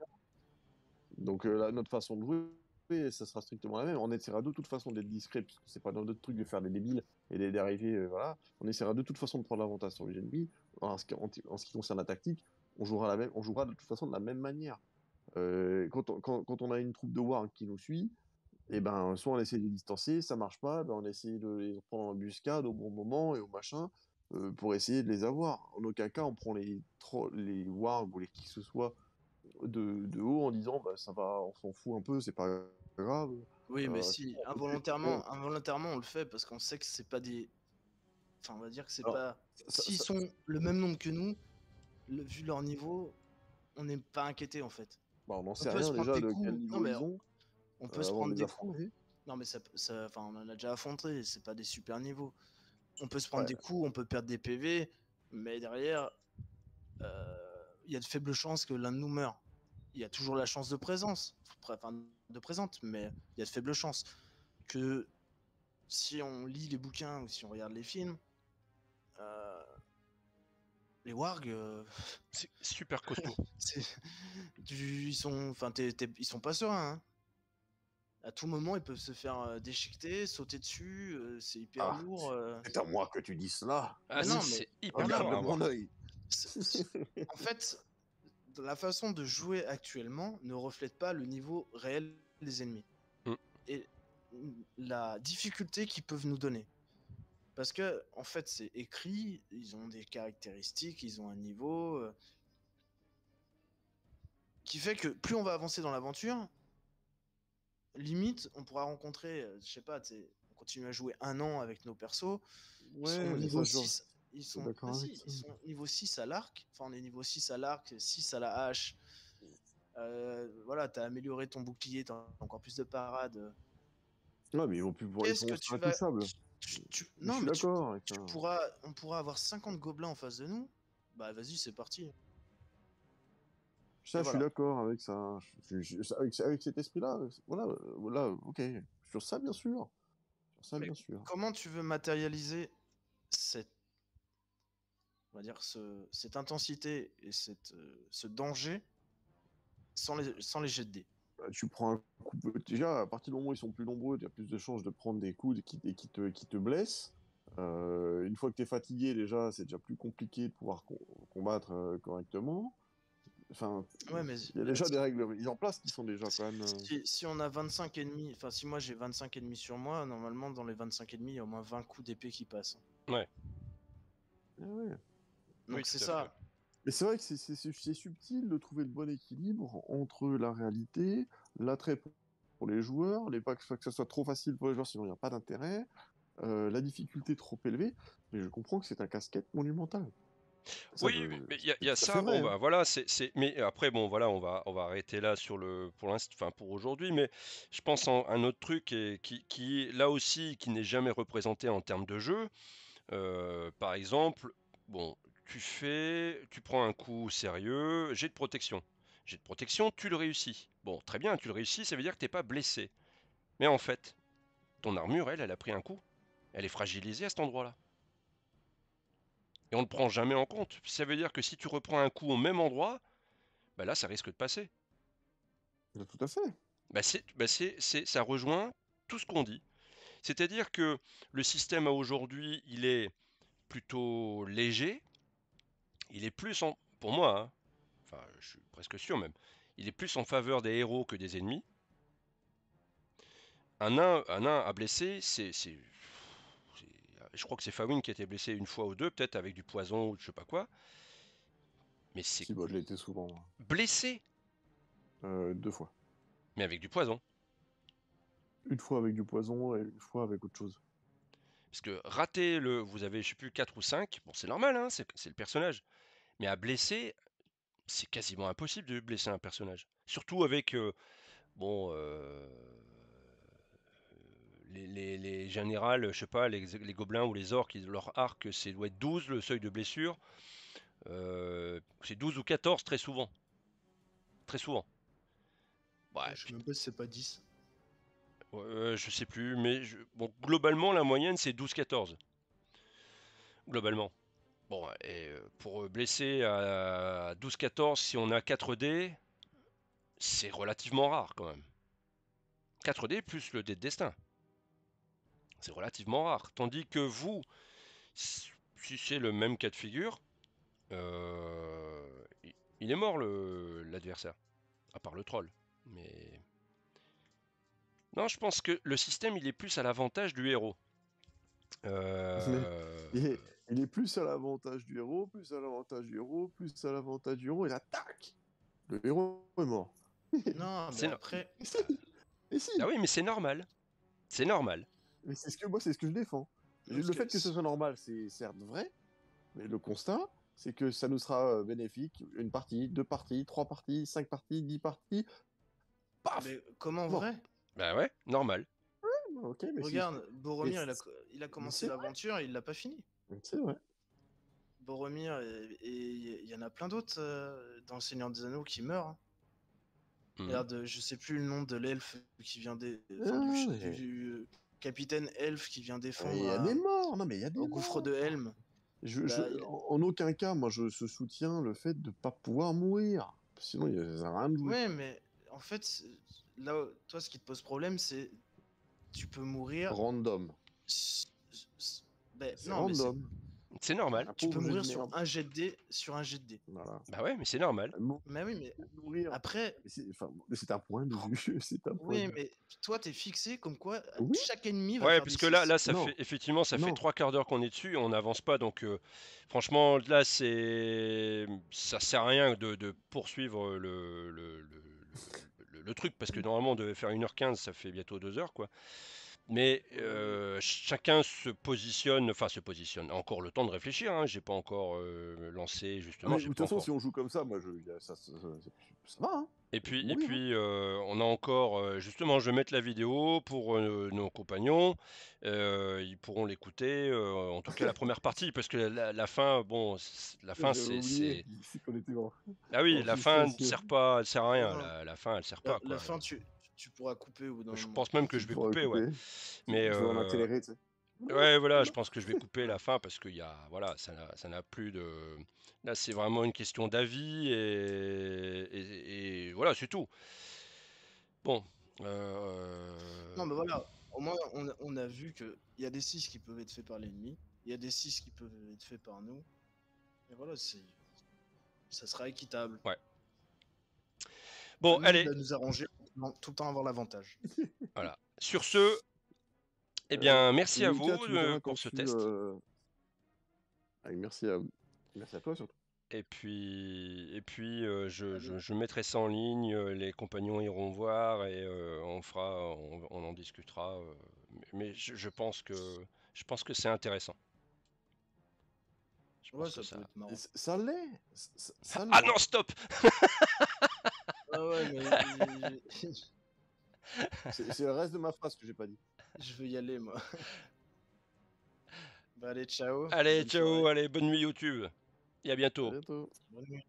Speaker 2: Donc notre façon de jouer, ça sera strictement la même. On essaiera de toute façon d'être discret, puisque c'est pas dans notre truc de faire des débiles et d'arriver, voilà. On essaiera de toute façon de prendre l'avantage sur les ennemis. En ce qui concerne la tactique, on jouera de toute façon de la même manière. Quand on a une troupe de Warg qui nous suit, et ben soit on essaie de les distancer, ça marche pas, ben on essaie de les prendre en embuscade au bon moment et au machin pour essayer de les avoir. En aucun cas on prend les Warg ou les qui que ce soit de haut en disant bah ça va, on s'en fout un peu, c'est pas grave.
Speaker 3: oui, mais
Speaker 2: C'est
Speaker 3: si,
Speaker 2: bon, tout de suite.
Speaker 3: involontairement, on le fait parce qu'on sait que c'est pas des. Enfin, on va dire que c'est
Speaker 2: Alors,
Speaker 3: pas.
Speaker 2: ça,
Speaker 3: S'ils
Speaker 2: ça-
Speaker 3: sont le même nombre que nous, vu leur niveau, on n'est pas inquiété en fait.
Speaker 2: bah, on n'en
Speaker 3: On
Speaker 2: sait
Speaker 3: peut se
Speaker 2: rien
Speaker 3: prendre
Speaker 2: déjà
Speaker 3: des
Speaker 2: de quel
Speaker 3: coups. Non,
Speaker 2: niveau
Speaker 3: mais
Speaker 2: ils ont
Speaker 3: on peut se
Speaker 2: avant de
Speaker 3: prendre
Speaker 2: les
Speaker 3: des coups.
Speaker 2: affronter.
Speaker 3: Non, mais enfin, on en a déjà affronté, c'est pas des super niveaux. On peut se prendre
Speaker 2: Ouais.
Speaker 3: des coups, on peut perdre des PV, mais derrière, il y a de faibles chances que l'un de nous meure. Il y a toujours la chance de présence, enfin de présente, mais il y a de faibles chances que si on lit les bouquins ou si on regarde les films, euh, les wargs,
Speaker 1: C'est super costaud.
Speaker 3: ils sont, enfin, ils sont pas sereins. Hein. À tout moment, ils peuvent se faire déchiqueter, sauter dessus, c'est hyper
Speaker 2: Ah,
Speaker 3: lourd.
Speaker 2: c'est à moi que tu dis cela.
Speaker 1: Ah,
Speaker 3: Mais non, mais
Speaker 1: c'est hyper
Speaker 3: voilà.
Speaker 1: fort
Speaker 2: Regarde
Speaker 1: à
Speaker 2: mon
Speaker 1: voir.
Speaker 2: œil.
Speaker 3: En fait, la façon de jouer actuellement ne reflète pas le niveau réel des ennemis
Speaker 1: Mm.
Speaker 3: et la difficulté qu'ils peuvent nous donner. Parce que, en fait, c'est écrit, ils ont des caractéristiques, ils ont un niveau qui fait que plus on va avancer dans l'aventure, limite, on pourra rencontrer, je sais pas, on continue à jouer 1 an avec nos persos, ils sont
Speaker 2: Ouais, mais
Speaker 3: niveau
Speaker 2: ça,
Speaker 3: 6,
Speaker 2: je suis d'accord avec
Speaker 3: vas-y,
Speaker 2: ça.
Speaker 3: ils sont niveau 6 à l'arc, enfin on est niveau 6 à l'arc, 6 à la hache, voilà, t'as amélioré ton bouclier, t'as encore plus de parades.
Speaker 2: Ouais, mais ils
Speaker 3: Qu'est-ce que
Speaker 2: pourront
Speaker 3: tu
Speaker 2: ser
Speaker 3: vas.
Speaker 2: intouchables. Mais je
Speaker 3: Non,
Speaker 2: suis
Speaker 3: mais
Speaker 2: d'accord avec ça.
Speaker 3: on pourra avoir 50 gobelins en face de nous, bah vas-y, c'est parti. Et
Speaker 2: Ça, je suis
Speaker 3: voilà.
Speaker 2: d'accord avec ça. Avec cet esprit-là, voilà, voilà, ok. Sur ça, bien sûr. Sur ça,
Speaker 3: Mais
Speaker 2: bien sûr.
Speaker 3: comment tu veux matérialiser cette, on va dire, cette intensité et ce danger sans les jets de dés?
Speaker 2: Bah, tu prends un coup. Déjà, à partir du moment où ils sont plus nombreux, tu as plus de chances de prendre des coups qui te blessent. Une fois que tu es fatigué, déjà, c'est déjà plus compliqué de pouvoir combattre correctement. Enfin,
Speaker 3: Ouais, mais
Speaker 2: il y a déjà des règles mises en place qui sont déjà quand même.
Speaker 3: si on a 25 ennemis, enfin si moi j'ai 25 ennemis sur moi, normalement dans les 25 ennemis, il y a au moins 20 coups d'épée qui passent.
Speaker 1: Ouais,
Speaker 2: Ah ouais.
Speaker 1: oui,
Speaker 3: Donc c'est
Speaker 1: tout à fait.
Speaker 3: ça.
Speaker 2: Mais c'est vrai que c'est subtil de trouver le bon équilibre entre la réalité, l'attrait pour les joueurs, pas que ça soit trop facile pour les joueurs, sinon il n'y a pas d'intérêt, la difficulté trop élevée, mais je comprends que c'est un casse-tête monumental. Ça,
Speaker 1: Oui, mais il
Speaker 2: c'est
Speaker 1: y a
Speaker 2: tout à fait
Speaker 1: ça, bon
Speaker 2: vrai, hein.
Speaker 1: bah voilà, mais après bon voilà, on va arrêter là pour l'instant, enfin pour aujourd'hui, mais je pense en un autre truc qui là aussi qui n'est jamais représenté en termes de jeu. Par exemple, bon, tu prends un coup sérieux, jet de protection. Jet de protection, tu le réussis. Bon, très bien, tu le réussis, ça veut dire que t'es pas blessé. Mais en fait, ton armure, elle a pris un coup. Elle est fragilisée à cet endroit-là. Et on ne le prend jamais en compte. Ça veut dire que si tu reprends un coup au même endroit, bah là, ça risque de passer.
Speaker 2: Tout à fait.
Speaker 1: Ça rejoint tout ce qu'on dit. C'est-à-dire que le système à aujourd'hui, il est plutôt léger. Il est plus pour moi, hein, enfin, je suis presque sûr même, il est plus en faveur des héros que des ennemis. Un nain à blesser, je crois que c'est Fawin qui a été blessé une fois ou deux, peut-être avec du poison ou je sais pas quoi. Mais c'est
Speaker 2: Si, moi, je l'ai été souvent,
Speaker 1: blessé,
Speaker 2: 2 fois.
Speaker 1: mais avec du poison.
Speaker 2: Une fois avec du poison et une fois avec autre chose.
Speaker 1: Parce que rater vous avez, je sais plus, 4 ou 5, bon, c'est normal, hein, c'est le personnage. Mais à blesser, c'est quasiment impossible de blesser un personnage. Surtout avec, bon, les générales, je sais pas, les gobelins ou les orques, leur arc, c'est doit être 12 le seuil de blessure. C'est 12 ou 14 très souvent. Très souvent. Ouais,
Speaker 3: Je sais même pas si c'est pas 10.
Speaker 1: je sais plus, mais bon, globalement, la moyenne, c'est 12-14. Globalement. Bon, et pour blesser à 12-14, si on a 4 dés, c'est relativement rare quand même. 4 dés plus le dé de destin. C'est relativement rare. Tandis que vous, si c'est le même cas de figure, il est mort l'adversaire. À part le troll. Mais. Non, je pense que le système, il est plus à l'avantage du héros.
Speaker 2: Mais il est plus à l'avantage du héros, plus à l'avantage du héros, plus à l'avantage du héros, et là, tac, le héros est mort.
Speaker 3: Non, mais
Speaker 1: C'est no-
Speaker 3: après,
Speaker 2: Et si, et si.
Speaker 1: Ah oui, mais c'est normal. C'est normal.
Speaker 2: Mais c'est ce que moi, c'est ce que je défends.
Speaker 3: parce
Speaker 2: Le
Speaker 3: que
Speaker 2: fait que ce soit normal, c'est certes vrai, mais le constat, c'est que ça nous sera bénéfique. Une partie, 2 parties, 3 parties, 5 parties, 10 parties, paf,
Speaker 3: mais comment
Speaker 2: mort.
Speaker 3: vrai?
Speaker 1: Bah ouais, normal.
Speaker 2: Ok, mais
Speaker 3: Regarde, Boromir,
Speaker 2: mais
Speaker 3: il a commencé
Speaker 2: c'est vrai.
Speaker 3: l'aventure, il l'a pas fini.
Speaker 2: C'est vrai.
Speaker 3: Boromir, et il y en a plein d'autres dans Le Seigneur des Anneaux qui meurent, hein.
Speaker 1: Mhm.
Speaker 3: Regarde, je sais plus le nom de l'elfe qui vient
Speaker 2: Ah, mais-
Speaker 3: du capitaine elfe qui vient
Speaker 2: Il
Speaker 3: défendre
Speaker 2: y a des morts, non mais il y a des
Speaker 3: au gouffre
Speaker 2: morts.
Speaker 3: de Helm. Bah,
Speaker 2: En aucun cas, moi, je soutiens le fait de pas pouvoir mourir. Sinon, ça n'a rien de jouer.
Speaker 3: Ouais, mais en fait, là, toi, ce qui te pose problème, c'est tu peux mourir.
Speaker 2: Random.
Speaker 3: Ben,
Speaker 2: C'est
Speaker 3: non, mais
Speaker 2: random.
Speaker 1: C'est normal.
Speaker 2: Un
Speaker 3: tu peux
Speaker 2: pauvre jet
Speaker 3: mourir
Speaker 2: de
Speaker 3: sur
Speaker 2: merde.
Speaker 3: un jet de dés sur un jet de dés.
Speaker 2: Voilà.
Speaker 1: Bah ouais, mais c'est normal.
Speaker 3: Mais oui, mais
Speaker 2: Mourir.
Speaker 3: après,
Speaker 2: Enfin, c'est un point de vue. C'est un point de
Speaker 3: oui,
Speaker 2: vue.
Speaker 3: mais toi, t'es fixé comme quoi
Speaker 2: Oui.
Speaker 3: chaque ennemi va
Speaker 1: Ouais,
Speaker 3: faire
Speaker 1: parce
Speaker 3: des
Speaker 1: que
Speaker 3: 6.
Speaker 1: ça
Speaker 2: Non.
Speaker 1: fait effectivement, ça fait
Speaker 2: Non.
Speaker 1: 3 quarts d'heure qu'on est dessus et on n'avance pas. Donc, franchement, là, ça sert à rien de poursuivre le truc parce que normalement, on devait faire 1h15, ça fait bientôt 2 heures, quoi. Mais chacun se positionne. Encore le temps de réfléchir, hein. J'ai pas encore lancé,
Speaker 2: Ah,
Speaker 1: justement,
Speaker 2: mais de
Speaker 1: j'ai
Speaker 2: toute
Speaker 1: pas
Speaker 2: façon,
Speaker 1: encore.
Speaker 2: si on joue comme ça, moi, ça va. Hein.
Speaker 1: Et
Speaker 2: Je vais
Speaker 1: puis, et
Speaker 2: mourir. Hein.
Speaker 1: puis on a encore, justement, je vais mettre la vidéo pour nos compagnons. Ils pourront l'écouter, en tout cas la première partie, parce que la fin, bon, la fin,
Speaker 2: J'avais oublié c'est qu'on était
Speaker 1: Ah oui,
Speaker 2: en
Speaker 1: la fin ne
Speaker 2: suspension.
Speaker 1: sert pas, elle sert à rien.
Speaker 3: Non,
Speaker 1: La fin, elle sert pas,
Speaker 3: la
Speaker 1: quoi.
Speaker 3: fin, tu pourras couper au bout d'un
Speaker 1: Je
Speaker 3: moment.
Speaker 1: pense même que
Speaker 2: Tu
Speaker 1: je vais
Speaker 2: pourras
Speaker 1: couper, ouais.
Speaker 2: couper.
Speaker 1: Mais
Speaker 2: Tu vas en accélérer, tu sais.
Speaker 1: ouais, voilà, je pense que je vais couper la fin parce qu'il y a, voilà, ça n'a plus de. Là, c'est vraiment une question d'avis et voilà, c'est tout. Bon.
Speaker 3: Non, mais voilà, au moins, on a vu qu'il y a des 6 qui peuvent être faits par l'ennemi, il y a des 6 qui peuvent être faits par nous. Et voilà, ça sera équitable.
Speaker 1: Ouais.
Speaker 3: À
Speaker 1: Bon,
Speaker 3: nous
Speaker 1: allez,
Speaker 3: de nous arranger pour tout le temps avoir l'avantage.
Speaker 1: voilà. Sur ce, eh bien, merci à
Speaker 2: Mika,
Speaker 1: vous
Speaker 2: tu me diras quand
Speaker 1: pour ce test.
Speaker 2: Merci merci à toi surtout.
Speaker 1: Et puis je mettrai ça en ligne, les compagnons iront voir et on en discutera. Mais je pense que c'est intéressant. Je
Speaker 3: Ouais,
Speaker 1: pense que
Speaker 3: ça peut
Speaker 1: ça.
Speaker 3: être marrant.
Speaker 2: Ça l'est. Ça
Speaker 1: Ah
Speaker 2: l'est.
Speaker 1: non, stop!
Speaker 3: Ah ouais, mais
Speaker 2: C'est le reste de ma phrase que j'ai pas dit.
Speaker 3: je veux y aller, moi. Bah allez, ciao.
Speaker 1: Allez,
Speaker 3: Bonne soirée.
Speaker 1: ciao, allez, bonne nuit YouTube. Et à
Speaker 2: À
Speaker 1: bientôt.
Speaker 2: bientôt.
Speaker 3: Bonne nuit.